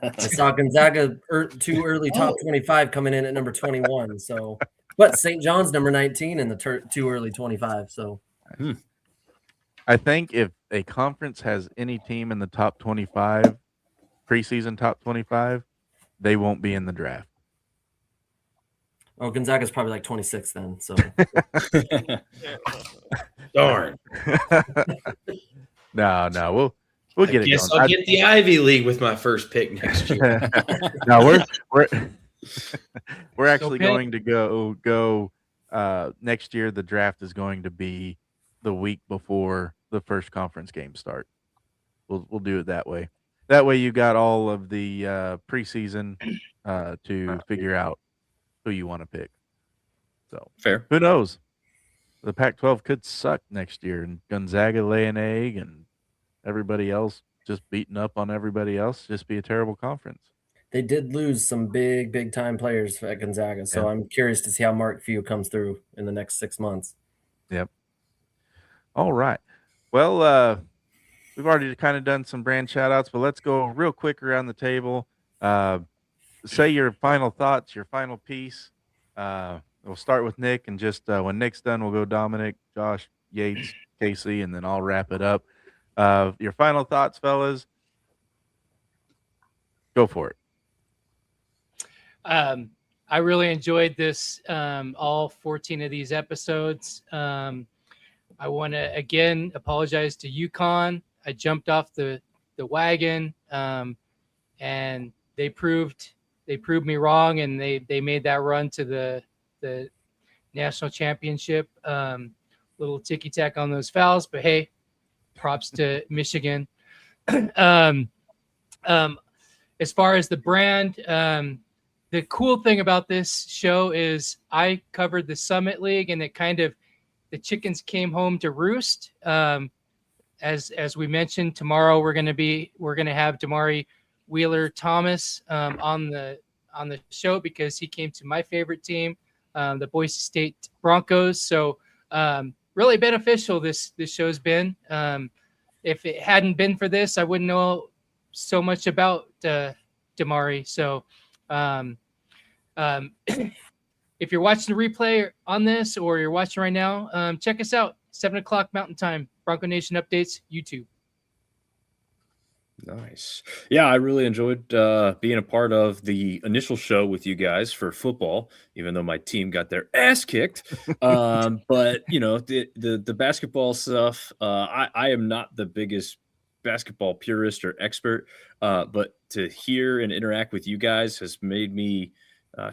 Speaker 8: I saw Gonzaga too early top 25 coming in at number 21. So, but St. John's number 19 in the too early 25. So,
Speaker 1: I think if a conference has any team in the top 25, preseason top 25, they won't be in the draft.
Speaker 8: Oh, Gonzaga's probably like 26 then. So,
Speaker 7: darn.
Speaker 1: No, we'll get it.
Speaker 7: Guess I'll get the Ivy League with my first pick next year.
Speaker 1: No, we're actually going to go next year. The draft is going to be the week before the first conference games start. We'll do it that way. That way you got all of the preseason to figure out who you want to pick. So
Speaker 3: fair.
Speaker 1: Who knows? The Pac-12 could suck next year, and Gonzaga lay an egg, and everybody else just beating up on everybody else. Just be a terrible conference.
Speaker 8: They did lose some big time players at Gonzaga, so I'm curious to see how Mark Few comes through in the next 6 months.
Speaker 1: Yep. All right. Well, we've already kind of done some brand shout outs, but let's go real quick around the table. Say your final thoughts, your final piece. We'll start with Nick, and just when Nick's done, we'll go Dominic, Josh, Yates, Casey, and then I'll wrap it up. Your final thoughts, fellas. Go for it.
Speaker 2: I really enjoyed this, all 14 of these episodes. I want to again apologize to UConn. I jumped off the wagon, and they proved me wrong, and they made that run to the national championship. Little ticky tack on those fouls, but hey, props to Michigan. As far as the brand, the cool thing about this show is I covered the Summit League, and it kind of the chickens came home to roost. As we mentioned, tomorrow we're going to have Damari Wheeler Thomas on the show because he came to my favorite team, the Boise State Broncos. So really beneficial this show's been. If it hadn't been for this, I wouldn't know so much about Damari. So if you're watching the replay on this or you're watching right now, check us out. 7:00 Mountain Time, Bronco Nation Updates, YouTube.
Speaker 3: Nice. Yeah, I really enjoyed being a part of the initial show with you guys for football, even though my team got their ass kicked. But, you know, the basketball stuff, I am not the biggest basketball purist or expert, but to hear and interact with you guys has made me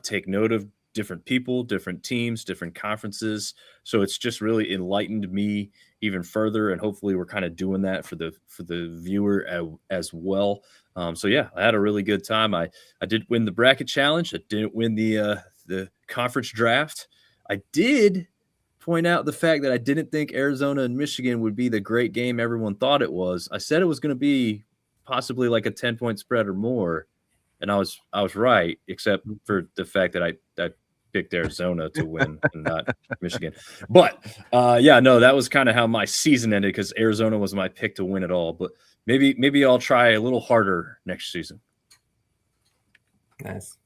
Speaker 3: take note of different people, different teams, different conferences. So it's just really enlightened me even further. And hopefully we're kind of doing that for the viewer as well. So yeah, I had a really good time. I did win the bracket challenge. I didn't win the conference draft. I did point out the fact that I didn't think Arizona and Michigan would be the great game everyone thought it was. I said it was going to be possibly like a 10-point spread or more. And I was right, except for the fact that I picked Arizona to win and not Michigan. But yeah, no, that was kind of how my season ended because Arizona was my pick to win it all. But maybe I'll try a little harder next season.
Speaker 8: Nice.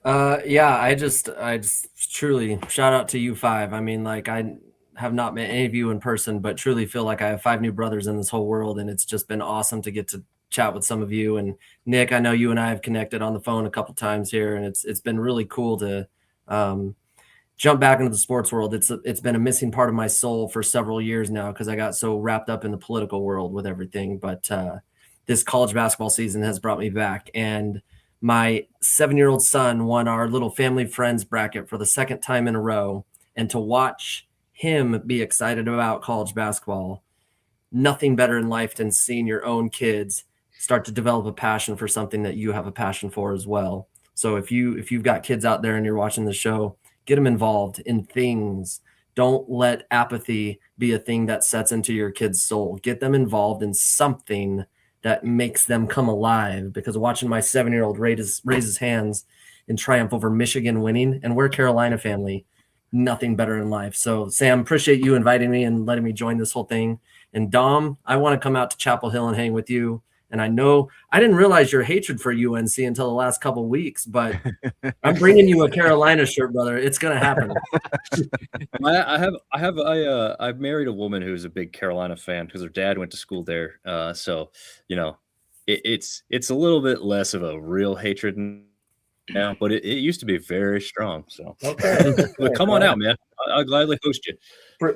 Speaker 8: Yeah, I just truly shout out to you five. I mean, like I have not met any of you in person, but truly feel like I have 5 new brothers in this whole world, and it's just been awesome to get to chat with some of you. And Nick, I know you and I have connected on the phone a couple times here, and it's been really cool to jump back into the sports world. It's been a missing part of my soul for several years now because I got so wrapped up in the political world with everything. But this college basketball season has brought me back, and my 7-year-old son won our little family friends bracket for the 2nd time in a row. And to watch him be excited about college basketball. Nothing better in life than seeing your own kids start to develop a passion for something that you have a passion for as well. So if you've got kids out there and you're watching the show, get them involved in things. Don't let apathy be a thing that sets into your kid's soul. Get them involved in something that makes them come alive. Because watching my 7-year-old raise his hands in triumph over Michigan winning, and we're a Carolina family, nothing better in life. So Sam, appreciate you inviting me and letting me join this whole thing. And Dom, I want to come out to Chapel Hill and hang with you. And I know I didn't realize your hatred for UNC until the last couple of weeks, but I'm bringing you a Carolina shirt, brother. It's gonna happen.
Speaker 3: I've married a woman who's a big Carolina fan because her dad went to school there. So it's a little bit less of a real hatred now, but it used to be very strong. So
Speaker 8: okay,
Speaker 3: but come on out, man. I'll gladly host you.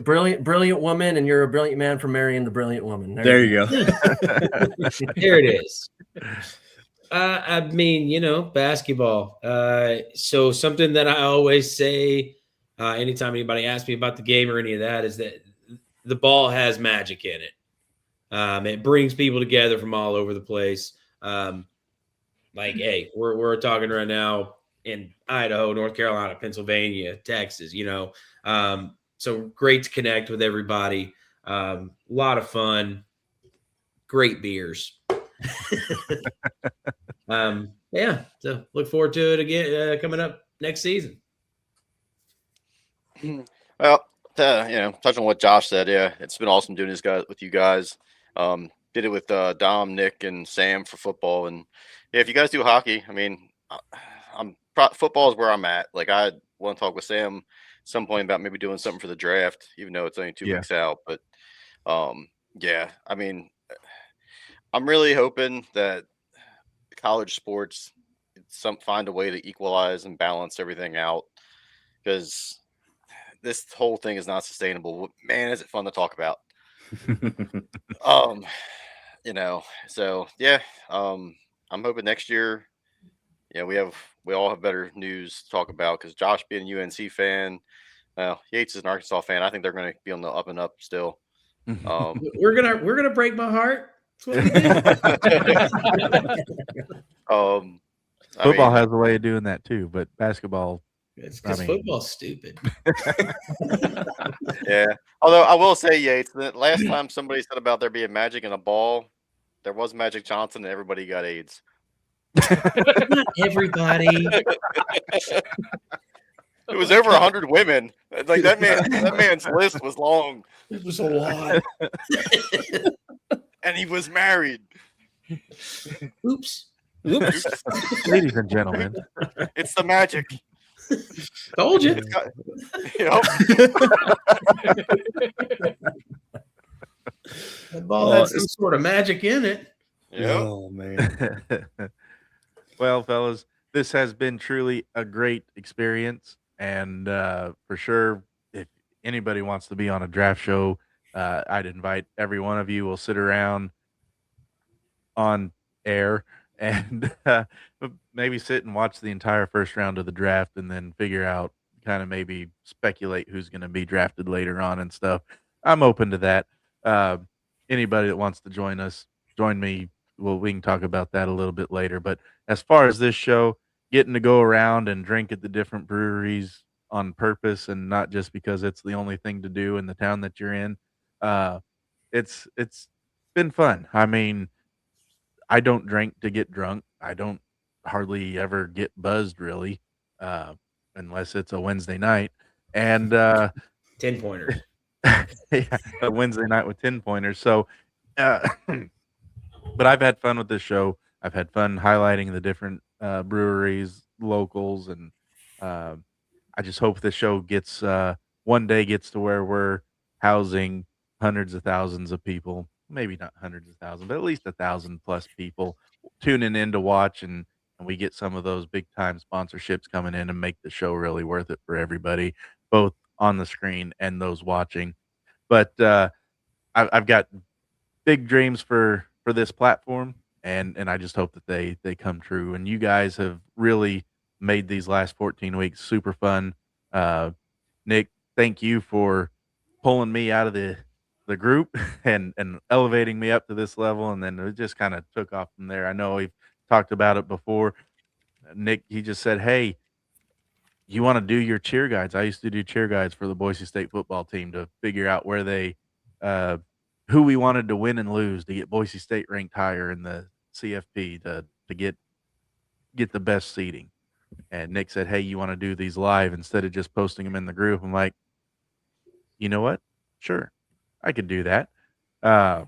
Speaker 8: Brilliant woman, and you're a brilliant man for marrying the brilliant woman.
Speaker 3: There you go.
Speaker 7: There it is. I mean, basketball. So something that I always say anytime anybody asks me about the game or any of that is that the ball has magic in it. It brings people together from all over the place. Hey, we're talking right now in Idaho, North Carolina, Pennsylvania, Texas, so great to connect with everybody. A lot of fun, great beers. Yeah, so look forward to it again coming up next season.
Speaker 4: Well, touching on what Josh said, yeah, it's been awesome doing this with you guys. Did it with Dom, Nick, and Sam for football, and yeah, if you guys do hockey, I mean, football is where I'm at. Like, I want to talk with Sam at some point about maybe doing something for the draft, even though it's only 2 weeks out. But yeah, I mean, I'm really hoping that college sports find a way to equalize and balance everything out, because this whole thing is not sustainable. Man, is it fun to talk about. So yeah, I'm hoping next year, we all have better news to talk about, because Josh being a UNC fan, Yates is an Arkansas fan. I think they're going to be on the up and up still.
Speaker 7: We're gonna break my heart.
Speaker 1: Football has a way of doing that too, but basketball.
Speaker 7: It's because football's stupid.
Speaker 4: Yeah. Although I will say, Yates, the last time somebody said about there being magic in a ball, there was Magic Johnson and everybody got AIDS.
Speaker 7: Not everybody.
Speaker 4: It was over 100 women. Like, that man's list was long.
Speaker 7: It was a lot.
Speaker 4: And he was married.
Speaker 7: Oops.
Speaker 1: Ladies and gentlemen,
Speaker 4: it's the magic.
Speaker 7: Told you. That ball has some sort of magic in it.
Speaker 4: Yep.
Speaker 3: Oh man.
Speaker 1: Well, fellas, this has been truly a great experience, and for sure, if anybody wants to be on a draft show, I'd invite every one of you. We'll sit around on air and maybe sit and watch the entire first round of the draft, and then figure out, kind of maybe speculate who's going to be drafted later on and stuff. I'm open to that. Anybody that wants to join me. Well, we can talk about that a little bit later. But as far as this show, getting to go around and drink at the different breweries on purpose, and not just because it's the only thing to do in the town that you're in, it's been fun. I mean, I don't drink to get drunk. I don't hardly ever get buzzed, really, unless it's a Wednesday night. And
Speaker 7: 10-pointers.
Speaker 1: yeah, a Wednesday night with 10-pointers. So, but I've had fun with this show. I've had fun highlighting the different breweries, locals, and I just hope this show gets one day gets to where we're housing hundreds of thousands of people. Maybe not hundreds of thousands, but at least 1,000 plus people tuning in to watch, and we get some of those big time sponsorships coming in and make the show really worth it for everybody, both on the screen and those watching. But I've got big dreams for this platform, and I just hope that they come true. And you guys have really made these last 14 weeks super fun. Nick, thank you for pulling me out of the group and elevating me up to this level, and then it just kind of took off from there. I know we've talked about it before. Nick, he just said, "Hey, you want to do your cheer guides?" I used to do cheer guides for the Boise State football team to figure out where they, uh, who we wanted to win and lose to get Boise State ranked higher in the CFP to get the best seating. And Nick said, "Hey, you want to do these live instead of just posting them in the group?" I'm like, you know what? Sure, I could do that. Uh,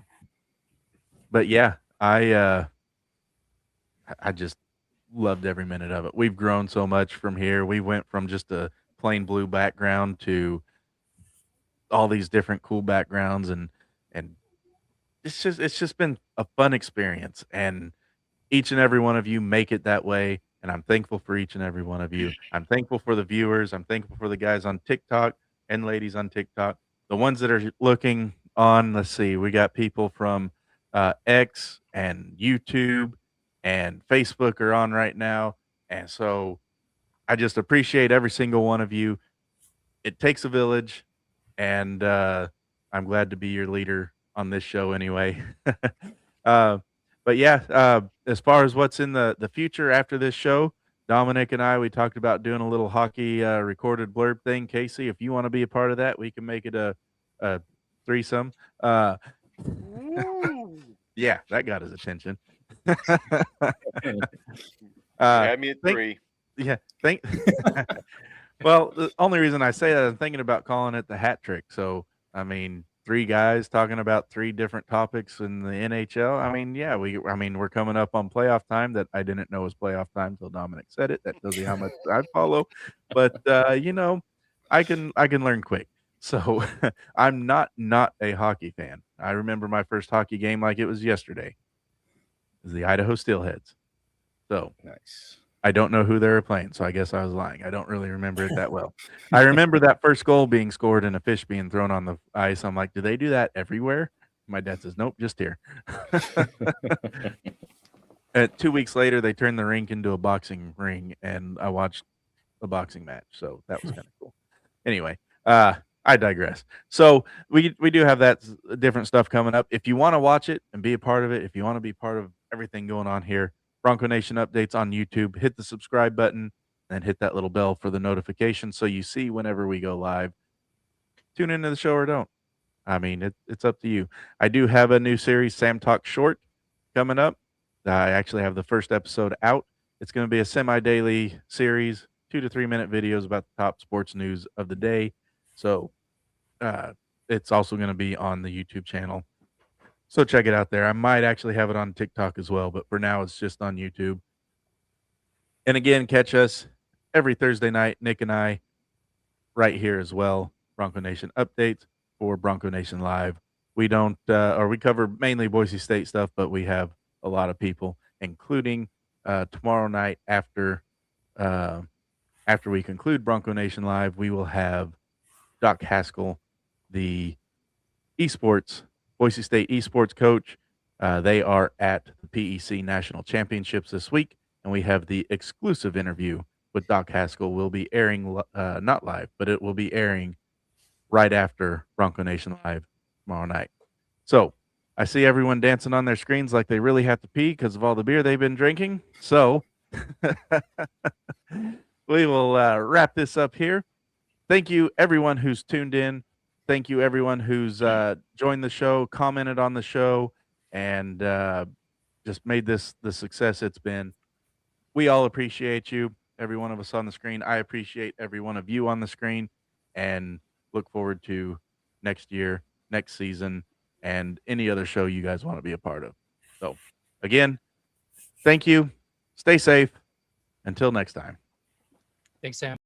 Speaker 1: but yeah, I just loved every minute of it. We've grown so much from here. We went from just a plain blue background to all these different cool backgrounds, and it's just been a fun experience. And each and every one of you make it that way, and I'm thankful for each and every one of you. I'm thankful for the viewers. I'm thankful for the guys on TikTok and ladies on TikTok. The ones that are looking on, let's see, we got people from X and YouTube and Facebook are on right now. And so I just appreciate every single one of you. It takes a village, and I'm glad to be your leader on this show anyway. uh, but yeah, as far as what's in the future after this show, Dominic and I, we talked about doing a little hockey recorded blurb thing. Casey, if you want to be a part of that, we can make it a threesome. Yeah, that got his attention.
Speaker 4: You had me at 3.
Speaker 1: Yeah, well, the only reason I say that, I'm thinking about calling it the hat trick. So, I mean, 3 guys talking about 3 different topics in the NHL. I mean, yeah, we're coming up on playoff time that I didn't know was playoff time till Dominic said it. That tells you how much I follow. But I can learn quick. So I'm not a hockey fan. I remember my first hockey game like it was yesterday. It was the Idaho Steelheads. So
Speaker 3: Nice.
Speaker 1: I don't know who they were playing, so I guess I was lying. I don't really remember it that well. I remember that first goal being scored and a fish being thrown on the ice. I'm like, do they do that everywhere? My dad says, nope, just here. 2 weeks later, they turned the rink into a boxing ring, and I watched a boxing match. So that was kind of cool. Anyway, I digress. So we do have that different stuff coming up. If you want to watch it and be a part of it, if you want to be part of everything going on here, Bronco Nation updates on YouTube, hit the subscribe button and hit that little bell for the notification so you see whenever we go live. Tune into the show or don't. I mean, it's up to you. I do have a new series, Sam Talk Short, coming up. I actually have the first episode out. It's going to be a semi-daily series, 2 to 3 minute videos about the top sports news of the day. So it's also going to be on the YouTube channel. So check it out there. I might actually have it on TikTok as well, but for now it's just on YouTube. And again, catch us every Thursday night, Nick and I, right here as well. Bronco Nation updates for Bronco Nation Live. We don't, we cover mainly Boise State stuff, but we have a lot of people, including tomorrow night after we conclude Bronco Nation Live, we will have Doc Haskell, the Boise State esports coach. They are at the PEC National Championships this week, and we have the exclusive interview with Doc Haskell. Will be airing not live, but it will be airing right after Bronco Nation Live tomorrow night. So I see everyone dancing on their screens like they really have to pee because of all the beer they've been drinking. So we will wrap this up here. Thank you, everyone who's tuned in. Thank you, everyone who's joined the show, commented on the show, and just made this the success it's been. We all appreciate you, every one of us on the screen. I appreciate every one of you on the screen, and look forward to next year, next season, and any other show you guys want to be a part of. So, again, thank you. Stay safe. Until next time.
Speaker 2: Thanks, Sam.